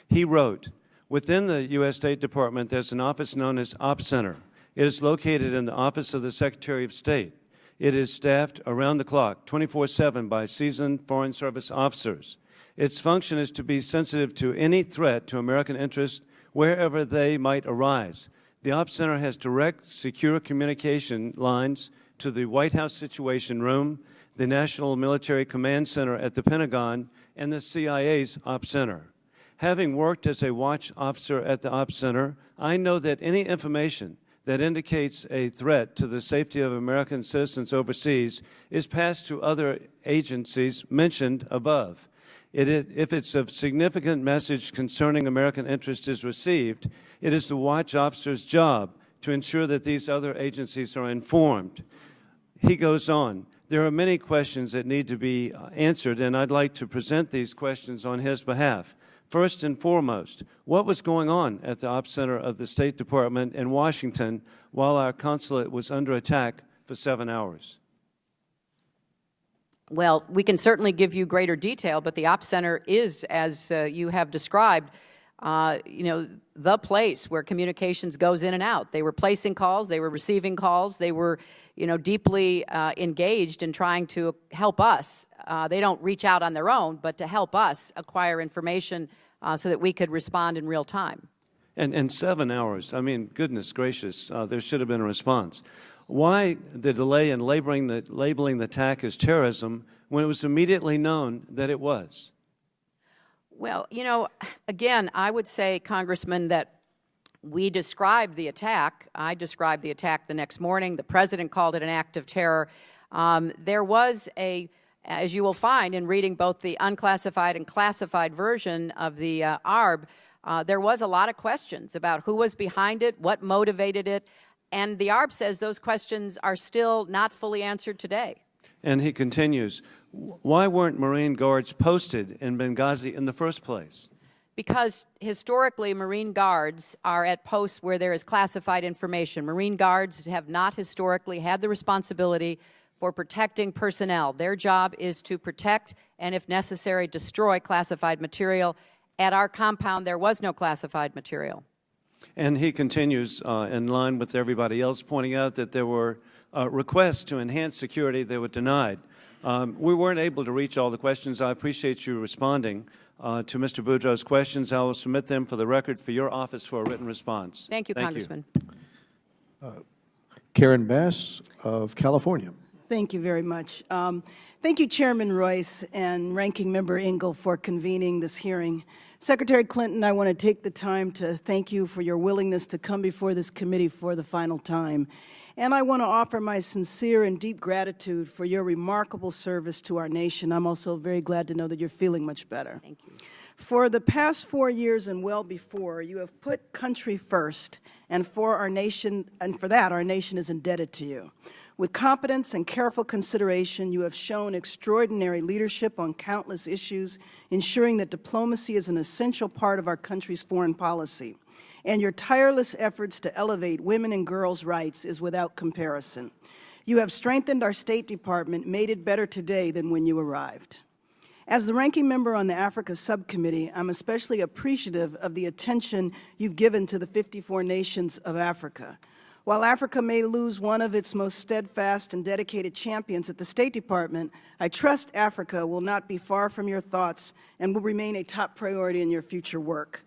He wrote, "Within the U.S. State Department, there's an office known as Op Center. It is located in the Office of the Secretary of State. It is staffed around the clock, 24/7, by seasoned Foreign Service officers. Its function is to be sensitive to any threat to American interests wherever they might arise. The Op Center has direct, secure communication lines to the White House Situation Room, the National Military Command Center at the Pentagon, and the CIA's Op Center. Having worked as a watch officer at the Op Center, I know that any information that indicates a threat to the safety of American citizens overseas is passed to other agencies mentioned above. If it's a significant message concerning American interest is received, it is the watch officer's job to ensure that these other agencies are informed." He goes on, "There are many questions that need to be answered, and I'd like to present these questions on his behalf. First and foremost, what was going on at the Op Center of the State Department in Washington while our consulate was under attack for 7 hours?" Well, we can certainly give you greater detail, but the Op Center is, as you have described, the place where communications goes in and out. They were placing calls, they were receiving calls, they were, deeply engaged in trying to help us. They don't reach out on their own, but to help us acquire information so that we could respond in real time. And 7 hours, I mean, goodness gracious, there should have been a response. Why the delay in labeling the attack as terrorism when it was immediately known that it was? Well, again, I would say, Congressman, that we described the attack. I described the attack the next morning. The President called it an act of terror. There was as you will find in reading both the unclassified and classified version of the ARB, there was a lot of questions about who was behind it, what motivated it, and the ARB says those questions are still not fully answered today. And he continues, why weren't Marine Guards posted in Benghazi in the first place? Because historically, Marine Guards are at posts where there is classified information. Marine Guards have not historically had the responsibility for protecting personnel. Their job is to protect and, if necessary, destroy classified material. At our compound, there was no classified material. And he continues, in line with everybody else, pointing out that there were requests to enhance security that were denied. We weren't able to reach all the questions. I appreciate you responding to Mr. Boudreau's questions. I will submit them for the record for your office for a written response. Thank you, Congressman. Karen Bass of California. Thank you very much. Thank you, Chairman Royce and Ranking Member Engel, for convening this hearing. Secretary Clinton, I want to take the time to thank you for your willingness to come before this committee for the final time. And I want to offer my sincere and deep gratitude for your remarkable service to our nation. I'm also very glad to know that you're feeling much better. Thank you. For the past 4 years and well before, you have put country first, and for that, our nation is indebted to you. With competence and careful consideration, you have shown extraordinary leadership on countless issues, ensuring that diplomacy is an essential part of our country's foreign policy. And your tireless efforts to elevate women and girls' rights is without comparison. You have strengthened our State Department, made it better today than when you arrived. As the ranking member on the Africa Subcommittee, I'm especially appreciative of the attention you've given to the 54 nations of Africa. While Africa may lose one of its most steadfast and dedicated champions at the State Department, I trust Africa will not be far from your thoughts and will remain a top priority in your future work.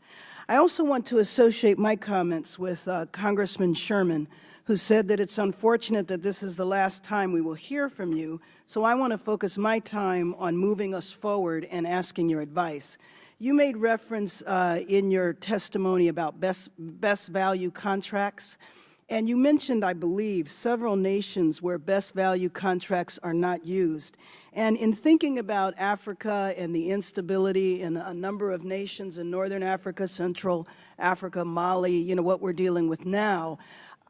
I also want to associate my comments with Congressman Sherman, who said that it's unfortunate that this is the last time we will hear from you, so I want to focus my time on moving us forward and asking your advice. You made reference in your testimony about best value contracts. And you mentioned, I believe, several nations where best value contracts are not used. And in thinking about Africa and the instability in a number of nations in Northern Africa, Central Africa, Mali, what we're dealing with now,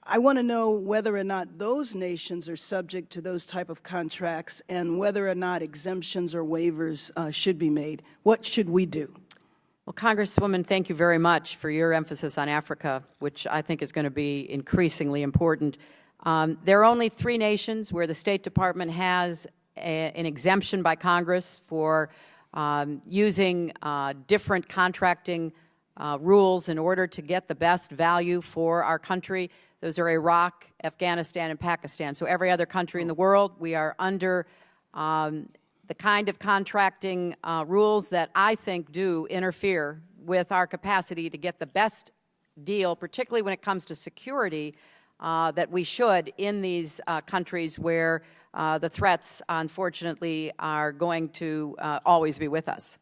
I want to know whether or not those nations are subject to those type of contracts and whether or not exemptions or waivers should be made. What should we do? Well, Congresswoman, thank you very much for your emphasis on Africa, which I think is going to be increasingly important. There are only 3 nations where the State Department has an exemption by Congress for using different contracting rules in order to get the best value for our country. Those are Iraq, Afghanistan, and Pakistan. So every other country in the world, we are under the kind of contracting rules that I think do interfere with our capacity to get the best deal, particularly when it comes to security, that we should in these countries where the threats, unfortunately, are going to always be with us.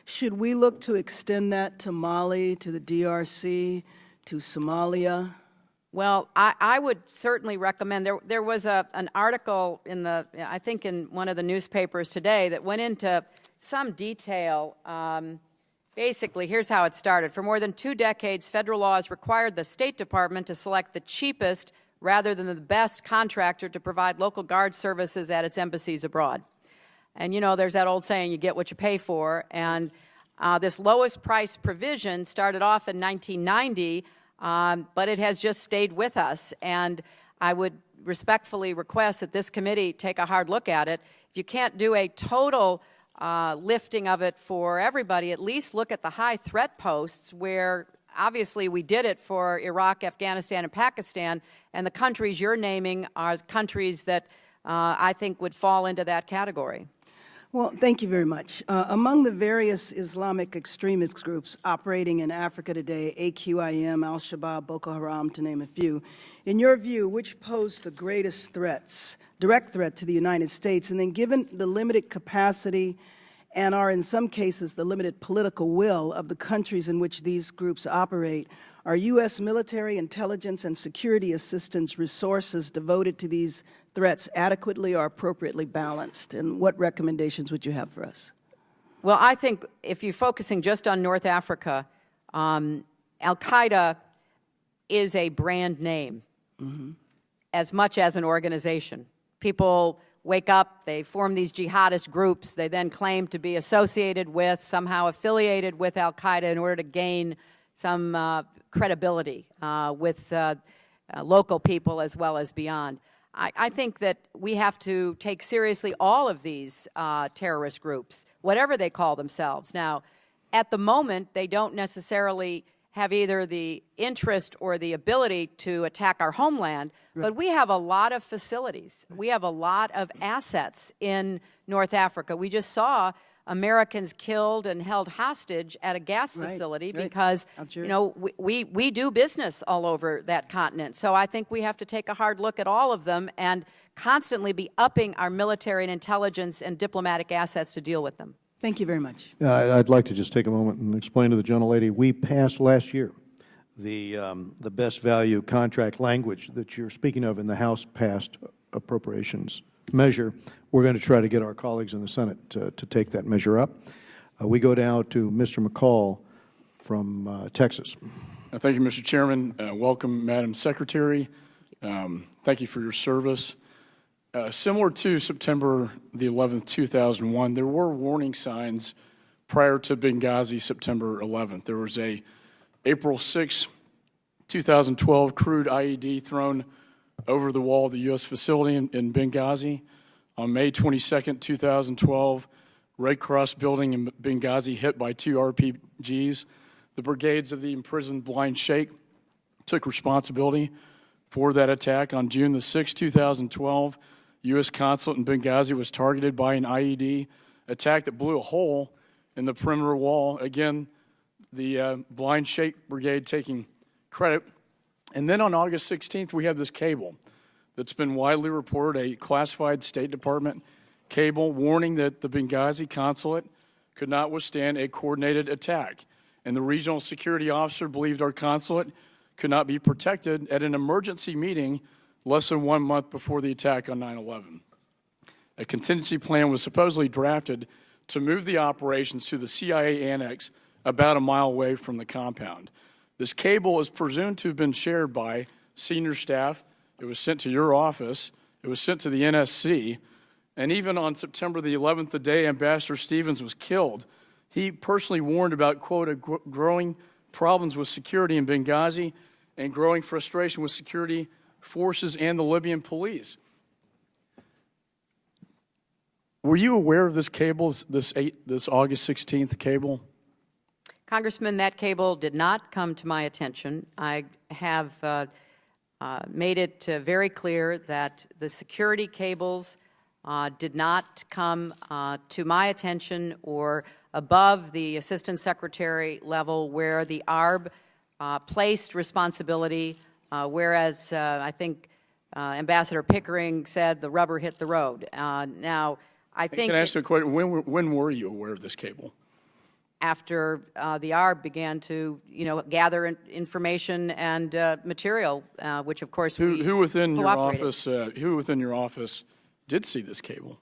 Should we look to extend that to Mali, to the DRC, to Somalia? Well, I would certainly recommend, there was an article I think in one of the newspapers today that went into some detail. Basically, here's how it started. For more than 2 decades, federal laws required the State Department to select the cheapest rather than the best contractor to provide local guard services at its embassies abroad. And there's that old saying, you get what you pay for. And this lowest price provision started off in 1990, but it has just stayed with us, and I would respectfully request that this committee take a hard look at it. If you can't do a total lifting of it for everybody, at least look at the high threat posts where obviously we did it for Iraq, Afghanistan, and Pakistan, and the countries you're naming are countries that I think would fall into that category. Well, thank you very much. Among the various Islamic extremist groups operating in Africa today, AQIM, Al-Shabaab, Boko Haram, to name a few, in your view, which pose the greatest threats, direct threat to the United States? And then given the limited capacity and are in some cases the limited political will of the countries in which these groups operate, are U.S. military intelligence and security assistance resources devoted to these threats adequately or appropriately balanced? And what recommendations would you have for us? Well, I think if you're focusing just on North Africa, Al-Qaeda is a brand name as much as an organization. People wake up, they form these jihadist groups, they then claim to be associated with, somehow affiliated with Al-Qaeda in order to gain some credibility with local people as well as beyond. I think that we have to take seriously all of these terrorist groups, whatever they call themselves. Now, at the moment, they don't necessarily have either the interest or the ability to attack our homeland, but we have a lot of facilities. We have a lot of assets in North Africa. We just saw Americans killed and held hostage at a gas facility because, you know, we do business all over that continent. So I think we have to take a hard look at all of them and constantly be upping our military and intelligence and diplomatic assets to deal with them. Thank you very much. I'd like to just take a moment and explain to the gentlelady, we passed last year the best value contract language that you're speaking of in the House passed appropriations measure. We're going to try to get our colleagues in the Senate to take that measure up. We go down to Mr. McCall from Texas. Thank you, Mr. Chairman. Welcome, Madam Secretary. Thank you for your service. Similar to September the 11th, 2001, there were warning signs prior to Benghazi, September 11th. There was a April 6, 2012 crude IED thrown over the wall of the U.S. facility in Benghazi. On May 22nd, 2012, Red Cross building in Benghazi hit by 2 RPGs. The brigades of the imprisoned Blind Sheikh took responsibility for that attack. On June the 6th, 2012, U.S. consulate in Benghazi was targeted by an IED attack that blew a hole in the perimeter wall. Again, the Blind Sheikh Brigade taking credit. And then on August 16th, we have this cable that's been widely reported, a classified State Department cable warning that the Benghazi consulate could not withstand a coordinated attack. And the regional security officer believed our consulate could not be protected at an emergency meeting less than 1 month before the attack on 9/11. A contingency plan was supposedly drafted to move the operations to the CIA annex about a mile away from the compound. This cable is presumed to have been shared by senior staff. It was sent to your office. It was sent to the NSC. And even on September the 11th, the day Ambassador Stevens was killed, he personally warned about, quote, growing problems with security in Benghazi and growing frustration with security forces and the Libyan police. Were you aware of this cable, this August 16th cable? Congressman, that cable did not come to my attention. I have made it very clear that the security cables did not come to my attention or above the Assistant Secretary level where the ARB placed responsibility, whereas I think Ambassador Pickering said the rubber hit the road. Now, I think— Can I ask you a question? When were you aware of this cable? After the ARB began to, gather information and material, which of course who within your office did see this cable?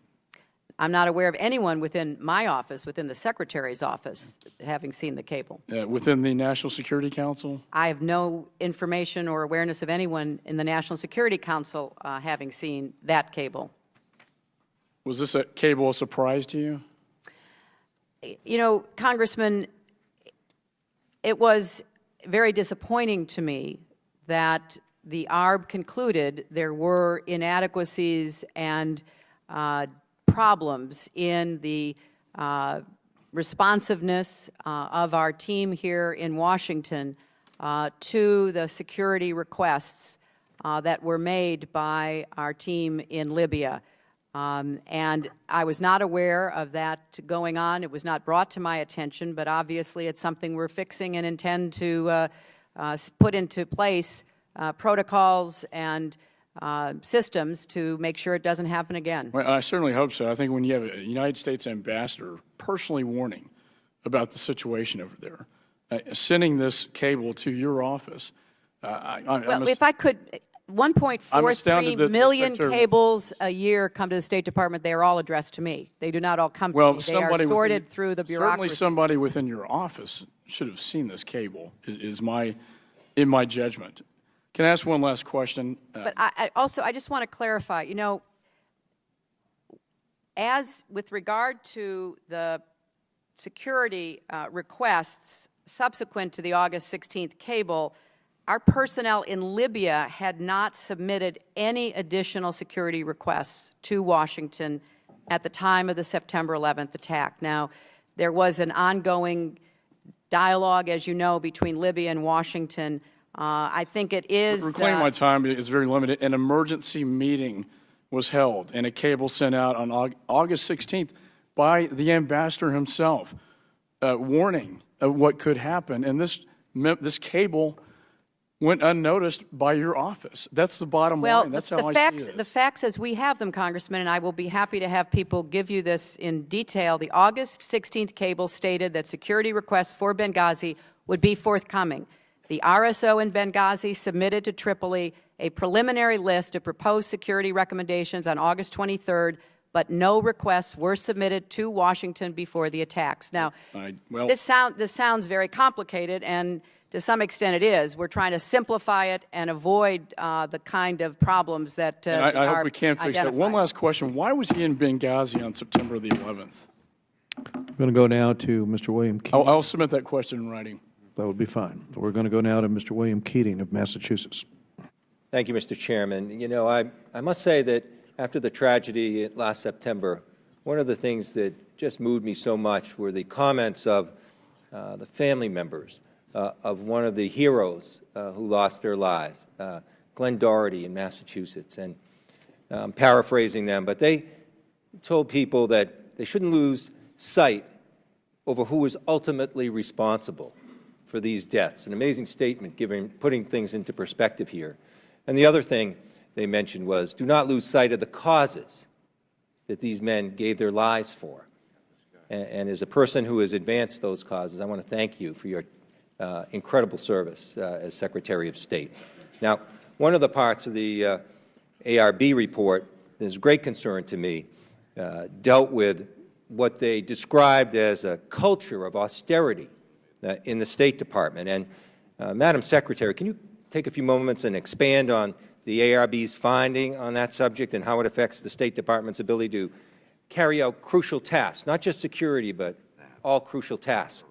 I'm not aware of anyone within my office, within the Secretary's office, having seen the cable. Within the National Security Council? I have no information or awareness of anyone in the National Security Council having seen that cable. Was this cable a surprise to you? You know, Congressman, it was very disappointing to me that the ARB concluded there were inadequacies and problems in the responsiveness of our team here in Washington to the security requests that were made by our team in Libya. And I was not aware of that going on. It was not brought to my attention, but obviously it's something we're fixing and intend to put into place protocols and systems to make sure it doesn't happen again. Well, I certainly hope so. I think when you have a United States ambassador personally warning about the situation over there, sending this cable to your office, well, if I could, astounded 1.43 that million Secretary- cables a year come to the State Department. They are all addressed to me. They do not all come to me. They are sorted through the bureaucracy. Certainly somebody within your office should have seen this cable, in my judgment. Can I ask one last question? But I just want to clarify, you know, as with regard to the security requests subsequent to the August 16th cable, our personnel in Libya had not submitted any additional security requests to Washington at the time of the September 11th attack. Now, there was an ongoing dialogue, as you know, between Libya and Washington. I think it is... Reclaiming my time is very limited. An emergency meeting was held and a cable sent out on August 16th by the ambassador himself, warning of what could happen. And this cable went unnoticed by your office. That's the bottom line. That's how I see it. The facts as we have them, Congressman, and I will be happy to have people give you this in detail. The August 16th cable stated that security requests for Benghazi would be forthcoming. The RSO in Benghazi submitted to Tripoli a preliminary list of proposed security recommendations on August 23rd, but no requests were submitted to Washington before the attacks. Now, this sounds very complicated, and to some extent it is. We're trying to simplify it and avoid the kind of problems that I hope we can fix that. One last question. Why was he in Benghazi on September the 11th? I'm going to go now to Mr. William Keating. I'll submit that question in writing. That would be fine. We're going to go now to Mr. William Keating of Massachusetts. Thank you, Mr. Chairman. You know, I must say that after the tragedy last September, one of the things that just moved me so much were the comments of the family members of one of the heroes who lost their lives, Glenn Doherty in Massachusetts. And I'm paraphrasing them, but they told people that they shouldn't lose sight over who was ultimately responsible for these deaths. An amazing statement, putting things into perspective here. And the other thing they mentioned was, do not lose sight of the causes that these men gave their lives for. And as a person who has advanced those causes, I want to thank you for your incredible service as Secretary of State. Now, one of the parts of the ARB report that is of great concern to me dealt with what they described as a culture of austerity in the State Department. And Madam Secretary, can you take a few moments and expand on the ARB's finding on that subject and how it affects the State Department's ability to carry out crucial tasks, not just security, but all crucial tasks?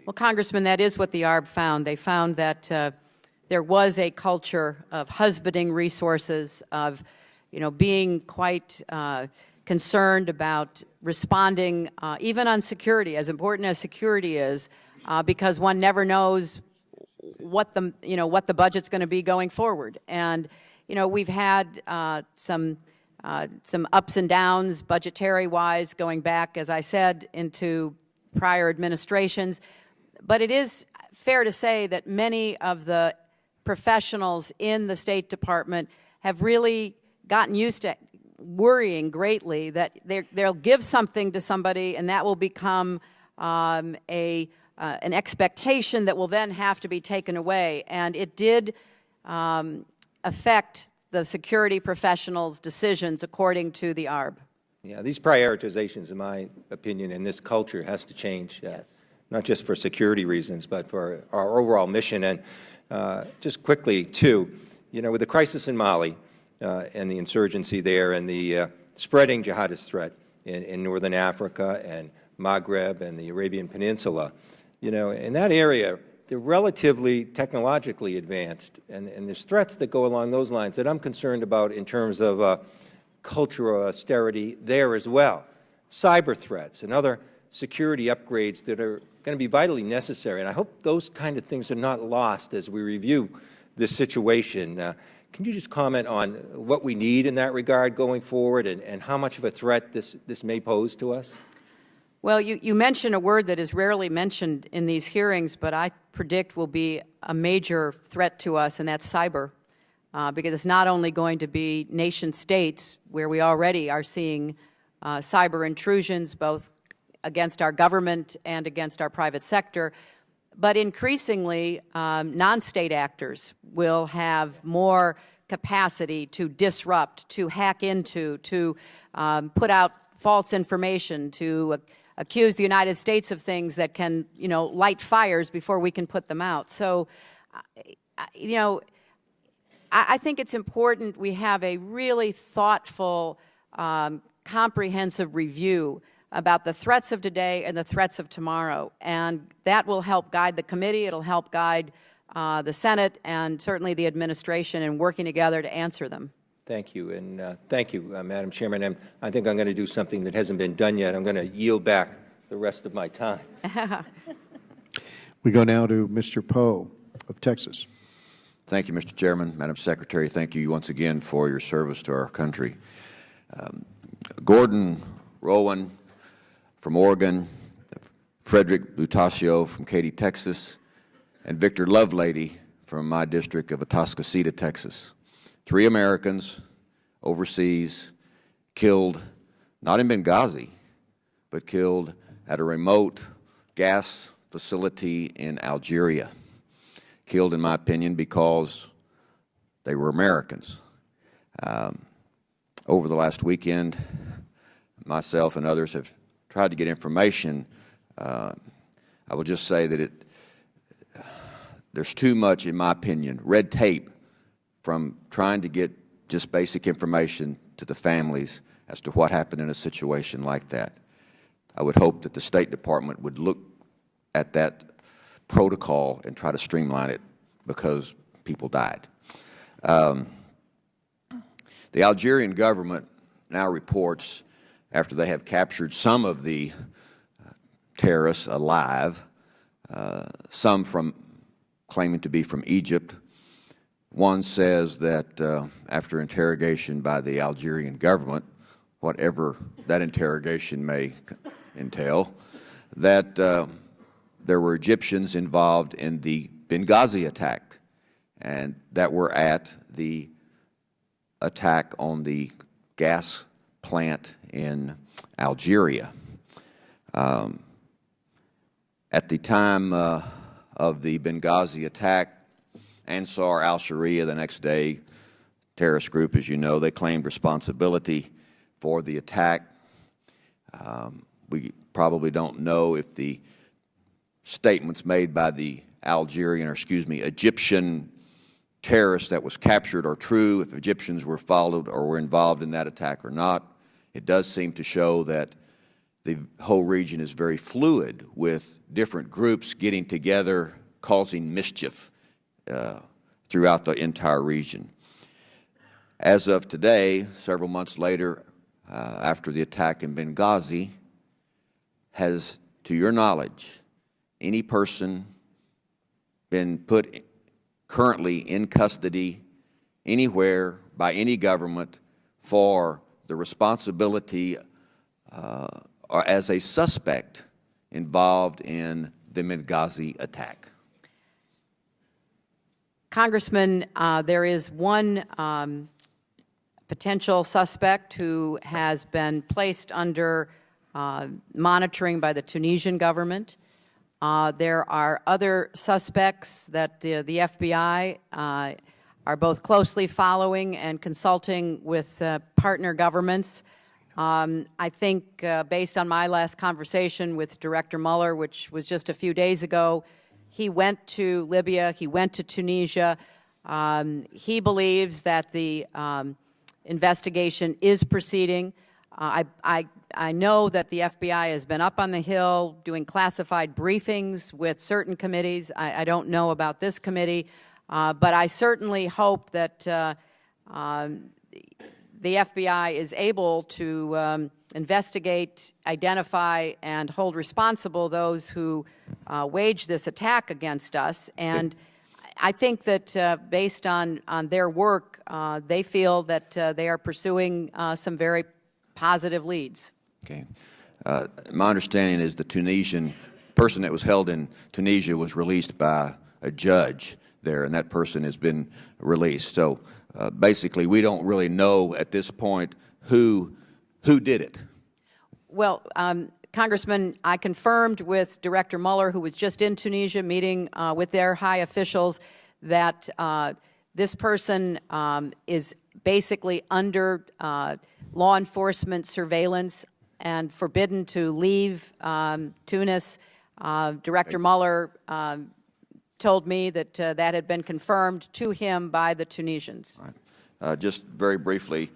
Well, Congressman, that is what the ARB found. They found that there was a culture of husbanding resources, of, you know, being quite concerned about responding, even on security, as important as security is, because one never knows what the budget's going to be going forward. And, you know, we've had some ups and downs budgetary-wise going back, as I said, into prior administrations. But it is fair to say that many of the professionals in the State Department have really gotten used to worrying greatly that they'll give something to somebody and that will become an expectation that will then have to be taken away. And it did affect the security professionals' decisions according to the ARB. Yeah, these prioritizations, in my opinion, in this culture has to change. Yes. Not just for security reasons, but for our overall mission. And just quickly, too, you know, with the crisis in Mali and the insurgency there and the spreading jihadist threat in northern Africa and Maghreb and the Arabian Peninsula, you know, in that area, they're relatively technologically advanced. And there's threats that go along those lines that I'm concerned about in terms of cultural austerity there as well. Cyber threats and other security upgrades that are going to be vitally necessary. And I hope those kind of things are not lost as we review this situation. Can you just comment on what we need in that regard going forward and how much of a threat this may pose to us? Well, you mentioned a word that is rarely mentioned in these hearings, but I predict will be a major threat to us, and that's cyber. because it's not only going to be nation states where we already are seeing cyber intrusions, both against our government and against our private sector, but increasingly non-state actors will have more capacity to disrupt, to hack into, to put out false information, to accuse the United States of things that can, light fires before we can put them out. So, I think it's important we have a really thoughtful, comprehensive review about the threats of today and the threats of tomorrow. And that will help guide the committee. It'll help guide the Senate and certainly the administration in working together to answer them. Thank you. And thank you, Madam Chairman. And I think I'm going to do something that hasn't been done yet. I'm going to yield back the rest of my time. We go now to Mr. Poe of Texas. Thank you, Mr. Chairman. Madam Secretary, thank you once again for your service to our country. Gordon Rowan from Oregon, Frederick Blutasio from Katy, Texas, and Victor Lovelady from my district of Atascocita, Texas. 3 Americans overseas killed, not in Benghazi, but killed at a remote gas facility in Algeria. Killed, in my opinion, because they were Americans. Over the last weekend, myself and others have tried to get information. I will just say that there's too much, in my opinion, red tape from trying to get just basic information to the families as to what happened in a situation like that. I would hope that the State Department would look at that protocol and try to streamline it because people died. The Algerian government now reports, after they have captured some of the terrorists alive, some from claiming to be from Egypt. One says that after interrogation by the Algerian government, whatever that interrogation may entail, that there were Egyptians involved in the Benghazi attack, and that were at the attack on the gas plant in Algeria. At the time of the Benghazi attack, Ansar al-Sharia, the next day, terrorist group, as you know, they claimed responsibility for the attack. We probably don't know if the statements made by the Egyptian terrorists that was captured are true, if Egyptians were followed or were involved in that attack or not. It does seem to show that the whole region is very fluid, with different groups getting together, causing mischief throughout the entire region. As of today, several months later, after the attack in Benghazi, has, to your knowledge, any person been put currently in custody anywhere by any government for the responsibility or as a suspect involved in the Benghazi attack? Congressman, there is one potential suspect who has been placed under monitoring by the Tunisian government. There are other suspects that the FBI are both closely following and consulting with partner governments. I think based on my last conversation with Director Mueller, which was just a few days ago, he went to Libya, he went to Tunisia. He believes that the investigation is proceeding. I know that the FBI has been up on the Hill doing classified briefings with certain committees. I don't know about this committee, but I certainly hope that the FBI is able to investigate, identify, and hold responsible those who waged this attack against us. And I think that based on their work, they feel that they are pursuing some very positive leads. Okay. My understanding is the Tunisian person that was held in Tunisia was released by a judge. there, and that person has been released. So basically, we don't really know at this point who did it. Well, Congressman, I confirmed with Director Mueller, who was just in Tunisia meeting with their high officials, that this person is basically under law enforcement surveillance and forbidden to leave Tunis. Director Mueller told me that that had been confirmed to him by the Tunisians. Just very briefly,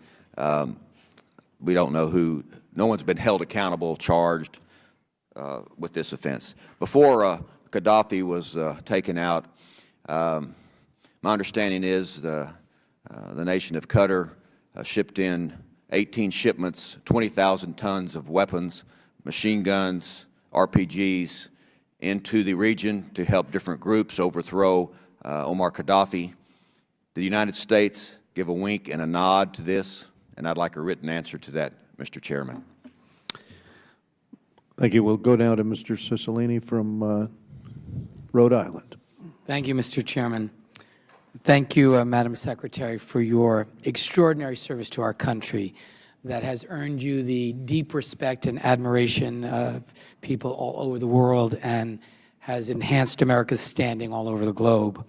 we don't know who, no one's been held accountable, charged with this offense. Before Gaddafi was taken out, my understanding is the nation of Qatar shipped in 18 shipments, 20,000 tons of weapons, machine guns, RPGs into the region to help different groups overthrow Omar Gaddafi. Did the United States give a wink and a nod to this? And I'd like a written answer to that, Mr. Chairman. Thank you. We'll go now to Mr. Cicilline from Rhode Island. Thank you, Mr. Chairman. Thank you, Madam Secretary, for your extraordinary service to our country that has earned you the deep respect and admiration of people all over the world and has enhanced America's standing all over the globe.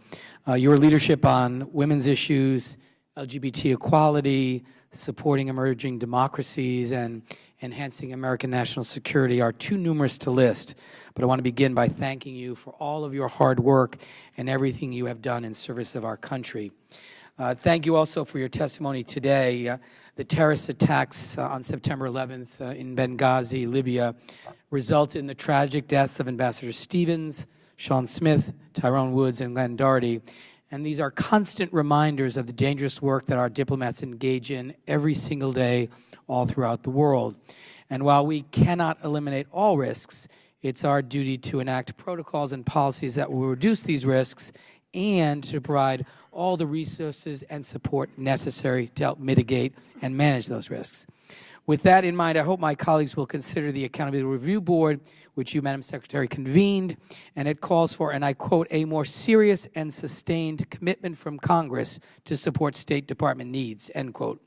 Your leadership on women's issues, LGBT equality, supporting emerging democracies, and enhancing American national security are too numerous to list, but I want to begin by thanking you for all of your hard work and everything you have done in service of our country. Thank you also for your testimony today. The terrorist attacks on September 11th in Benghazi, Libya, resulted in the tragic deaths of Ambassador Stevens, Sean Smith, Tyrone Woods, and Glenn Doherty. And these are constant reminders of the dangerous work that our diplomats engage in every single day all throughout the world. And while we cannot eliminate all risks, it's our duty to enact protocols and policies that will reduce these risks and to provide all the resources and support necessary to help mitigate and manage those risks. With that in mind, I hope my colleagues will consider the Accountability Review Board, which you, Madam Secretary, convened, and it calls for, and I quote, a more serious and sustained commitment from Congress to support State Department needs, end quote.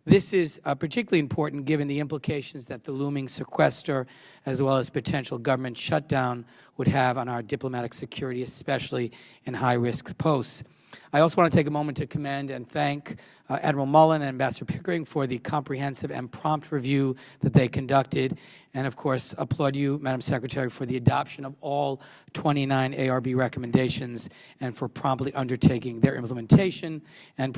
This is particularly important given the implications that the looming sequester as well as potential government shutdown would have on our diplomatic security, especially in high-risk posts. I also want to take a moment to commend and thank Admiral Mullen and Ambassador Pickering for the comprehensive and prompt review that they conducted, and of course applaud you, Madam Secretary, for the adoption of all 29 ARB recommendations and for promptly undertaking their implementation and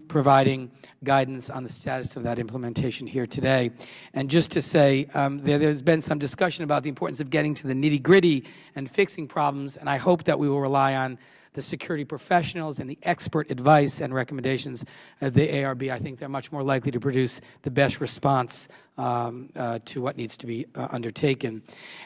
providing guidance on the status of that implementation here today. And just to say, there's been some discussion about the importance of getting to the nitty-gritty and fixing problems, and I hope that we will rely on the security professionals and the expert advice and recommendations of the ARB. I think they're much more likely to produce the best response to what needs to be undertaken.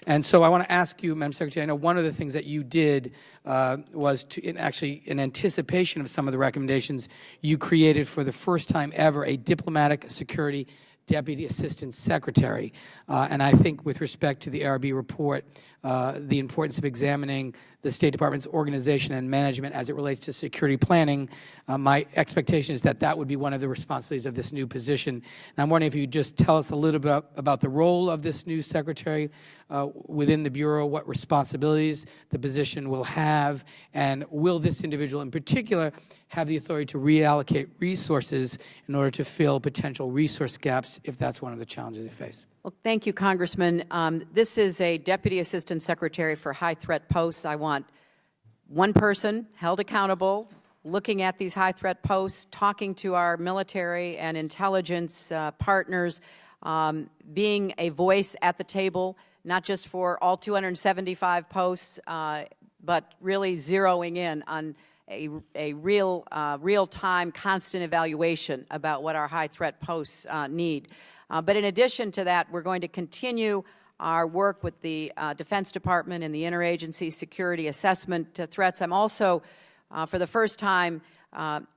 And so I want to ask you, Madam Secretary, I know one of the things that you did was to, in anticipation of some of the recommendations, you created for the first time ever a diplomatic security Deputy Assistant Secretary. And I think with respect to the ARB report, the importance of examining the State Department's organization and management as it relates to security planning, my expectation is that that would be one of the responsibilities of this new position. And I'm wondering if you just tell us a little bit about the role of this new secretary within the Bureau, what responsibilities the position will have, and will this individual in particular have the authority to reallocate resources in order to fill potential resource gaps if that's one of the challenges you face? Well, thank you, Congressman. This is a Deputy Assistant Secretary for high-threat posts. I want one person held accountable, looking at these high-threat posts, talking to our military and intelligence partners, being a voice at the table, not just for all 275 posts, but really zeroing in on a real-time, constant evaluation about what our high-threat posts need. But in addition to that, we're going to continue our work with the Defense Department and the interagency security assessment threats. I'm also, for the first time,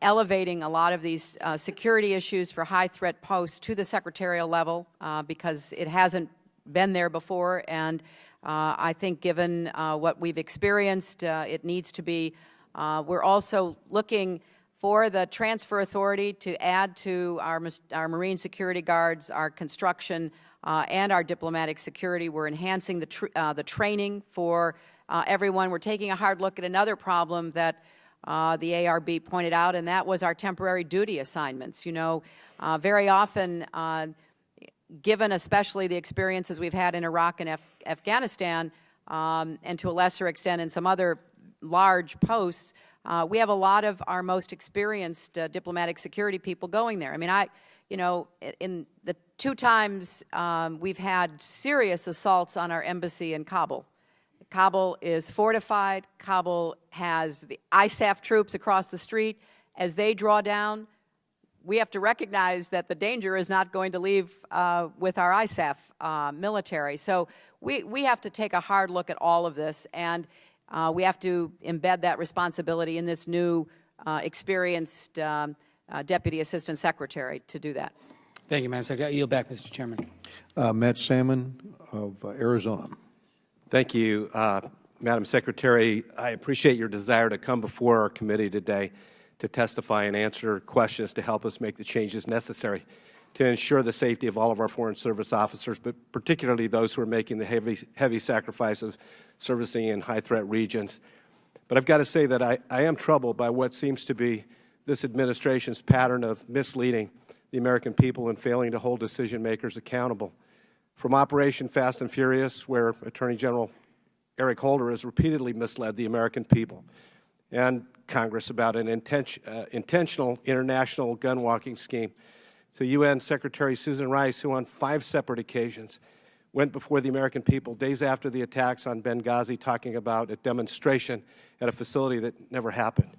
elevating a lot of these security issues for high-threat posts to the secretarial level because it hasn't been there before, and I think given what we've experienced, it needs to be We're also looking for the transfer authority to add to our Marine security guards, our construction, and our diplomatic security. We're enhancing the training for everyone. We're taking a hard look at another problem that the ARB pointed out, and that was our temporary duty assignments. You know, very often, given especially the experiences we've had in Iraq and Afghanistan, and to a lesser extent in some other large posts, we have a lot of our most experienced diplomatic security people going there. I mean, you know, in the 2 times we've had serious assaults on our embassy in Kabul. Kabul is fortified. Kabul has the ISAF troops across the street. As they draw down, we have to recognize that the danger is not going to leave with our ISAF military. So we have to take a hard look at all of this, and we have to embed that responsibility in this new experienced Deputy Assistant Secretary to do that. Thank you, Madam Secretary. I yield back, Mr. Chairman. Matt Salmon of Arizona. Thank you, Madam Secretary. I appreciate your desire to come before our committee today to testify and answer questions to help us make the changes necessary to ensure the safety of all of our Foreign Service officers, but particularly those who are making the heavy sacrifice of servicing in high-threat regions. But I've got to say that I am troubled by what seems to be this administration's pattern of misleading the American people and failing to hold decision-makers accountable. From Operation Fast and Furious, where Attorney General Eric Holder has repeatedly misled the American people and Congress about an intentional international gun-walking scheme, to UN Secretary Susan Rice, who on 5 separate occasions went before the American people days after the attacks on Benghazi talking about a demonstration at a facility that never happened.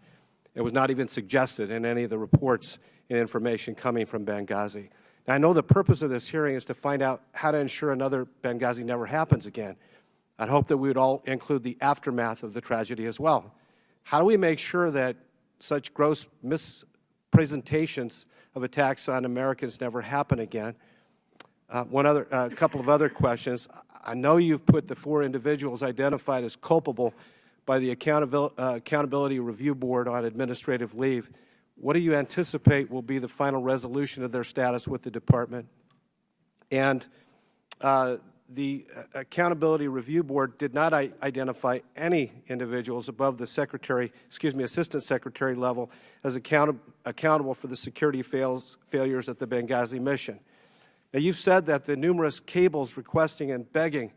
It was not even suggested in any of the reports and information coming from Benghazi. Now, I know the purpose of this hearing is to find out how to ensure another Benghazi never happens again. I'd hope that we would all include the aftermath of the tragedy as well. How do we make sure that such gross mispresentations of attacks on Americans never happen again? A couple of other questions. I know you've put the 4 individuals identified as culpable by the Accountability Review Board on administrative leave. What do you anticipate will be the final resolution of their status with the Department? And the Accountability Review Board did not identify any individuals above the Assistant Secretary level as accountable for the security failures at the Benghazi mission. Now, you've said that the numerous cables requesting and begging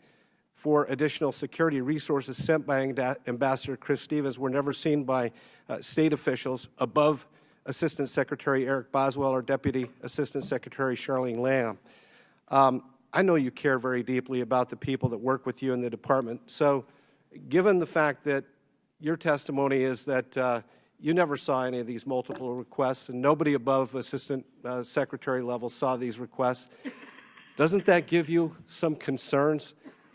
for additional security resources sent by Ambassador Chris Stevens were never seen by state officials above Assistant Secretary Eric Boswell or Deputy Assistant Secretary Charlene Lamb. I know you care very deeply about the people that work with you in the Department. So given the fact that your testimony is that you never saw any of these multiple requests and nobody above Assistant Secretary level saw these requests, doesn't that give you some concerns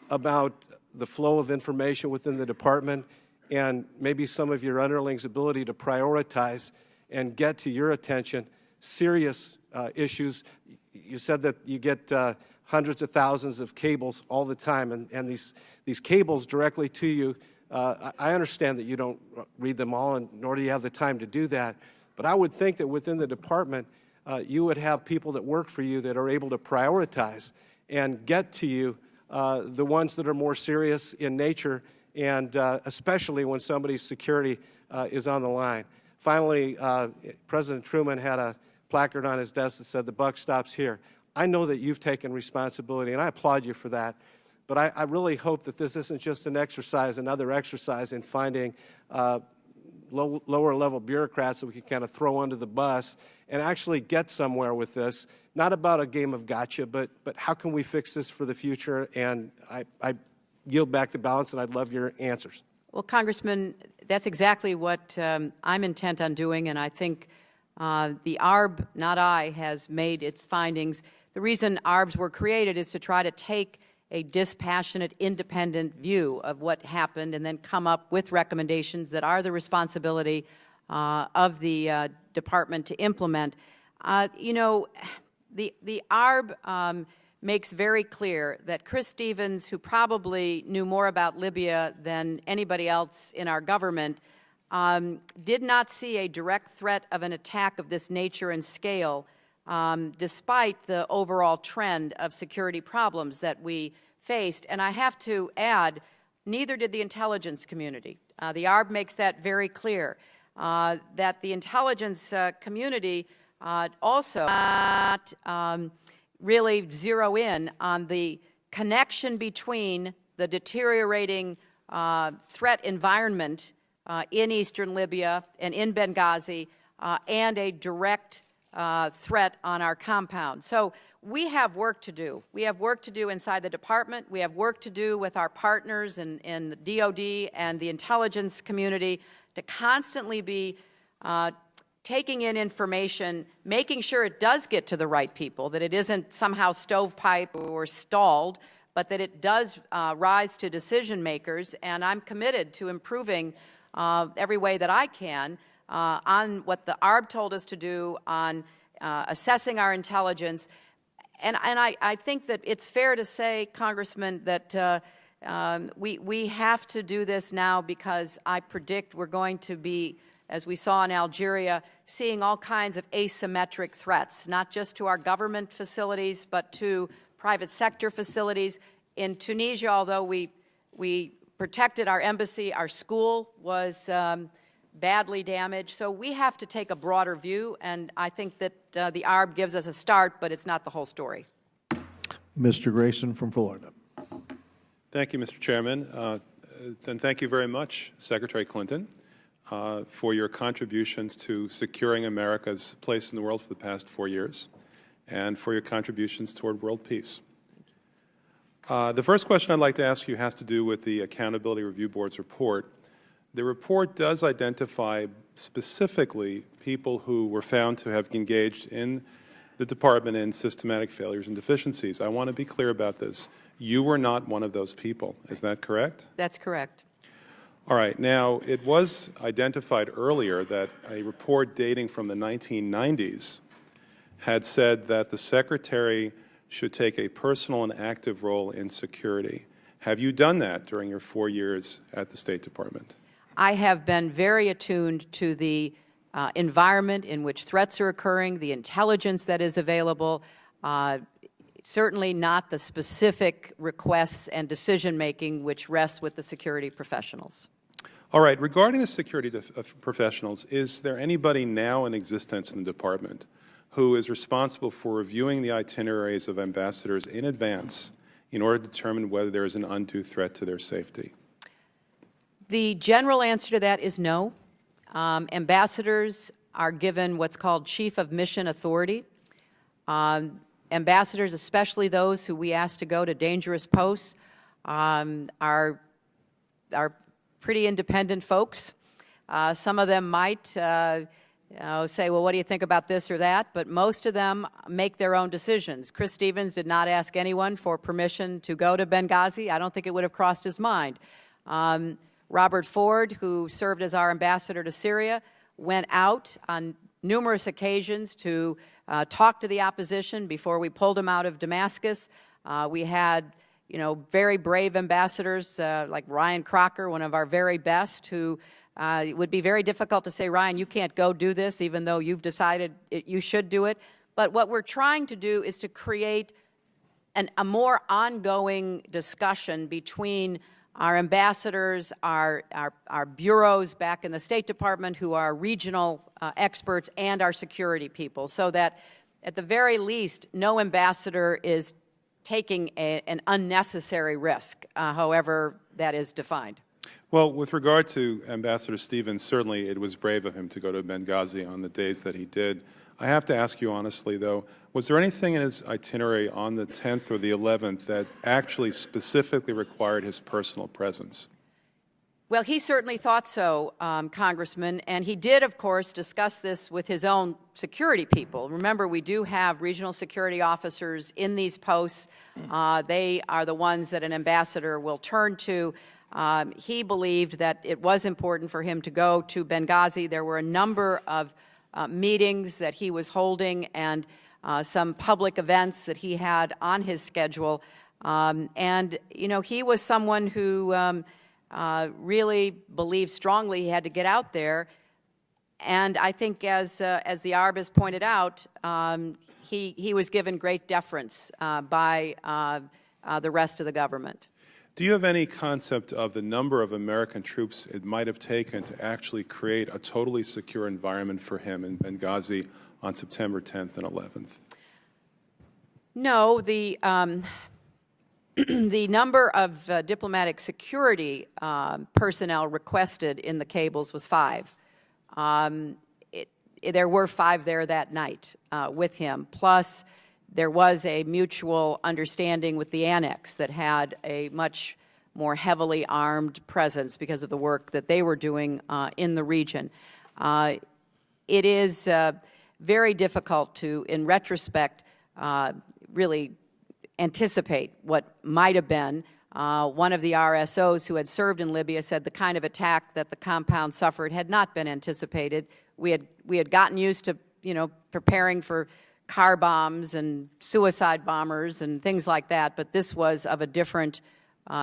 about the flow of information within the Department and maybe some of your underlings' ability to prioritize and get to your attention serious issues? You said that you get hundreds of thousands of cables all the time, and these cables directly to you, I understand that you don't read them all, and nor do you have the time to do that, but I would think that within the Department, you would have people that work for you that are able to prioritize and get to you the ones that are more serious in nature, and especially when somebody's security is on the line. Finally, President Truman had a placard on his desk that said, "The buck stops here." I know that you've taken responsibility, and I applaud you for that. But I really hope that this isn't just another exercise in finding lower-level bureaucrats that we can kind of throw under the bus and actually get somewhere with this. Not about a game of gotcha, but how can we fix this for the future? And I yield back the balance, and I'd love your answers. Well, Congressman, that's exactly what I'm intent on doing, and I think the ARB, not I, has made its findings. The reason ARBs were created is to try to take a dispassionate, independent view of what happened and then come up with recommendations that are the responsibility of the Department to implement. You know, the ARB makes very clear that Chris Stevens, who probably knew more about Libya than anybody else in our government, did not see a direct threat of an attack of this nature and scale, despite the overall trend of security problems that we faced. And I have to add, neither did the intelligence community. The ARB makes that very clear, that the intelligence community also not really zero in on the connection between the deteriorating threat environment in eastern Libya and in Benghazi and a direct threat on our compound. So we have work to do. We have work to do inside the department. We have work to do with our partners in the DOD and the intelligence community to constantly be taking in information, making sure it does get to the right people, that it isn't somehow stovepipe or stalled, but that it does rise to decision makers. And I'm committed to improving every way that I can on what the ARB told us to do, on assessing our intelligence. And I think that it's fair to say, Congressman, that we have to do this now, because I predict we're going to be, as we saw in Algeria, seeing all kinds of asymmetric threats, not just to our government facilities, but to private sector facilities. In Tunisia, although we protected our embassy, our school was badly damaged. So we have to take a broader view, and I think that the ARB gives us a start, but it's not the whole story. Mr. Grayson from Florida. Thank you, Mr. Chairman. And thank you very much, Secretary Clinton, for your contributions to securing America's place in the world for the past 4 years, and for your contributions toward world peace. The first question I'd like to ask you has to do with the Accountability Review Board's report. The report does identify specifically people who were found to have engaged in the department in systematic failures and deficiencies. I want to be clear about this. You were not one of those people. Is that correct? That's correct. All right. Now, it was identified earlier that a report dating from the 1990s had said that the Secretary should take a personal and active role in security. Have you done that during your 4 years at the State Department? I have been very attuned to the environment in which threats are occurring, the intelligence that is available, certainly not the specific requests and decision-making which rests with the security professionals. All right. Regarding the security professionals, is there anybody now in existence in the department who is responsible for reviewing the itineraries of ambassadors in advance in order to determine whether there is an undue threat to their safety? The general answer to that is no. Ambassadors are given what's called Chief of Mission Authority. Ambassadors, especially those who we ask to go to dangerous posts, are pretty independent folks. Some of them might say, well, what do you think about this or that? But most of them make their own decisions. Chris Stevens did not ask anyone for permission to go to Benghazi. I don't think it would have crossed his mind. Robert Ford, who served as our ambassador to Syria, went out on numerous occasions to talk to the opposition before we pulled him out of Damascus. We had, very brave ambassadors like Ryan Crocker, one of our very best, who it would be very difficult to say, Ryan, you can't go do this, even though you've decided you should do it. But what we're trying to do is to create a more ongoing discussion between our ambassadors, our bureaus back in the State Department who are regional experts, and our security people, so that at the very least no ambassador is taking an unnecessary risk, however that is defined. Well, with regard to Ambassador Stevens, certainly it was brave of him to go to Benghazi on the days that he did. I have to ask you honestly, though, was there anything in his itinerary on the 10th or the 11th that actually specifically required his personal presence? Well, he certainly thought so, Congressman, and he did, of course, discuss this with his own security people. Remember, we do have regional security officers in these posts. They are the ones that an ambassador will turn to. He believed that it was important for him to go to Benghazi. There were a number of meetings that he was holding and some public events that he had on his schedule. And, he was someone who really believed strongly he had to get out there. And I think, as the ARB has pointed out, he was given great deference by the rest of the government. Do you have any concept of the number of American troops it might have taken to actually create a totally secure environment for him in Benghazi on September 10th and 11th? No, the the number of diplomatic security personnel requested in the cables was 5. There were 5 there that night with him. Plus, there was a mutual understanding with the annex that had a much more heavily armed presence because of the work that they were doing in the region. It is very difficult to, in retrospect, really anticipate what might have been. One of the RSOs who had served in Libya said the kind of attack that the compound suffered had not been anticipated. We had gotten used to, preparing for car bombs and suicide bombers and things like that, but this was of a different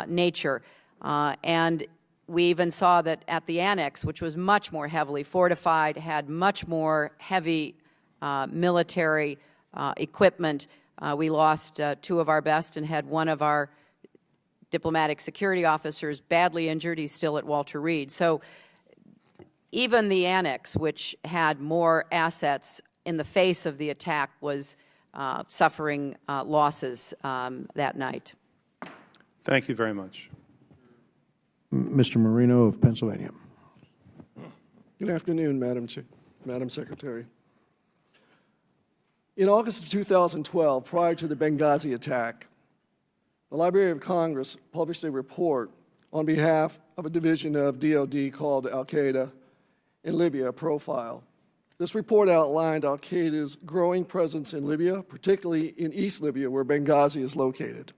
nature. And we even saw that at the annex, which was much more heavily fortified, had much more heavy military equipment. We lost 2 of our best and had one of our diplomatic security officers badly injured. He's still at Walter Reed. So even the annex, which had more assets in the face of the attack, was suffering losses that night. Thank you very much. Mr. Marino of Pennsylvania. Good afternoon, Madam Secretary. In August of 2012, prior to the Benghazi attack, the Library of Congress published a report on behalf of a division of DoD called Al-Qaeda in Libya, a profile. This report outlined Al-Qaeda's growing presence in Libya, particularly in East Libya, where Benghazi is located.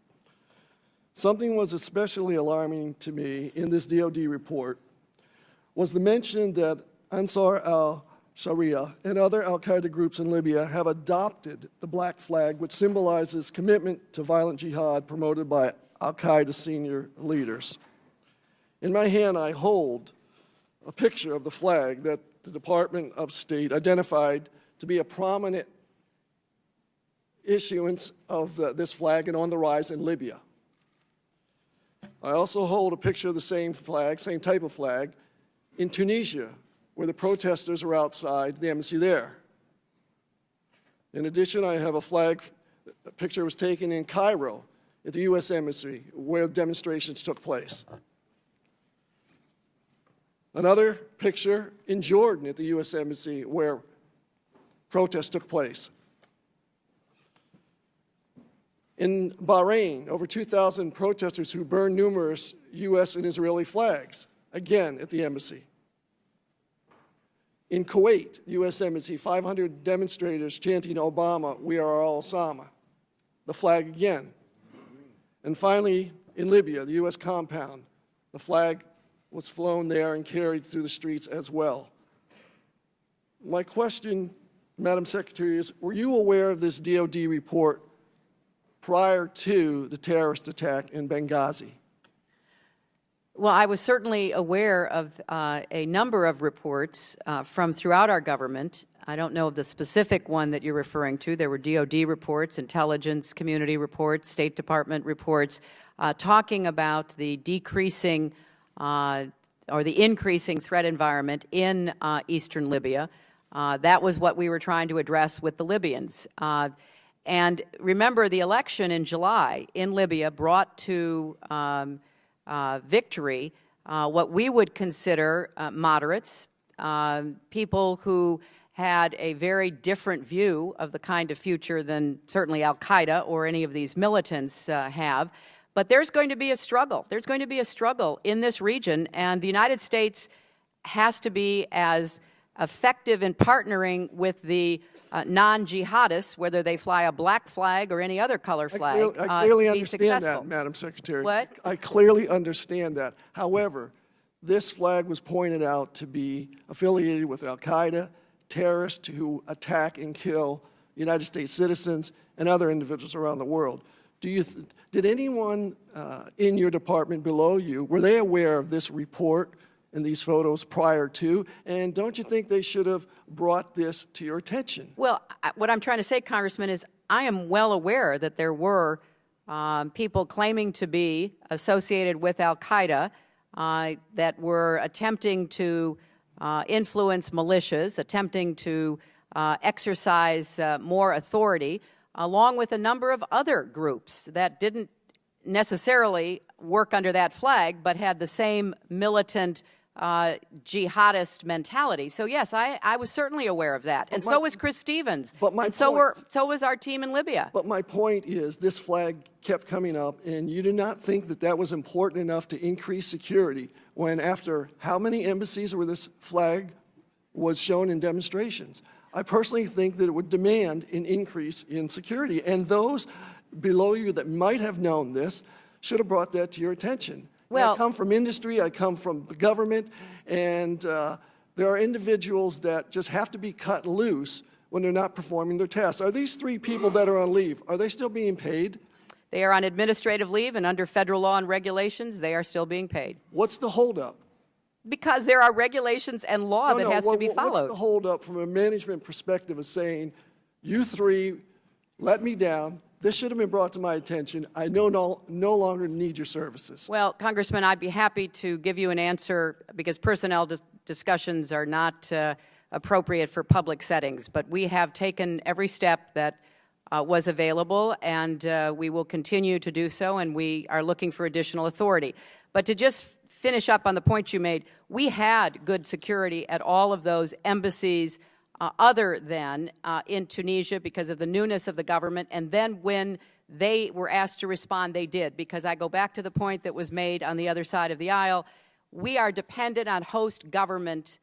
Something was especially alarming to me in this DoD report was the mention that Ansar al-Sharia and other al-Qaeda groups in Libya have adopted the black flag, which symbolizes commitment to violent jihad promoted by al-Qaeda senior leaders. In my hand, I hold a picture of the flag that the Department of State identified to be a prominent issuance of this flag and on the rise in Libya. I also hold a picture of the same flag, same type of flag, in Tunisia, where the protesters are outside the embassy there. In addition, I have a picture was taken in Cairo at the U.S. Embassy, where demonstrations took place. Another picture in Jordan at the U.S. Embassy, where protests took place. In Bahrain, over 2,000 protesters who burned numerous U.S. and Israeli flags, again at the embassy. In Kuwait, U.S. Embassy, 500 demonstrators chanting Obama, we are all Osama, the flag again. And finally, in Libya, the U.S. compound, the flag was flown there and carried through the streets as well. My question, Madam Secretary, is were you aware of this DoD report prior to the terrorist attack in Benghazi? Well, I was certainly aware of a number of reports from throughout our government. I don't know of the specific one that you're referring to. There were DoD reports, intelligence community reports, State Department reports, talking about the decreasing or the increasing threat environment in eastern Libya. That was what we were trying to address with the Libyans. And remember, the election in July in Libya brought to victory what we would consider moderates, people who had a very different view of the kind of future than certainly al-Qaeda or any of these militants have. But there's going to be a struggle. There's going to be a struggle in this region, and the United States has to be as effective in partnering with the non-jihadists, whether they fly a black flag or any other color flag, I clearly to be understand successful. that, Madam Secretary. What? I clearly understand that. However, this flag was pointed out to be affiliated with al-Qaeda, terrorists who attack and kill United States citizens and other individuals around the world. Did anyone in your department below you, were they aware of this report and these photos prior to? And don't you think they should have brought this to your attention? Well, what I'm trying to say, Congressman, is I am well aware that there were people claiming to be associated with al-Qaeda that were attempting to influence militias, attempting to exercise more authority, along with a number of other groups that didn't necessarily work under that flag, but had the same militant jihadist mentality. So yes, I was certainly aware of that, and so was Chris Stevens, and so was our team in Libya. But my point is, this flag kept coming up, and you did not think that that was important enough to increase security when, after how many embassies where this flag was shown in demonstrations? I personally think that it would demand an increase in security, and those below you that might have known this should have brought that to your attention. Well, I come from industry, I come from the government, and there are individuals that just have to be cut loose when they're not performing their tasks. Are these 3 people that are on leave, are they still being paid? They are on administrative leave, and under federal law and regulations, they are still being paid. What's the holdup? Because there are regulations and law that has to be followed. What's the holdup from a management perspective of saying, you 3 let me down, this should have been brought to my attention, I no longer need your services? Well, Congressman, I'd be happy to give you an answer because personnel discussions are not appropriate for public settings, but we have taken every step that was available, and we will continue to do so, and we are looking for additional authority. But to just finish up on the point you made, we had good security at all of those embassies other than in Tunisia because of the newness of the government, and then when they were asked to respond, they did, because I go back to the point that was made on the other side of the aisle. We are dependent on host government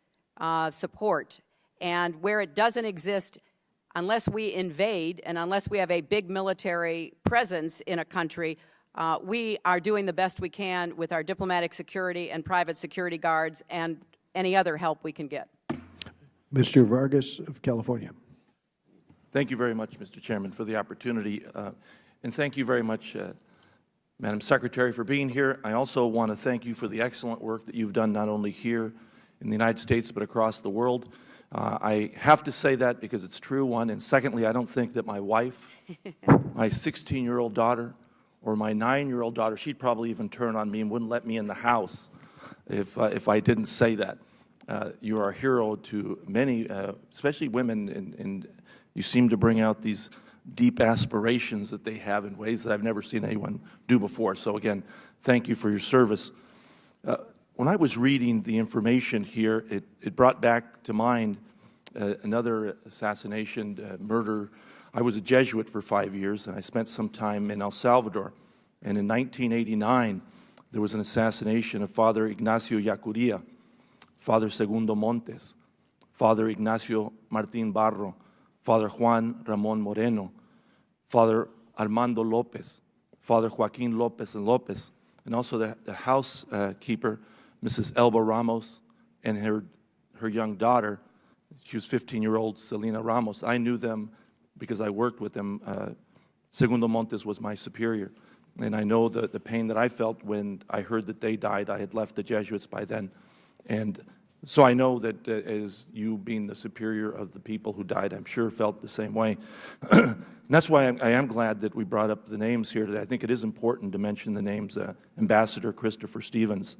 support, and where it doesn't exist, unless we invade and unless we have a big military presence in a country, we are doing the best we can with our diplomatic security and private security guards and any other help we can get. Mr. Vargas of California. Thank you very much, Mr. Chairman, for the opportunity. And thank you very much, Madam Secretary, for being here. I also want to thank you for the excellent work that you've done not only here in the United States but across the world. I have to say that because it's true, one. And secondly, I don't think that my wife, my 16-year-old daughter, or my 9-year-old daughter, she'd probably even turn on me and wouldn't let me in the house if I didn't say that. You are a hero to many, especially women, and you seem to bring out these deep aspirations that they have in ways that I've never seen anyone do before. So again, thank you for your service. When I was reading the information here, it brought back to mind another assassination, murder. I was a Jesuit for 5 years, and I spent some time in El Salvador. And in 1989, there was an assassination of Father Ignacio Yacuria, Father Segundo Montes, Father Ignacio Martín Barro, Father Juan Ramón Moreno, Father Armando Lopez, Father Joaquin Lopez and Lopez, and also the housekeeper, Mrs. Elba Ramos, and her young daughter. She was 15-year-old Selena Ramos. I knew them because I worked with them. Segundo Montes was my superior, and I know the pain that I felt when I heard that they died. I had left the Jesuits by then. And so I know that as you being the superior of the people who died, I'm sure felt the same way. And that's why I am glad that we brought up the names here today. I think it is important to mention the names, Ambassador Christopher Stevens,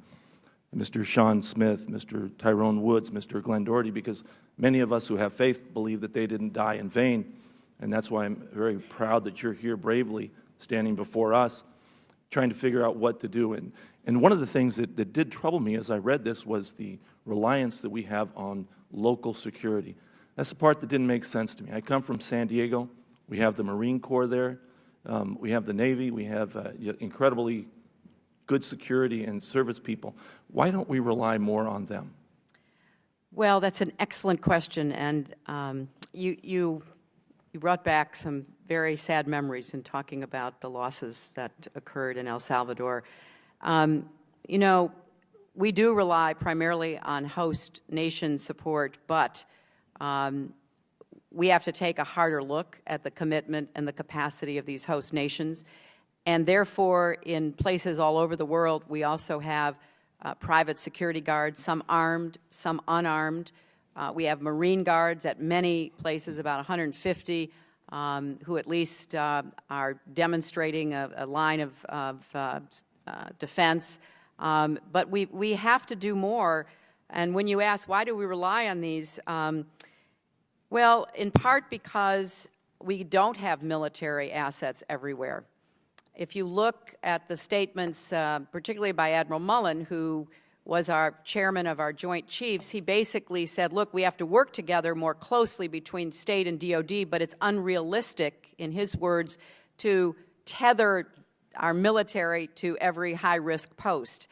Mr. Sean Smith, Mr. Tyrone Woods, Mr. Glenn Doherty, because many of us who have faith believe that they didn't die in vain. And that's why I'm very proud that you're here bravely standing before us, trying to figure out what to do. And one of the things that did trouble me as I read this was the reliance that we have on local security. That's the part that didn't make sense to me. I come from San Diego. We have the Marine Corps there. We have the Navy. We have incredibly good security and service people. Why don't we rely more on them? Well, that's an excellent question, and you brought back some very sad memories in talking about the losses that occurred in El Salvador. You know, we do rely primarily on host nation support, but we have to take a harder look at the commitment and the capacity of these host nations. And therefore, in places all over the world, we also have private security guards, some armed, some unarmed. We have Marine guards at many places, about 150, who at least are demonstrating a line of defense. But we have to do more. And when you ask, why do we rely on these? Well, in part because we don't have military assets everywhere. If you look at the statements, particularly by Admiral Mullen, who was our chairman of our Joint Chiefs, he basically said, look, we have to work together more closely between state and DOD, but it's unrealistic, in his words, to tether our military to every high-risk post.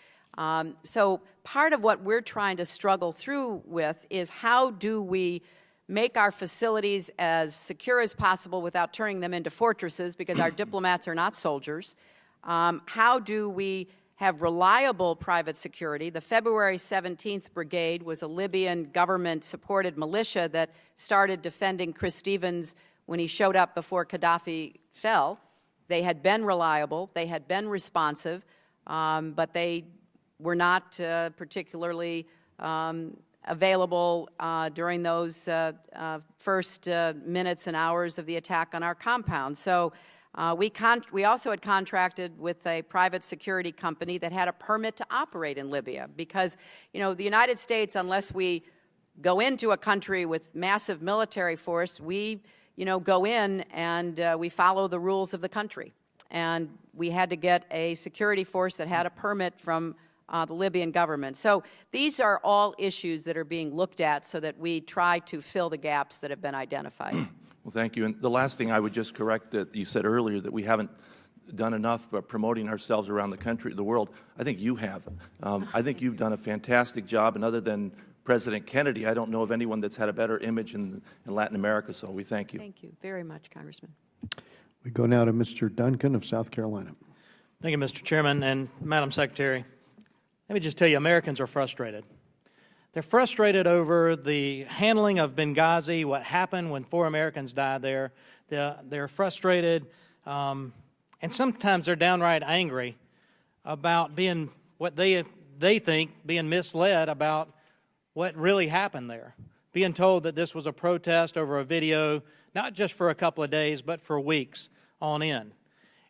So part of what we're trying to struggle through with is how do we make our facilities as secure as possible without turning them into fortresses, because our diplomats are not soldiers. How do we have reliable private security? The February 17th Brigade was a Libyan government-supported militia that started defending Chris Stevens when he showed up before Gaddafi fell. They had been reliable, they had been responsive, but they were not particularly available during those first minutes and hours of the attack on our compound. So we also had contracted with a private security company that had a permit to operate in Libya, because, you know, the United States, unless we go into a country with massive military force, we, you know, go in and we follow the rules of the country. And we had to get a security force that had a permit from the Libyan government. So these are all issues that are being looked at so that we try to fill the gaps that have been identified. Well, thank you. And the last thing I would just correct that you said earlier, that we haven't done enough promoting ourselves around the country, the world. I think you have. I think you've done a fantastic job, and other than President Kennedy, I don't know of anyone that's had a better image in Latin America, so we thank you. Thank you very much, Congressman. We go now to Mr. Duncan of South Carolina. Thank you, Mr. Chairman and Madam Secretary. Let me just tell you, Americans are frustrated. They're frustrated over the handling of Benghazi, what happened when 4 Americans died there. They're frustrated, and sometimes they're downright angry about being what they think being misled about what really happened there, being told that this was a protest over a video, not just for a couple of days, but for weeks on end.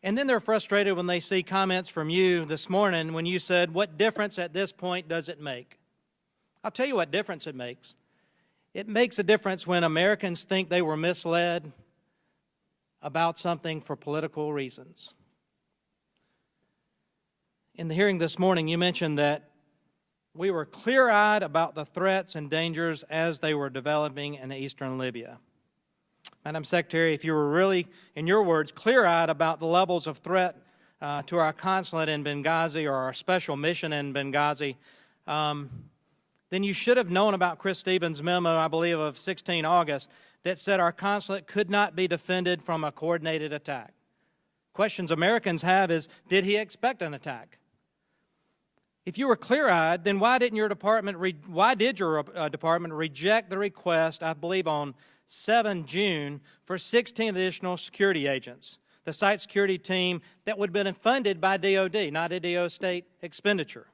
And then they're frustrated when they see comments from you this morning when you said, what difference at this point does it make? I'll tell you what difference it makes. It makes a difference when Americans think they were misled about something for political reasons. In the hearing this morning, you mentioned that we were clear-eyed about the threats and dangers as they were developing in eastern Libya. Madam Secretary, if you were really, in your words, clear-eyed about the levels of threat to our consulate in Benghazi or our special mission in Benghazi, then you should have known about Chris Stevens' memo, I believe, of 16 August, that said our consulate could not be defended from a coordinated attack. Questions Americans have is, did he expect an attack? If you were clear-eyed, then why did your department reject the request, I believe, on 7 June for 16 additional security agents, the site security team that would have been funded by DOD, not a DO state expenditure?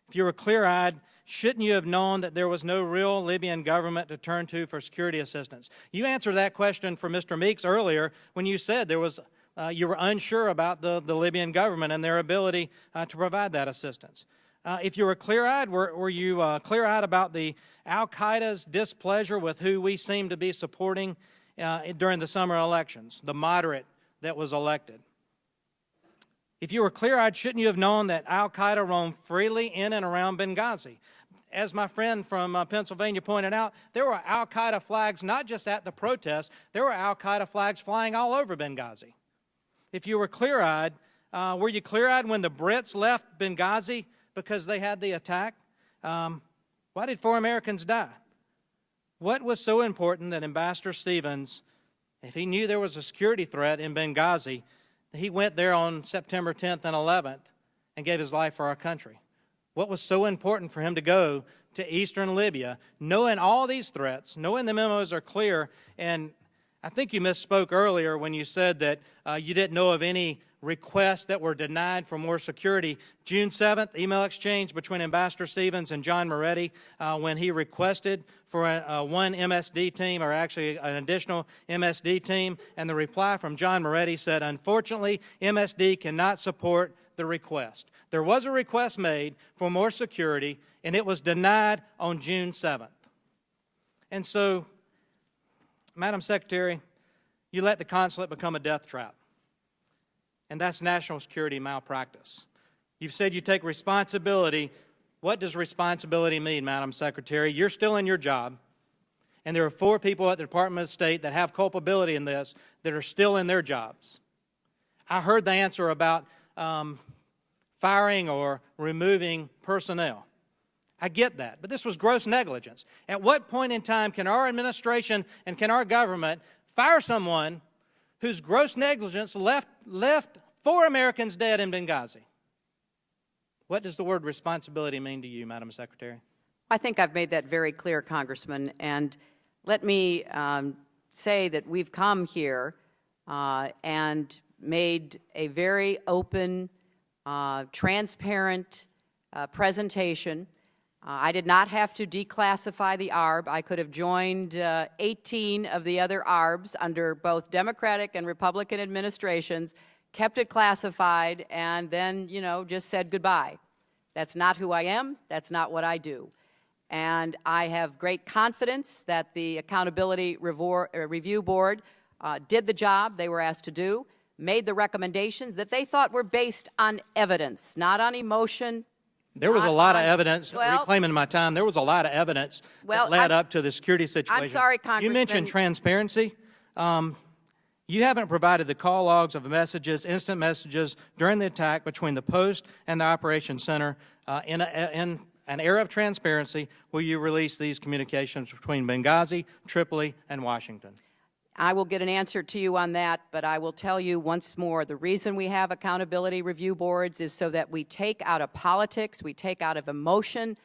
If you were clear-eyed, shouldn't you have known that there was no real Libyan government to turn to for security assistance? You answered that question for Mr. Meeks earlier when you said there was, you were unsure about the Libyan government and their ability to provide that assistance. If you were clear-eyed, were you clear-eyed about the al-Qaeda's displeasure with who we seem to be supporting during the summer elections, the moderate that was elected? If you were clear-eyed, shouldn't you have known that al-Qaeda roamed freely in and around Benghazi? As my friend from Pennsylvania pointed out, there were al-Qaeda flags not just at the protests, there were al-Qaeda flags flying all over Benghazi. If you were clear-eyed, were you clear-eyed when the Brits left Benghazi because they had the attack? Why did 4 Americans die? What was so important that Ambassador Stevens, if he knew there was a security threat in Benghazi, he went there on September 10th and 11th and gave his life for our country? What was so important for him to go to eastern Libya, knowing all these threats, knowing the memos are clear? And I think you misspoke earlier when you said that you didn't know of any requests that were denied for more security. June 7th, email exchange between Ambassador Stevens and John Moretti when he requested for one MSD team, or actually an additional MSD team, and the reply from John Moretti said, unfortunately, MSD cannot support the request. There was a request made for more security, and it was denied on June 7th. And so, Madam Secretary, you let the consulate become a death trap. And that's national security malpractice. You've said you take responsibility. What does responsibility mean, Madam Secretary? You're still in your job, and there are 4 people at the Department of State that have culpability in this that are still in their jobs. I heard the answer about firing or removing personnel. I get that, but this was gross negligence. At what point in time can our administration and can our government fire someone whose gross negligence left 4 Americans dead in Benghazi? What does the word responsibility mean to you, Madam Secretary? I think I've made that very clear, Congressman, and let me say that we've come here and made a very open, transparent presentation. I did not have to declassify the ARB. I could have joined 18 of the other ARBs under both Democratic and Republican administrations, kept it classified, and then, just said goodbye. That's not who I am. That's not what I do. And I have great confidence that the Accountability Review Board did the job they were asked to do, made the recommendations that they thought were based on evidence, not on emotion. There was a lot of evidence, reclaiming my time, there was a lot of evidence that led up to the security situation. I'm sorry, Congressman. You mentioned transparency. You haven't provided the call logs of messages, instant messages, during the attack between the Post and the Operations Center. In an era of transparency, will you release these communications between Benghazi, Tripoli, and Washington? I will get an answer to you on that, but I will tell you once more, the reason we have accountability review boards is so that we take out of politics, we take out of emotion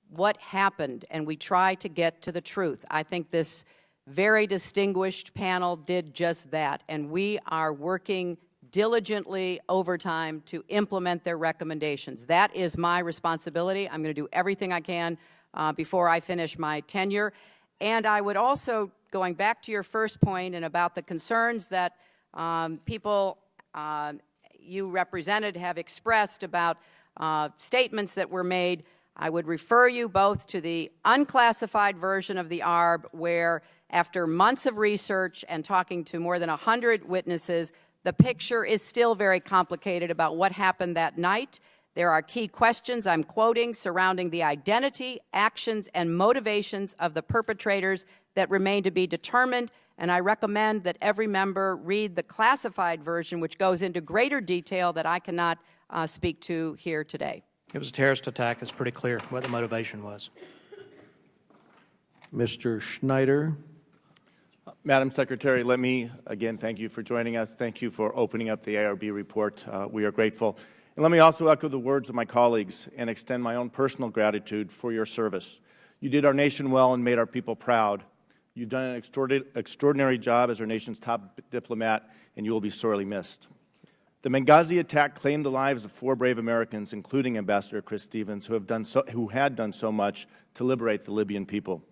what happened, and we try to get to the truth. I think this very distinguished panel did just that, and we are working diligently overtime to implement their recommendations. That is my responsibility. I'm going to do everything I can before I finish my tenure. And I would also, going back to your first point and about the concerns that people you represented have expressed about statements that were made, I would refer you both to the unclassified version of the ARB, where after months of research and talking to more than 100 witnesses, the picture is still very complicated about what happened that night. There are key questions, I'm quoting, surrounding the identity, actions, and motivations of the perpetrators that remain to be determined, and I recommend that every member read the classified version, which goes into greater detail that I cannot speak to here today. It was a terrorist attack. It's pretty clear what the motivation was. Mr. Schneider. Madam Secretary, let me again thank you for joining us. Thank you for opening up the ARB report. We are grateful. And let me also echo the words of my colleagues and extend my own personal gratitude for your service. You did our nation well and made our people proud. You've done an extraordinary job as our nation's top diplomat, and you will be sorely missed. The Benghazi attack claimed the lives of 4 brave Americans, including Ambassador Chris Stevens, who had done so much to liberate the Libyan people.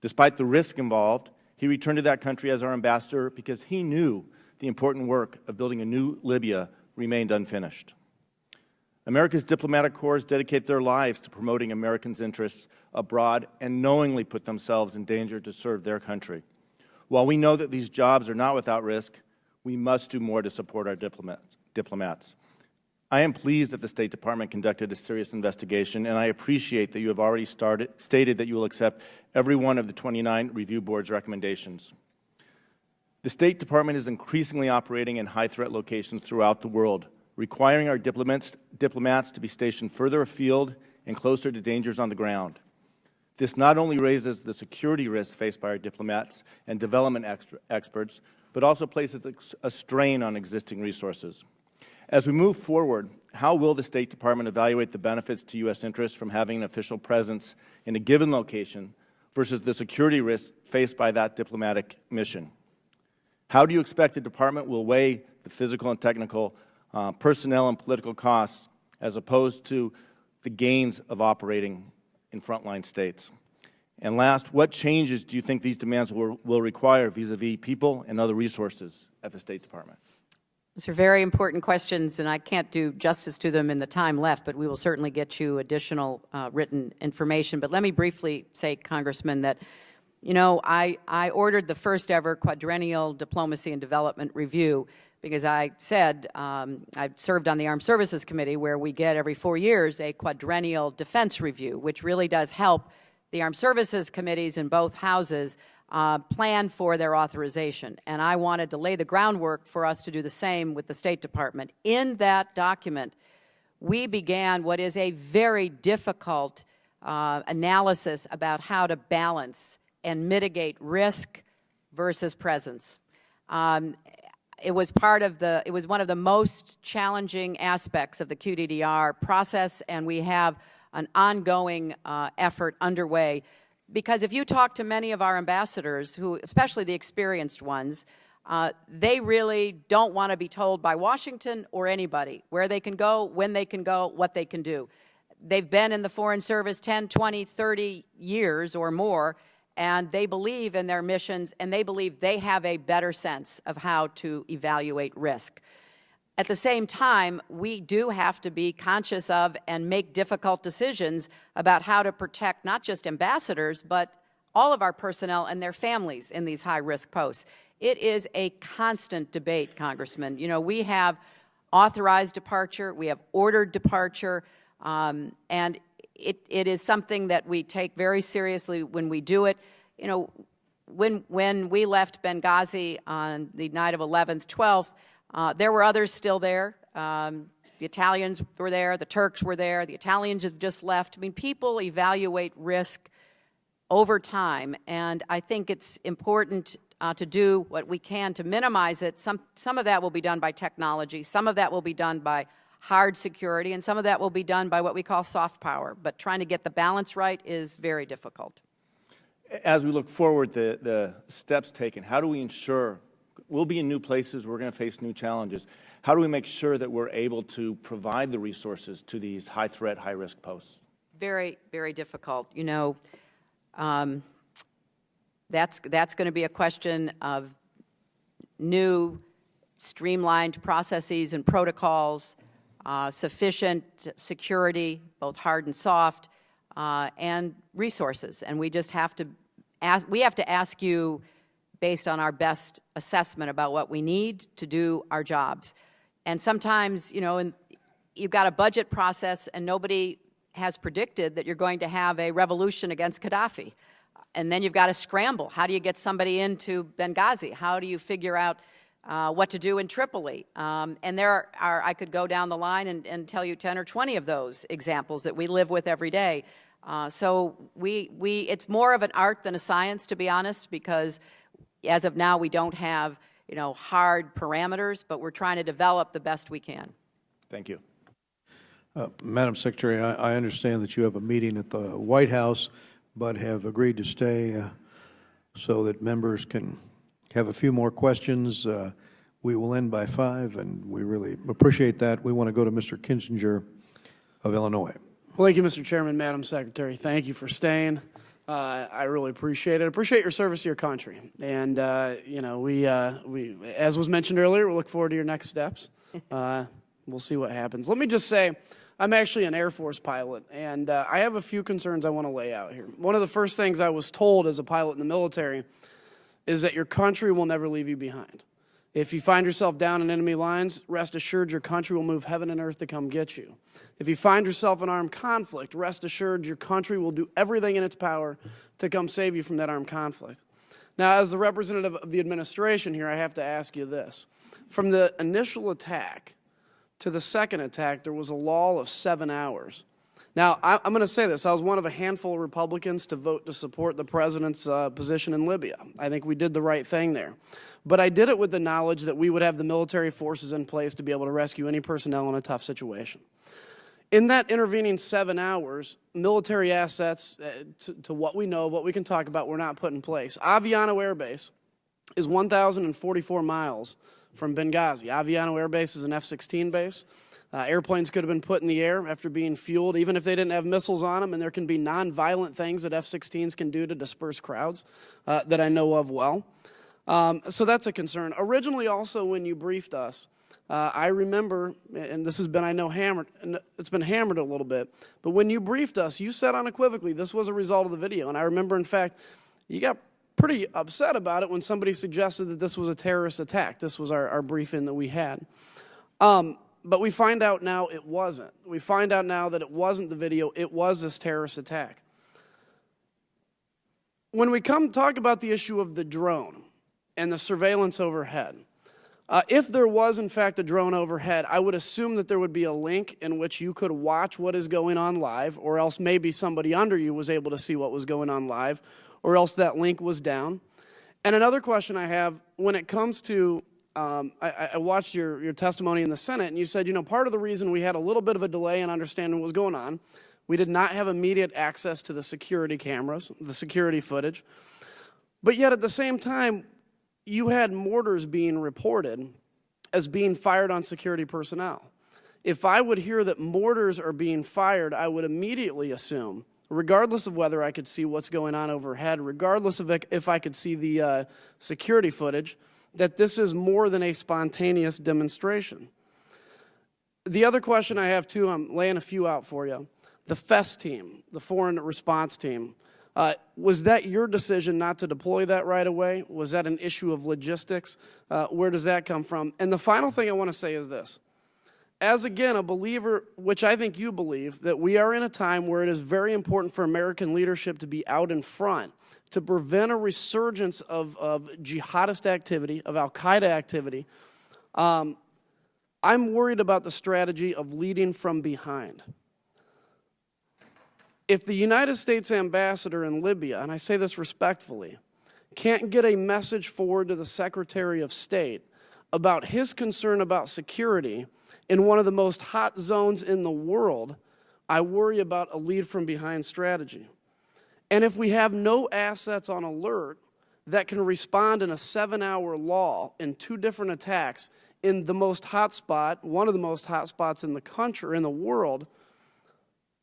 Despite the risk involved, he returned to that country as our ambassador because he knew the important work of building a new Libya remained unfinished. America's diplomatic corps dedicate their lives to promoting Americans' interests abroad and knowingly put themselves in danger to serve their country. While we know that these jobs are not without risk, we must do more to support our diplomats. I am pleased that the State Department conducted a serious investigation, and I appreciate that you have already stated that you will accept every one of the 29 review board's recommendations. The State Department is increasingly operating in high-threat locations throughout the world, requiring our diplomats to be stationed further afield and closer to dangers on the ground. This not only raises the security risks faced by our diplomats and development experts, but also places a strain on existing resources. As we move forward, how will the State Department evaluate the benefits to U.S. interests from having an official presence in a given location versus the security risks faced by that diplomatic mission? How do you expect the Department will weigh the physical and technical, personnel and political costs, as opposed to the gains of operating in frontline states? And last, what changes do you think these demands will require vis-a-vis people and other resources at the State Department? These are very important questions, and I can't do justice to them in the time left, but we will certainly get you additional written information. But let me briefly say, Congressman, that, you know, I ordered the first ever quadrennial diplomacy and development review because I said I served on the Armed Services Committee, where we get every 4 years a quadrennial defense review, which really does help the Armed Services Committees in both houses plan for their authorization. And I wanted to lay the groundwork for us to do the same with the State Department. In that document, we began what is a very difficult analysis about how to balance and mitigate risk versus presence. It was one of the most challenging aspects of the QDDR process, and we have an ongoing effort underway. Because if you talk to many of our ambassadors, who, especially the experienced ones, they really don't want to be told by Washington or anybody where they can go, when they can go, what they can do. They've been in the Foreign Service 10, 20, 30 years or more, and they believe in their missions, and they believe they have a better sense of how to evaluate risk. At the same time, we do have to be conscious of and make difficult decisions about how to protect not just ambassadors, but all of our personnel and their families in these high-risk posts. It is a constant debate, Congressman. You know, we have authorized departure, we have ordered departure, and it is something that we take very seriously when we do it. You know, when we left Benghazi on the night of 11th, 12th, there were others still there. The Italians were there, the Turks were there, the Italians have just left. I mean, people evaluate risk over time, and I think it's important to do what we can to minimize it. Some of that will be done by technology, some of that will be done by hard security, and some of that will be done by what we call soft power. But trying to get the balance right is very difficult. As we look forward, the steps taken, how do we ensure we'll be in new places, we're going to face new challenges. How do we make sure that we're able to provide the resources to these high-threat, high-risk posts? Very, very difficult. You know, that's going to be a question of new streamlined processes and protocols, sufficient security, both hard and soft, and resources. And we just have to ask you, based on our best assessment about what we need to do our jobs. And sometimes, you know, you've got a budget process and nobody has predicted that you're going to have a revolution against Gaddafi. And then you've got to scramble. How do you get somebody into Benghazi? How do you figure out what to do in Tripoli? And there are, I could go down the line and tell you 10 or 20 of those examples that we live with every day. So it's more of an art than a science, to be honest, because as of now, we don't have, you know, hard parameters, but we're trying to develop the best we can. Thank you. Madam Secretary, I understand that you have a meeting at the White House, but have agreed to stay so that members can have a few more questions. We will end by 5, and we really appreciate that. We want to go to Mr. Kinzinger of Illinois. Well, thank you, Mr. Chairman, Madam Secretary. Thank you for staying. I really appreciate it. I appreciate your service to your country. And, you know, we, as was mentioned earlier, we look forward to your next steps. We'll see what happens. Let me just say, I'm actually an Air Force pilot, and I have a few concerns I want to lay out here. One of the first things I was told as a pilot in the military is that your country will never leave you behind. If you find yourself down in enemy lines, rest assured your country will move heaven and earth to come get you. If you find yourself in armed conflict, rest assured your country will do everything in its power to come save you from that armed conflict. Now, as the representative of the administration here, I have to ask you this. From the initial attack to the second attack, there was a lull of 7 hours. Now, I'm going to say this. I was one of a handful of Republicans to vote to support the president's position in Libya. I think we did the right thing there. But I did it with the knowledge that we would have the military forces in place to be able to rescue any personnel in a tough situation. In that intervening 7 hours, military assets, to what we know, what we can talk about, were not put in place. Aviano Air Base is 1,044 miles from Benghazi. Aviano Air Base is an F-16 base. Airplanes could have been put in the air after being fueled, even if they didn't have missiles on them, and there can be nonviolent things that F-16s can do to disperse crowds that I know of well. So that's a concern. Originally, also, when you briefed us, I remember, and this has been, I know, hammered, and it's been hammered a little bit, but when you briefed us, you said unequivocally this was a result of the video. And I remember, in fact, you got pretty upset about it when somebody suggested that this was a terrorist attack. This was our briefing that we had. But we find out now it wasn't. We find out now that it wasn't the video, it was this terrorist attack. When we come talk about the issue of the drone and the surveillance overhead, if there was, in fact, a drone overhead, I would assume that there would be a link in which you could watch what is going on live, or else maybe somebody under you was able to see what was going on live, or else that link was down. And another question I have, when it comes to, I watched your testimony in the Senate, and you said, you know, part of the reason we had a little bit of a delay in understanding what was going on, we did not have immediate access to the security cameras, the security footage, but yet at the same time, you had mortars being reported as being fired on security personnel. If I would hear that mortars are being fired, I would immediately assume, regardless of whether I could see what's going on overhead, regardless of if I could see the security footage, that this is more than a spontaneous demonstration. The other question I have, too, I'm laying a few out for you. The FES team, the Foreign Response Team, was that your decision not to deploy that right away? Was that an issue of logistics? Where does that come from? And the final thing I want to say is this. As, again, a believer, which I think you believe, that we are in a time where it is very important for American leadership to be out in front to prevent a resurgence of jihadist activity, of al-Qaeda activity. I'm worried about the strategy of leading from behind. If the United States ambassador in Libya, and I say this respectfully, can't get a message forward to the Secretary of State about his concern about security in one of the most hot zones in the world, I worry about a lead from behind strategy. And if we have no assets on alert that can respond in a 7-hour lull in 2 different attacks in the most hot spot, one of the most hot spots in the country, in the world,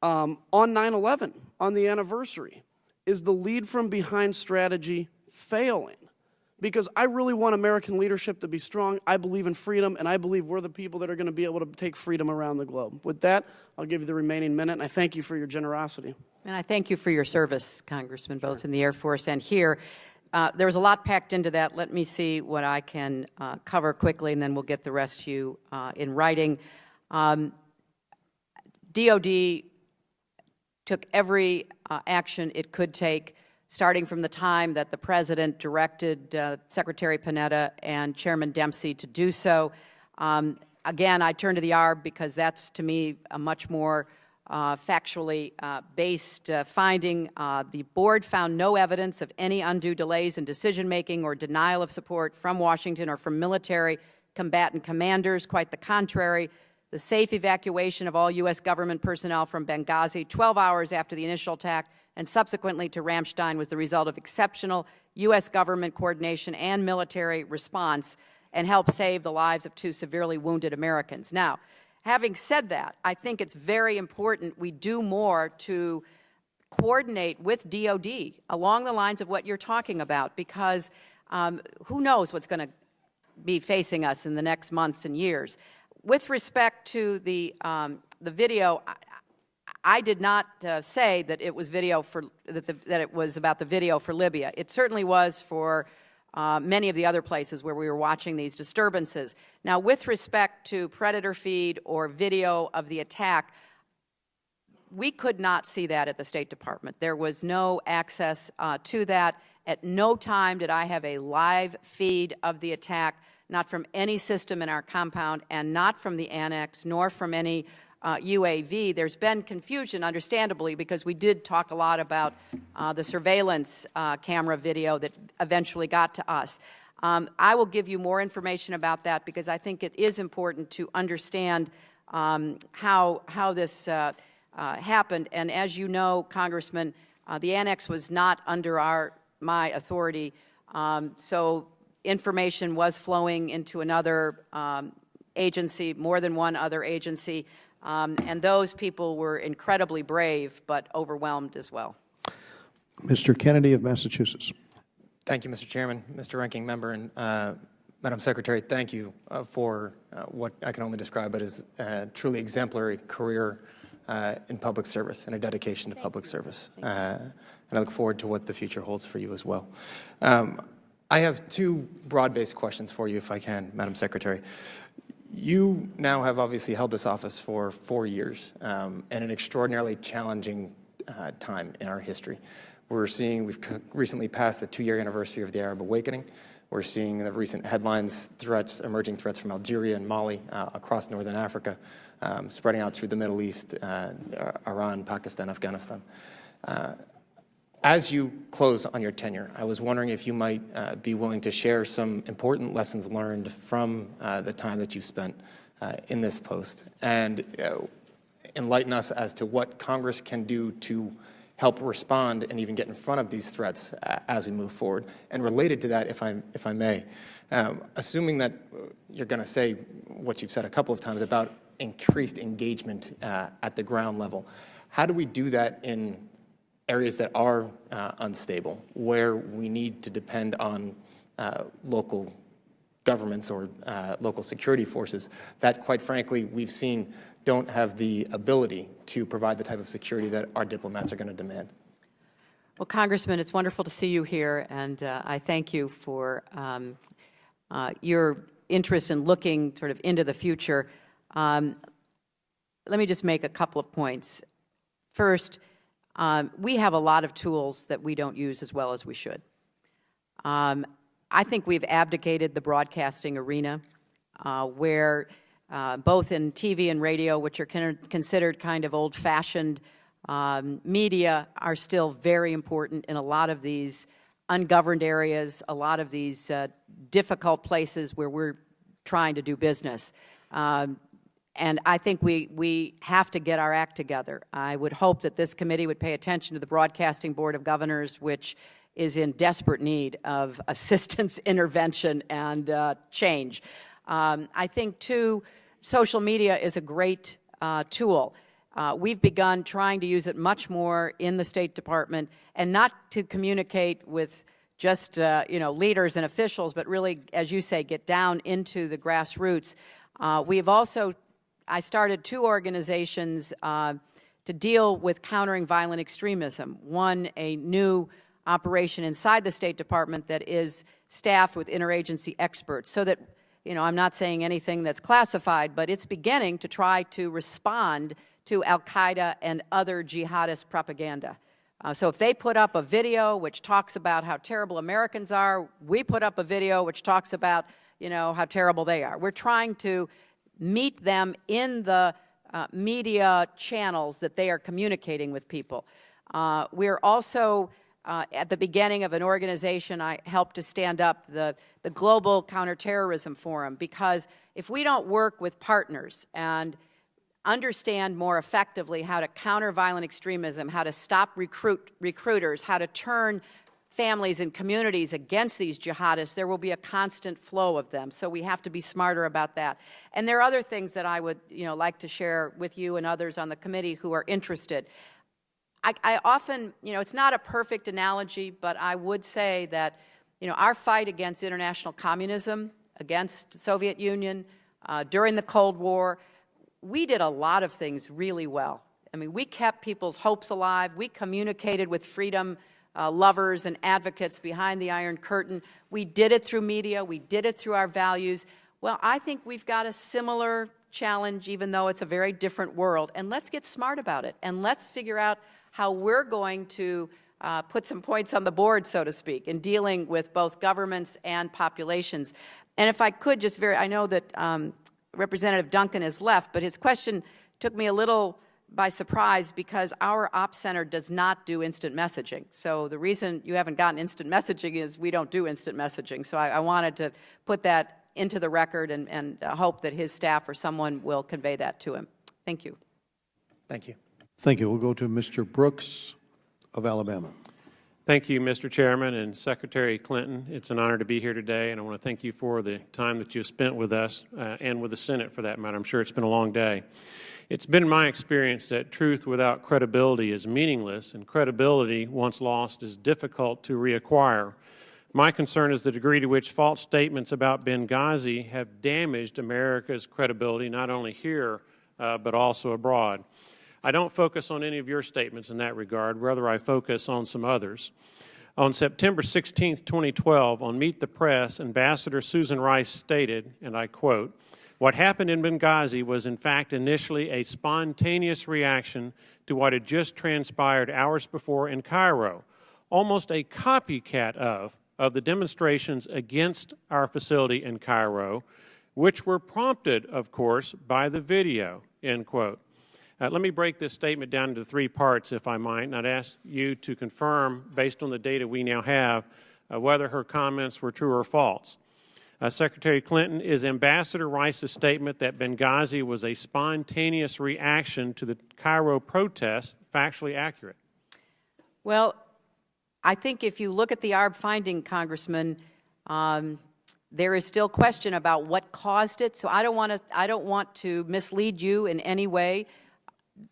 on 9/11, on the anniversary, is the lead from behind strategy failing? Because I really want American leadership to be strong. I believe in freedom, and I believe we're the people that are going to be able to take freedom around the globe. With that, I'll give you the remaining minute, and I thank you for your generosity. And I thank you for your service, Congressman, both in the Air Force and here. There was a lot packed into that. Let me see what I can cover quickly, and then we'll get the rest to you in writing. DOD took every action it could take, starting from the time that the President directed Secretary Panetta and Chairman Dempsey to do so. Again, I turn to the ARB because that's, to me, a much more factually based finding. The board found no evidence of any undue delays in decision-making or denial of support from Washington or from military combatant commanders. Quite the contrary. The safe evacuation of all U.S. government personnel from Benghazi 12 hours after the initial attack and subsequently to Ramstein was the result of exceptional U.S. government coordination and military response and helped save the lives of 2 severely wounded Americans. Now, having said that, I think it's very important we do more to coordinate with DOD along the lines of what you're talking about, because who knows what's going to be facing us in the next months and years. With respect to the video, I did not say that it was video for that it was about the video for Libya. It certainly was for many of the other places where we were watching these disturbances. Now, with respect to predator feed or video of the attack, we could not see that at the State Department. There was no access to that. At no time did I have a live feed of the attack, not from any system in our compound and not from the annex, nor from any UAV. There's been confusion, understandably, because we did talk a lot about the surveillance camera video that eventually got to us. I will give you more information about that because I think it is important to understand how this happened. And as you know, Congressman, the annex was not under my authority, so information was flowing into another agency, more than one other agency, and those people were incredibly brave but overwhelmed as well. Mr. Kennedy of Massachusetts. Thank you, Mr. Chairman, Mr. Ranking Member, and Madam Secretary, thank you for what I can only describe as a truly exemplary career in public service and a dedication to public service. And I look forward to what the future holds for you as well. I have two broad-based questions for you, if I can, Madam Secretary. You now have obviously held this office for 4 years and an extraordinarily challenging time in our history. We've recently passed the 2-year anniversary of the Arab Awakening. We're seeing the recent headlines, emerging threats from Algeria and Mali across northern Africa, spreading out through the Middle East, Iran, Pakistan, Afghanistan. As you close on your tenure, I was wondering if you might be willing to share some important lessons learned from the time that you spent in this post and enlighten us as to what Congress can do to help respond and even get in front of these threats as we move forward. And related to that, if I may, assuming that you're going to say what you've said a couple of times about increased engagement at the ground level, how do we do that in areas that are unstable, where we need to depend on local governments or local security forces that, quite frankly, we've seen don't have the ability to provide the type of security that our diplomats are going to demand? Well, Congressman, it's wonderful to see you here, and I thank you for your interest in looking sort of into the future. Let me just make a couple of points. First, we have a lot of tools that we don't use as well as we should. I think we've abdicated the broadcasting arena, where both in TV and radio, which are considered kind of old-fashioned media, are still very important in a lot of these ungoverned areas, a lot of these difficult places where we're trying to do business. And I think we have to get our act together. I would hope that this committee would pay attention to the Broadcasting Board of Governors, which is in desperate need of assistance, intervention, and change. I think, too, social media is a great tool. We've begun trying to use it much more in the State Department, and not to communicate with just leaders and officials, but really, as you say, get down into the grassroots. I started 2 organizations to deal with countering violent extremism. One, a new operation inside the State Department that is staffed with interagency experts, so that, I'm not saying anything that's classified, but it's beginning to try to respond to al-Qaeda and other jihadist propaganda. So if they put up a video which talks about how terrible Americans are, we put up a video which talks about, how terrible they are. We're trying to meet them in the media channels that they are communicating with people. We're also at the beginning of an organization I helped to stand up, the Global Counterterrorism Forum, because if we don't work with partners and understand more effectively how to counter violent extremism, how to stop recruiters, how to turn families and communities against these jihadists, there will be a constant flow of them. So we have to be smarter about that. And there are other things that I would like to share with you and others on the committee who are interested. I often, it's not a perfect analogy, but I would say that, our fight against international communism, against the Soviet Union, during the Cold War, we did a lot of things really well. I mean, we kept people's hopes alive. We communicated with freedom lovers and advocates behind the Iron Curtain. We did it through media. We did it through our values. Well, I think we've got a similar challenge, even though it's a very different world. And let's get smart about it. And let's figure out how we're going to put some points on the board, so to speak, in dealing with both governments and populations. And if I could just I know that Representative Duncan has left, but his question took me a little by surprise because our Ops Center does not do instant messaging. So the reason you haven't gotten instant messaging is we don't do instant messaging. So I wanted to put that into the record and hope that his staff or someone will convey that to him. Thank you. Thank you. Thank you. We'll go to Mr. Brooks of Alabama. Thank you, Mr. Chairman and Secretary Clinton. It's an honor to be here today, and I want to thank you for the time that you've spent with us and with the Senate, for that matter. I'm sure it's been a long day. It's been my experience that truth without credibility is meaningless, and credibility, once lost, is difficult to reacquire. My concern is the degree to which false statements about Benghazi have damaged America's credibility, not only here, but also abroad. I don't focus on any of your statements in that regard. Rather, I focus on some others. On September 16, 2012, on Meet the Press, Ambassador Susan Rice stated, and I quote, "What happened in Benghazi was in fact initially a spontaneous reaction to what had just transpired hours before in Cairo, almost a copycat of the demonstrations against our facility in Cairo, which were prompted, of course, by the video," end quote. Let me break this statement down into 3 parts, if I might, and I'd ask you to confirm, based on the data we now have, whether her comments were true or false. Secretary Clinton, is Ambassador Rice's statement that Benghazi was a spontaneous reaction to the Cairo protests factually accurate? Well, I think if you look at the ARB finding, Congressman, there is still question about what caused it, so I don't want to mislead you in any way.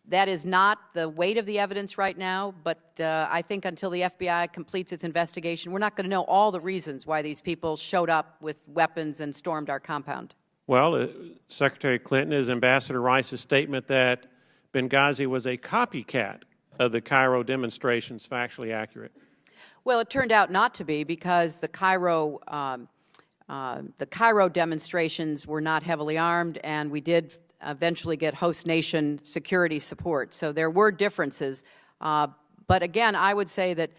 That is not the weight of the evidence right now, but I think until the FBI completes its investigation, we're not going to know all the reasons why these people showed up with weapons and stormed our compound. Well, Secretary Clinton, is Ambassador Rice's statement that Benghazi was a copycat of the Cairo demonstrations factually accurate? Well, it turned out not to be, because the Cairo demonstrations were not heavily armed, and we did eventually get host nation security support. So there were differences. But again, I would say that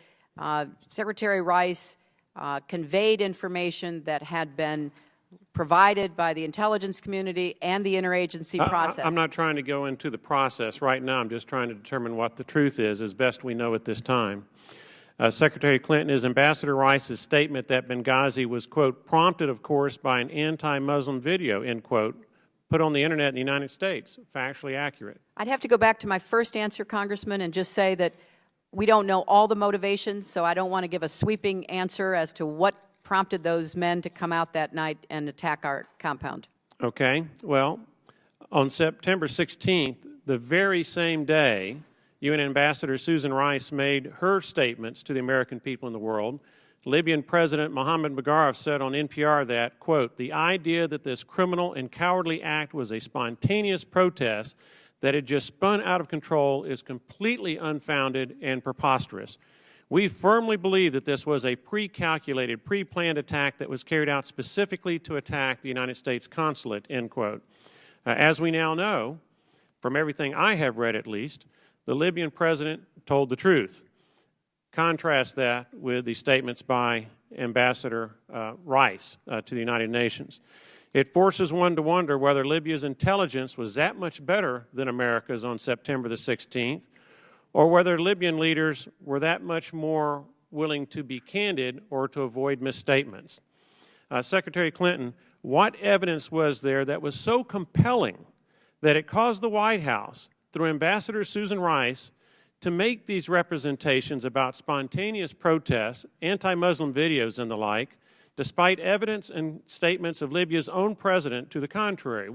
Secretary Rice conveyed information that had been provided by the intelligence community and the interagency process. I'm not trying to go into the process right now. I'm just trying to determine what the truth is as best we know at this time. Secretary Clinton, is Ambassador Rice's statement that Benghazi was, quote, prompted, of course, by an anti-Muslim video, end quote, put on the Internet in the United States, factually accurate? I'd have to go back to my first answer, Congressman, and just say that we don't know all the motivations, so I don't want to give a sweeping answer as to what prompted those men to come out that night and attack our compound. Okay. Well, on September 16th, the very same day, UN Ambassador Susan Rice made her statements to the American people in the world. Libyan President Mohammed Bagharov said on NPR that, quote, "The idea that this criminal and cowardly act was a spontaneous protest that had just spun out of control is completely unfounded and preposterous. We firmly believe that this was a pre-calculated, pre-planned attack that was carried out specifically to attack the United States consulate," end quote. As we now know, from everything I have read at least, the Libyan president told the truth. Contrast that with the statements by Ambassador Rice to the United Nations. It forces one to wonder whether Libya's intelligence was that much better than America's on September the 16th, or whether Libyan leaders were that much more willing to be candid or to avoid misstatements. Secretary Clinton, what evidence was there that was so compelling that it caused the White House, through Ambassador Susan Rice, to make these representations about spontaneous protests, anti-Muslim videos and the like, despite evidence and statements of Libya's own president to the contrary?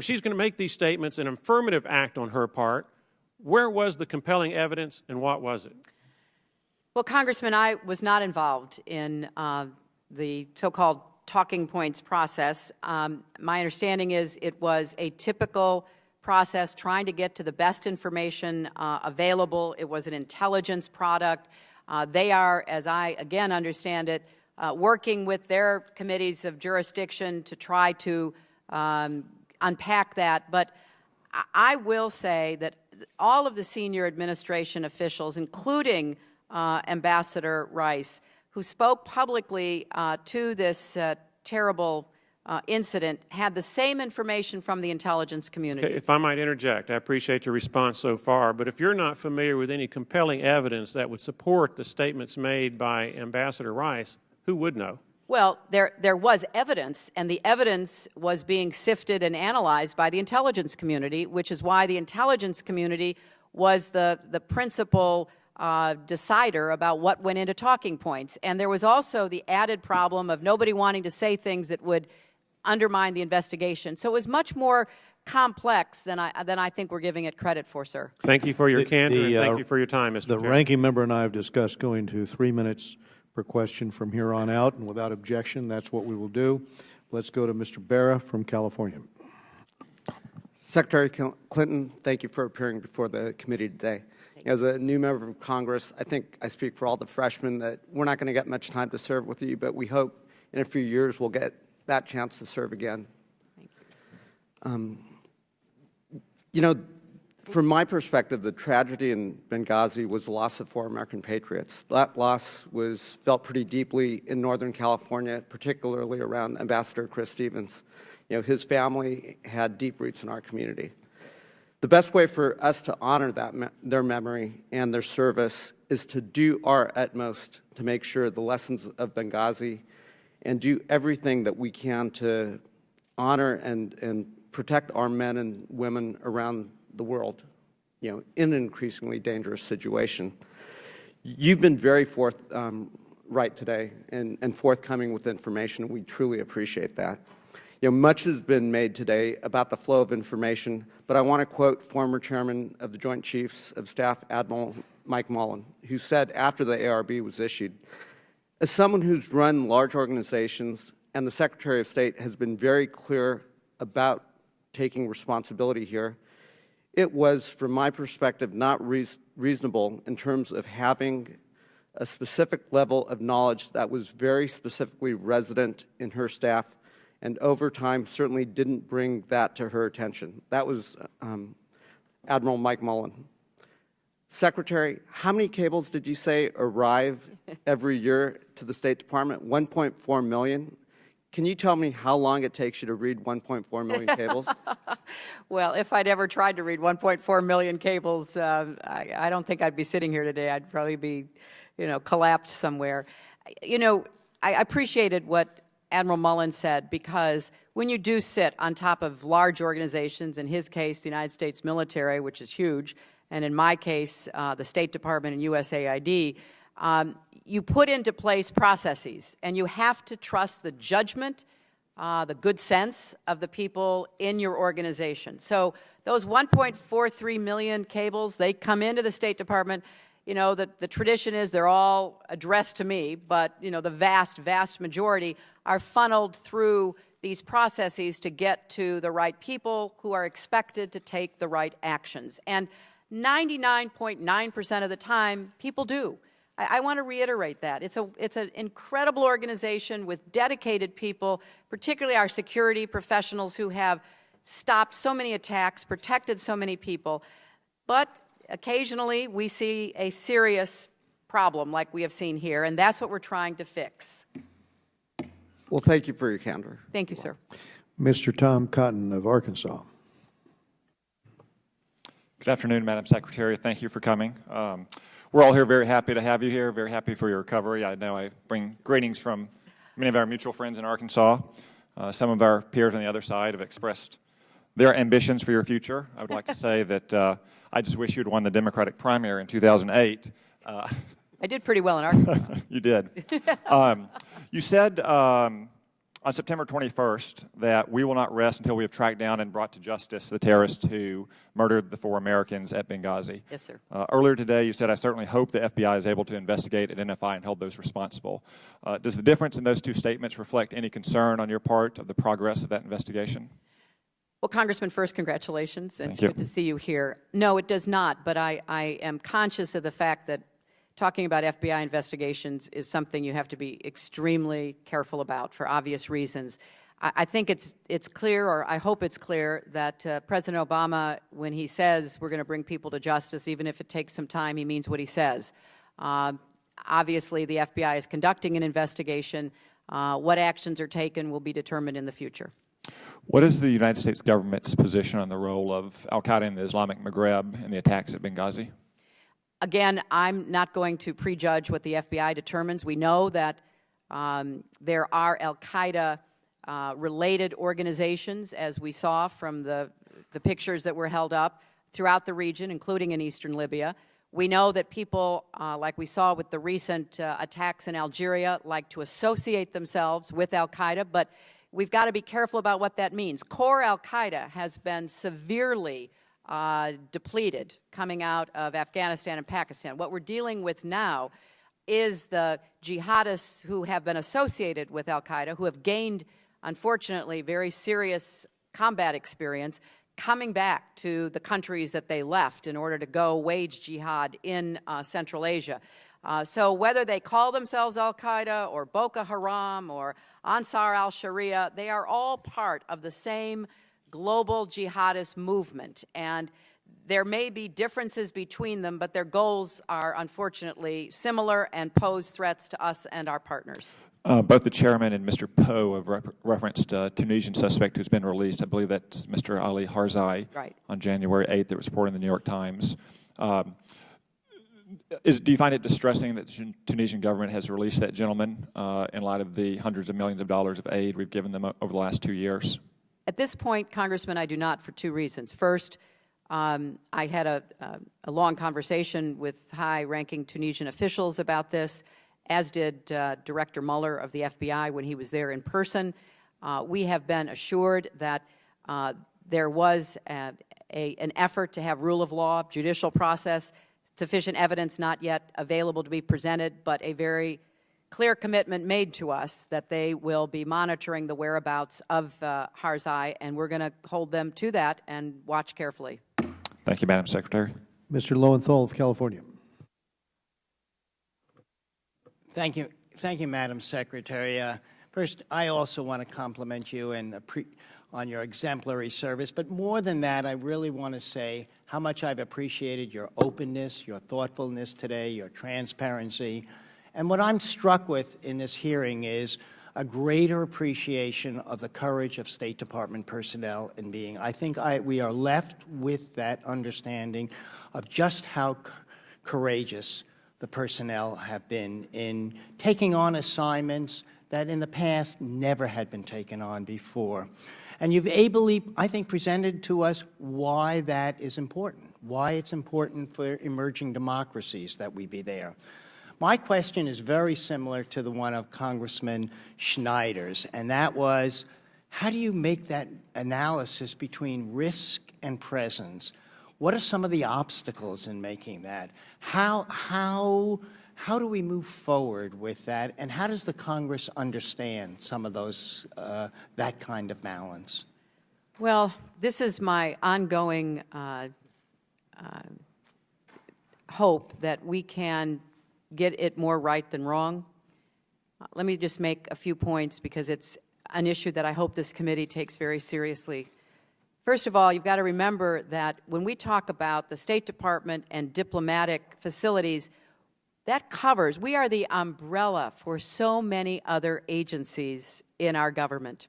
She's going to make these statements, an affirmative act on her part. Where was the compelling evidence, and what was it? Well, Congressman, I was not involved in the so-called talking points process. My understanding is it was a typical process trying to get to the best information available. It was an intelligence product. They are, as I again understand it, working with their committees of jurisdiction to try to unpack that. But I will say that all of the senior administration officials, including Ambassador Rice, who spoke publicly to this terrible incident, had the same information from the intelligence community. Okay, if I might interject, I appreciate your response so far, but if you're not familiar with any compelling evidence that would support the statements made by Ambassador Rice, who would know? Well, there was evidence, and the evidence was being sifted and analyzed by the intelligence community, which is why the intelligence community was the principal decider about what went into talking points. And there was also the added problem of nobody wanting to say things that would undermine the investigation. So it was much more complex than I think we're giving it credit for, sir. Thank you for your candor, and thank you for your time, Mr. The Chairman. ranking member and I have discussed going to 3 minutes per question from here on out, and without objection, that's what we will do. Let's go to Mr. Barra from California. Secretary Clinton, thank you for appearing before the committee today. As a new member of Congress, I think I speak for all the freshmen that we're not going to get much time to serve with you, but we hope in a few years we'll get that chance to serve again. You know, from my perspective, the tragedy in Benghazi was the loss of 4 American patriots. That loss was felt pretty deeply in Northern California, particularly around Ambassador Chris Stevens. You know, his family had deep roots in our community. The best way for us to honor their memory and their service is to do our utmost to make sure the lessons of Benghazi and do everything that we can to honor and protect our men and women around the world, you know, in an increasingly dangerous situation. You've been very forthright today and forthcoming with information, and we truly appreciate that. You know, much has been made today about the flow of information, but I want to quote former Chairman of the Joint Chiefs of Staff, Admiral Mike Mullen, who said after the ARB was issued, "As someone who's run large organizations, and the Secretary of State has been very clear about taking responsibility here, it was, from my perspective, not reasonable in terms of having a specific level of knowledge that was very specifically resident in her staff, and over time certainly didn't bring that to her attention." That was Admiral Mike Mullen. Secretary, how many cables did you say arrive every year to the State Department? 1.4 million. Can you tell me how long it takes you to read 1.4 million cables? Well, if I'd ever tried to read 1.4 million cables, I don't think I'd be sitting here today. I'd probably be, you know, collapsed somewhere. You know, I appreciated what Admiral Mullen said, because when you do sit on top of large organizations, in his case, the United States military, which is huge, and in my case, the State Department and USAID, you put into place processes, and you have to trust the judgment, the good sense of the people in your organization. So those 1.43 million cables, they come into the State Department. You know, the tradition is they're all addressed to me, but, you know, the vast, vast majority are funneled through these processes to get to the right people who are expected to take the right actions. And 99.9% of the time, people do. I want to reiterate that. It's an incredible organization with dedicated people, particularly our security professionals who have stopped so many attacks, protected so many people. But occasionally we see a serious problem like we have seen here, and that's what we're trying to fix. Well, thank you for your candor. Thank you, sir. Mr. Tom Cotton of Arkansas. Good afternoon, Madam Secretary. Thank you for coming. We're all here very happy to have you here, very happy for your recovery. I know I bring greetings from many of our mutual friends in Arkansas. Some of our peers on the other side have expressed their ambitions for your future. I would like to say that I just wish you had won the Democratic primary in 2008. I did pretty well in Arkansas. You did. You said on September 21st that we will not rest until we have tracked down and brought to justice the terrorists who murdered the 4 Americans at Benghazi. Yes, sir. Earlier today, you said, "I certainly hope the FBI is able to investigate, identify, and hold those responsible." Does the difference in those two statements reflect any concern on your part of the progress of that investigation? Well, Congressman, first, congratulations, and Thank it's you. good to see you here. No, it does not, but I am conscious of the fact that talking about FBI investigations is something you have to be extremely careful about for obvious reasons. I think it's clear, or I hope it's clear, that President Obama, when he says we're going to bring people to justice, even if it takes some time, he means what he says. Obviously, the FBI is conducting an investigation. What actions are taken will be determined in the future. What is the United States government's position on the role of al-Qaeda in the Islamic Maghreb in the attacks at Benghazi? Again, I'm not going to prejudge what the FBI determines. We know that there are al-Qaeda related organizations, as we saw from the pictures that were held up throughout the region, including in eastern Libya. We know that people, like we saw with the recent attacks in Algeria, like to associate themselves with al-Qaeda, but we've got to be careful about what that means. Core al-Qaeda has been severely depleted coming out of Afghanistan and Pakistan. What we're dealing with now is the jihadists who have been associated with al-Qaeda, who have gained, unfortunately, very serious combat experience, coming back to the countries that they left in order to go wage jihad in Central Asia. So whether they call themselves al-Qaeda or Boko Haram or Ansar al-Sharia, they are all part of the same global jihadist movement. And there may be differences between them, but their goals are unfortunately similar and pose threats to us and our partners. Both the chairman and Mr. Poe have referenced a Tunisian suspect who's been released. I believe that's Mr. Ali Harzai. Right. On January 8th. That was reported in the New York Times. Do you find it distressing that the Tunisian government has released that gentleman in light of the hundreds of millions of dollars of aid we've given them over the last 2 years? At this point, Congressman, I do not, for two reasons. First, I had a long conversation with high-ranking Tunisian officials about this, as did Director Mueller of the FBI when he was there in person. We have been assured that there was an effort to have rule of law, judicial process, sufficient evidence not yet available to be presented, but a very clear commitment made to us that they will be monitoring the whereabouts of Harzai, and we're going to hold them to that and watch carefully. Thank you, Madam Secretary. Mr. Lowenthal of California. Thank you, Madam Secretary. First, I also want to compliment you on your exemplary service, but more than that, I really want to say how much I've appreciated your openness, your thoughtfulness today, your transparency. And what I'm struck with in this hearing is a greater appreciation of the courage of State Department personnel in being. I think we are left with that understanding of just how courageous the personnel have been in taking on assignments that in the past never had been taken on before. And you've ably, I think, presented to us why that is important, why it's important for emerging democracies that we be there. My question is very similar to the one of Congressman Schneider's, and that was, how do you make that analysis between risk and presence? What are some of the obstacles in making that? How do we move forward with that, and how does the Congress understand some of those, that kind of balance? Well, this is my ongoing hope that we can get it more right than wrong. Let me just make a few points because it's an issue that I hope this committee takes very seriously. First of all, you've got to remember that when we talk about the State Department and diplomatic facilities, that covers, we are the umbrella for so many other agencies in our government.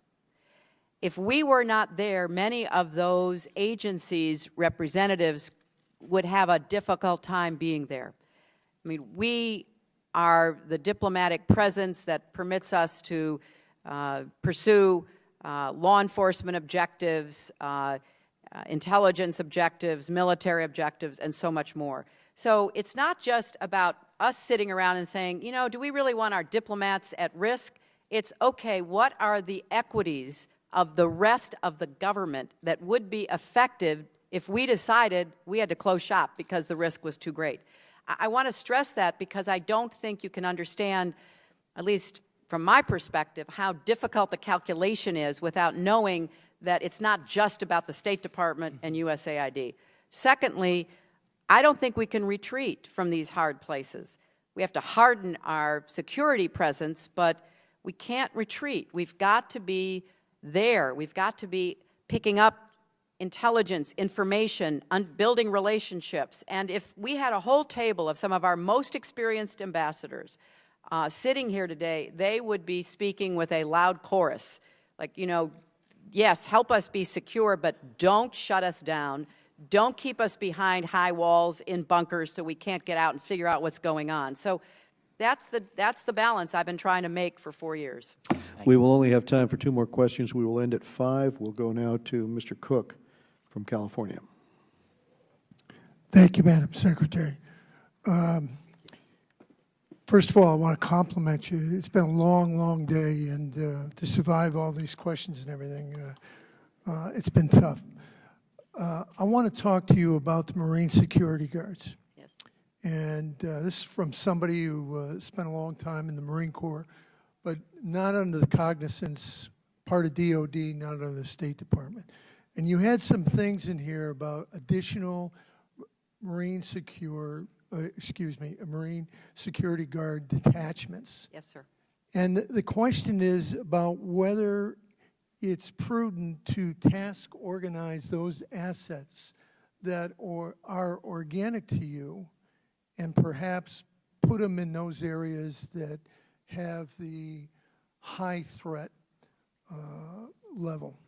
If we were not there, many of those agencies' representatives would have a difficult time being there. I mean, we are the diplomatic presence that permits us to pursue law enforcement objectives, intelligence objectives, military objectives, and so much more. So it's not just about us sitting around and saying, you know, do we really want our diplomats at risk? It's, okay, what are the equities of the rest of the government that would be effective if we decided we had to close shop because the risk was too great? I want to stress that because I don't think you can understand, at least from my perspective, how difficult the calculation is without knowing that it's not just about the State Department and USAID. Secondly, I don't think we can retreat from these hard places. We have to harden our security presence, but we can't retreat. We've got to be there. We've got to be picking up intelligence, information, building relationships. And if we had a whole table of some of our most experienced ambassadors sitting here today, they would be speaking with a loud chorus. Like, you know, yes, help us be secure, but don't shut us down. Don't keep us behind high walls in bunkers so we can't get out and figure out what's going on. So that's the balance I've been trying to make for 4 years. We will only have time for 2 more questions. We will end at 5. We'll go now to Mr. Cook from California. Thank you, Madam Secretary. First of all, I want to compliment you. It's been a long, long day, and to survive all these questions and everything, it's been tough. I want to talk to you about the Marine security guards. Yes. And this is from somebody who spent a long time in the Marine Corps, but not under the cognizance, part of DOD, not under the State Department. And you had some things in here about additional Marine Marine security guard detachments. Yes, sir. And the question is about whether it's prudent to task organize those assets that are organic to you and perhaps put them in those areas that have the high threat level.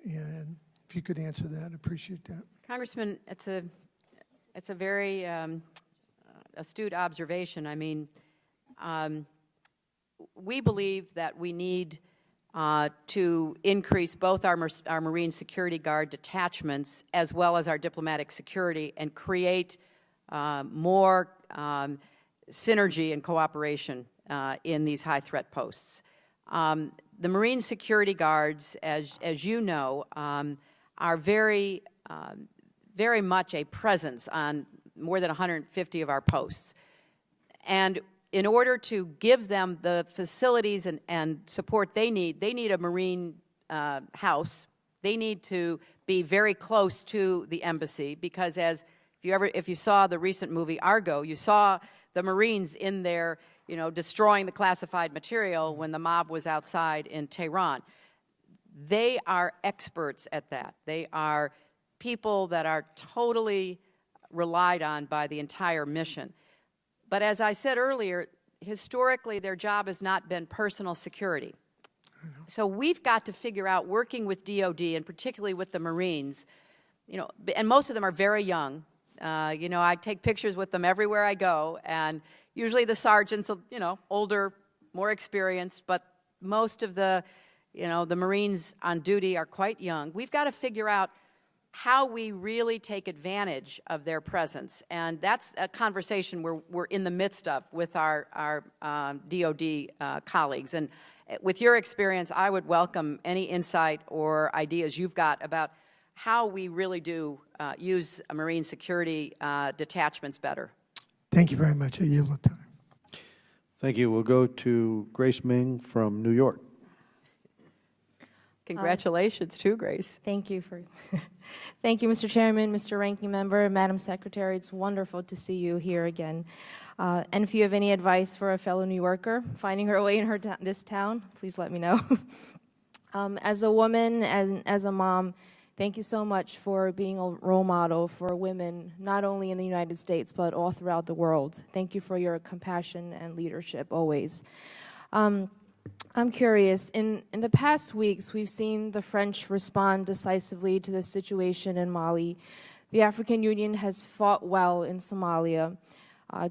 And if you could answer that, I'd appreciate that. Congressman, it's a very astute observation. I mean, we believe that we need to increase both our Marine security guard detachments as well as our diplomatic security and create more synergy and cooperation in these high threat posts. The Marine security guards, as you know, are very much a presence on more than 150 of our posts. And in order to give them the facilities and support they need a Marine house. They need to be very close to the embassy because if you saw the recent movie Argo, you saw the Marines in there, destroying the classified material when the mob was outside in Tehran. They are experts at that. They are people that are totally relied on by the entire mission. But as I said earlier, historically their job has not been personal security. So we've got to figure out, working with DOD and particularly with the Marines, and most of them are very young. I take pictures with them everywhere I go, and usually the sergeants, older, more experienced, but most of the Marines on duty are quite young. We've got to figure out how we really take advantage of their presence, and that's a conversation we're in the midst of with our DOD colleagues. And with your experience, I would welcome any insight or ideas you've got about how we really do use Marine security detachments better. Thank you very much. I yield the time. Thank you. We'll go to Grace Ming from New York. Congratulations too, Grace. Thank you, Mr. Chairman, Mr. Ranking Member, Madam Secretary. It's wonderful to see you here again. And if you have any advice for a fellow New Yorker finding her way in this town, please let me know. As a woman, as a mom, thank you so much for being a role model for women, not only in the United States, but all throughout the world. Thank you for your compassion and leadership always. I'm curious, in the past weeks, we've seen the French respond decisively to the situation in Mali. The African Union has fought well in Somalia.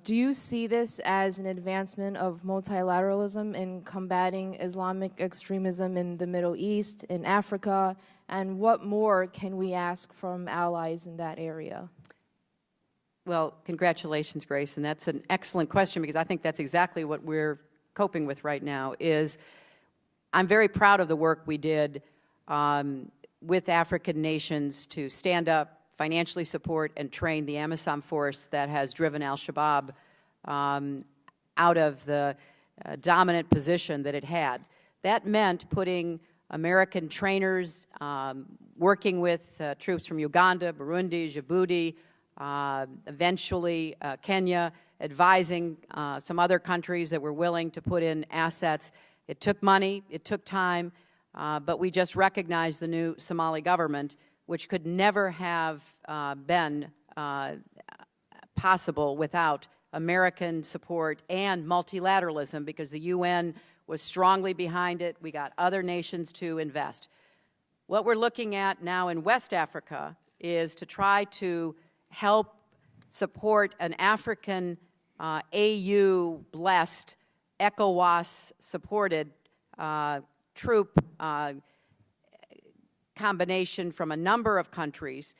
Do you see this as an advancement of multilateralism in combating Islamic extremism in the Middle East, in Africa, and what more can we ask from allies in that area? Well, congratulations, Grace, and that's an excellent question because I think that's exactly what we're coping with right now. I'm very proud of the work we did with African nations to stand up, financially support, and train the AMISOM force that has driven al-Shabaab out of the dominant position that it had. That meant putting American trainers, working with troops from Uganda, Burundi, Djibouti, eventually Kenya, advising some other countries that were willing to put in assets. It took money, it took time, but we just recognized the new Somali government, which could never have been possible without American support and multilateralism, because the UN was strongly behind it. We got other nations to invest. What we're looking at now in West Africa is to try to help support an African AU-blessed, ECOWAS-supported troop combination from a number of countries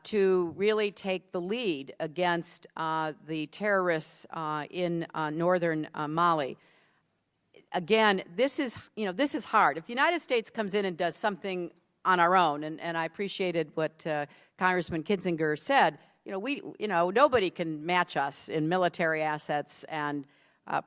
to really take the lead against the terrorists in northern Mali. Again, this is hard. If the United States comes in and does something on our own, and I appreciated what Congressman Kinzinger said, nobody can match us in military assets and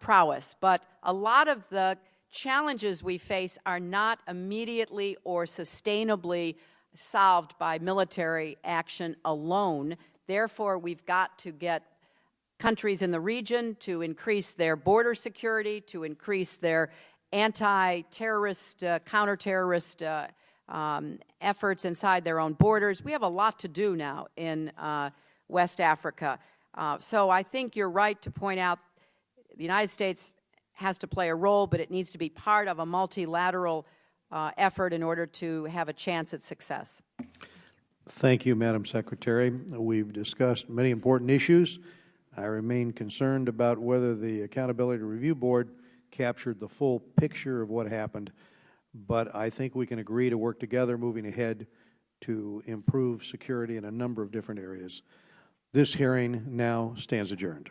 prowess. But a lot of the challenges we face are not immediately or sustainably solved by military action alone. Therefore, we've got to get countries in the region to increase their border security, to increase their anti-terrorist, counter-terrorist efforts inside their own borders. We have a lot to do now in West Africa. So I think you're right to point out the United States has to play a role, but it needs to be part of a multilateral effort in order to have a chance at success. Thank you, Madam Secretary. We've discussed many important issues. I remain concerned about whether the Accountability Review Board captured the full picture of what happened, but I think we can agree to work together moving ahead to improve security in a number of different areas. This hearing now stands adjourned.